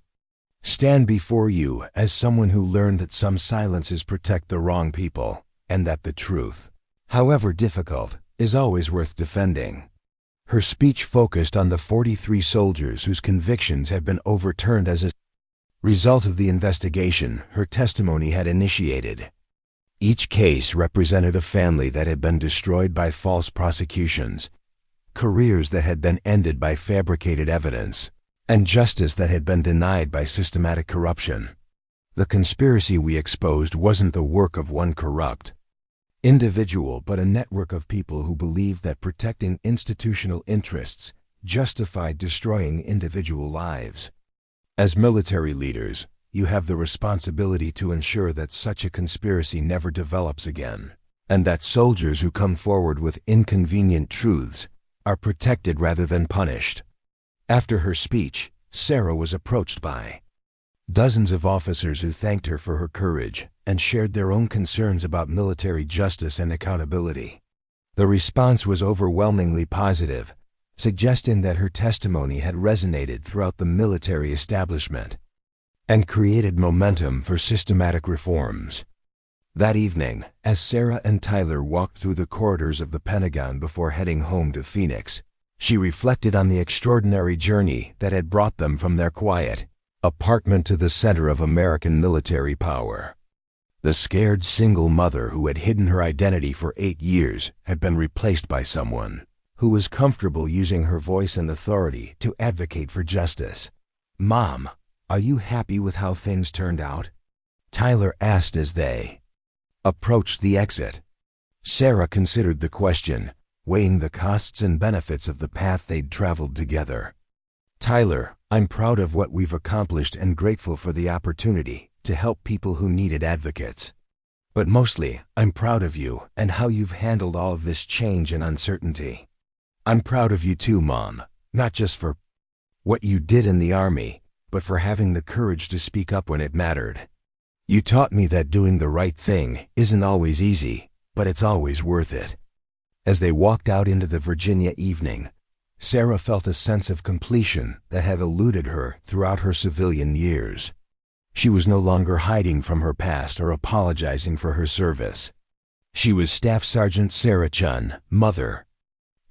stand before you as someone who learned that some silences protect the wrong people, and that the truth, however difficult, is always worth defending." Her speech focused on the 43 soldiers whose convictions have been overturned as a result of the investigation her testimony had initiated. Each case represented a family that had been destroyed by false prosecutions, careers that had been ended by fabricated evidence, and justice that had been denied by systematic corruption. The conspiracy we exposed wasn't the work of one corrupt individual, but a network of people who believed that protecting institutional interests justified destroying individual lives. As military leaders, you have the responsibility to ensure that such a conspiracy never develops again, and that soldiers who come forward with inconvenient truths are protected rather than punished. After her speech, Sarah was approached by dozens of officers who thanked her for her courage and shared their own concerns about military justice and accountability. The response was overwhelmingly positive, suggesting that her testimony had resonated throughout the military establishment and created momentum for systematic reforms. That evening, as Sarah and Tyler walked through the corridors of the Pentagon before heading home to Phoenix, she reflected on the extraordinary journey that had brought them from their quiet apartment to the center of American military power. The scared single mother who had hidden her identity for 8 years had been replaced by someone who was comfortable using her voice and authority to advocate for justice. "Mom, are you happy with how things turned out?" Tyler asked as they approached the exit. Sarah considered the question, weighing the costs and benefits of the path they'd traveled together. "Tyler, I'm proud of what we've accomplished and grateful for the opportunity to help people who needed advocates. But mostly, I'm proud of you and how you've handled all of this change and uncertainty. I'm proud of you too, Mom, not just for what you did in the Army, but for having the courage to speak up when it mattered. You taught me that doing the right thing isn't always easy, but it's always worth it." As they walked out into the Virginia evening, Sarah felt a sense of completion that had eluded her throughout her civilian years. She was no longer hiding from her past or apologizing for her service. She was Staff Sergeant Sarah Chun, mother,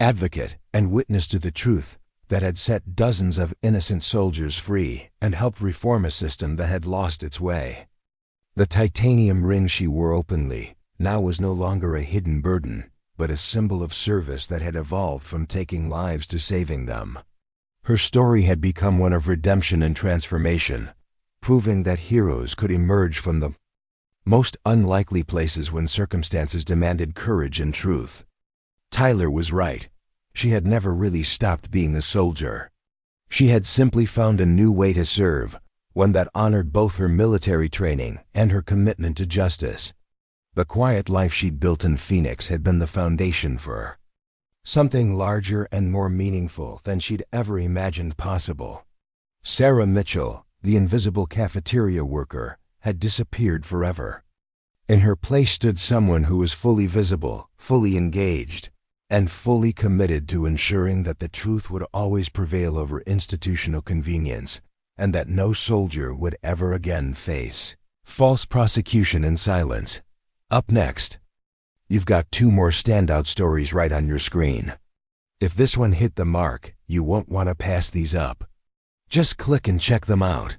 advocate, and witness to the truth that had set dozens of innocent soldiers free and helped reform a system that had lost its way. The titanium ring she wore openly now was no longer a hidden burden, but a symbol of service that had evolved from taking lives to saving them. Her story had become one of redemption and transformation, proving that heroes could emerge from the most unlikely places when circumstances demanded courage and truth. Tyler was right. She had never really stopped being a soldier. She had simply found a new way to serve, one that honored both her military training and her commitment to justice. The quiet life she'd built in Phoenix had been the foundation for something larger and more meaningful than she'd ever imagined possible. Sarah Mitchell, the invisible cafeteria worker, had disappeared forever. In her place stood someone who was fully visible, fully engaged, and fully committed to ensuring that the truth would always prevail over institutional convenience, and that no soldier would ever again face false prosecution in silence. Up next, you've got 2 more standout stories right on your screen. If this one hit the mark, you won't want to pass these up. Just click and check them out.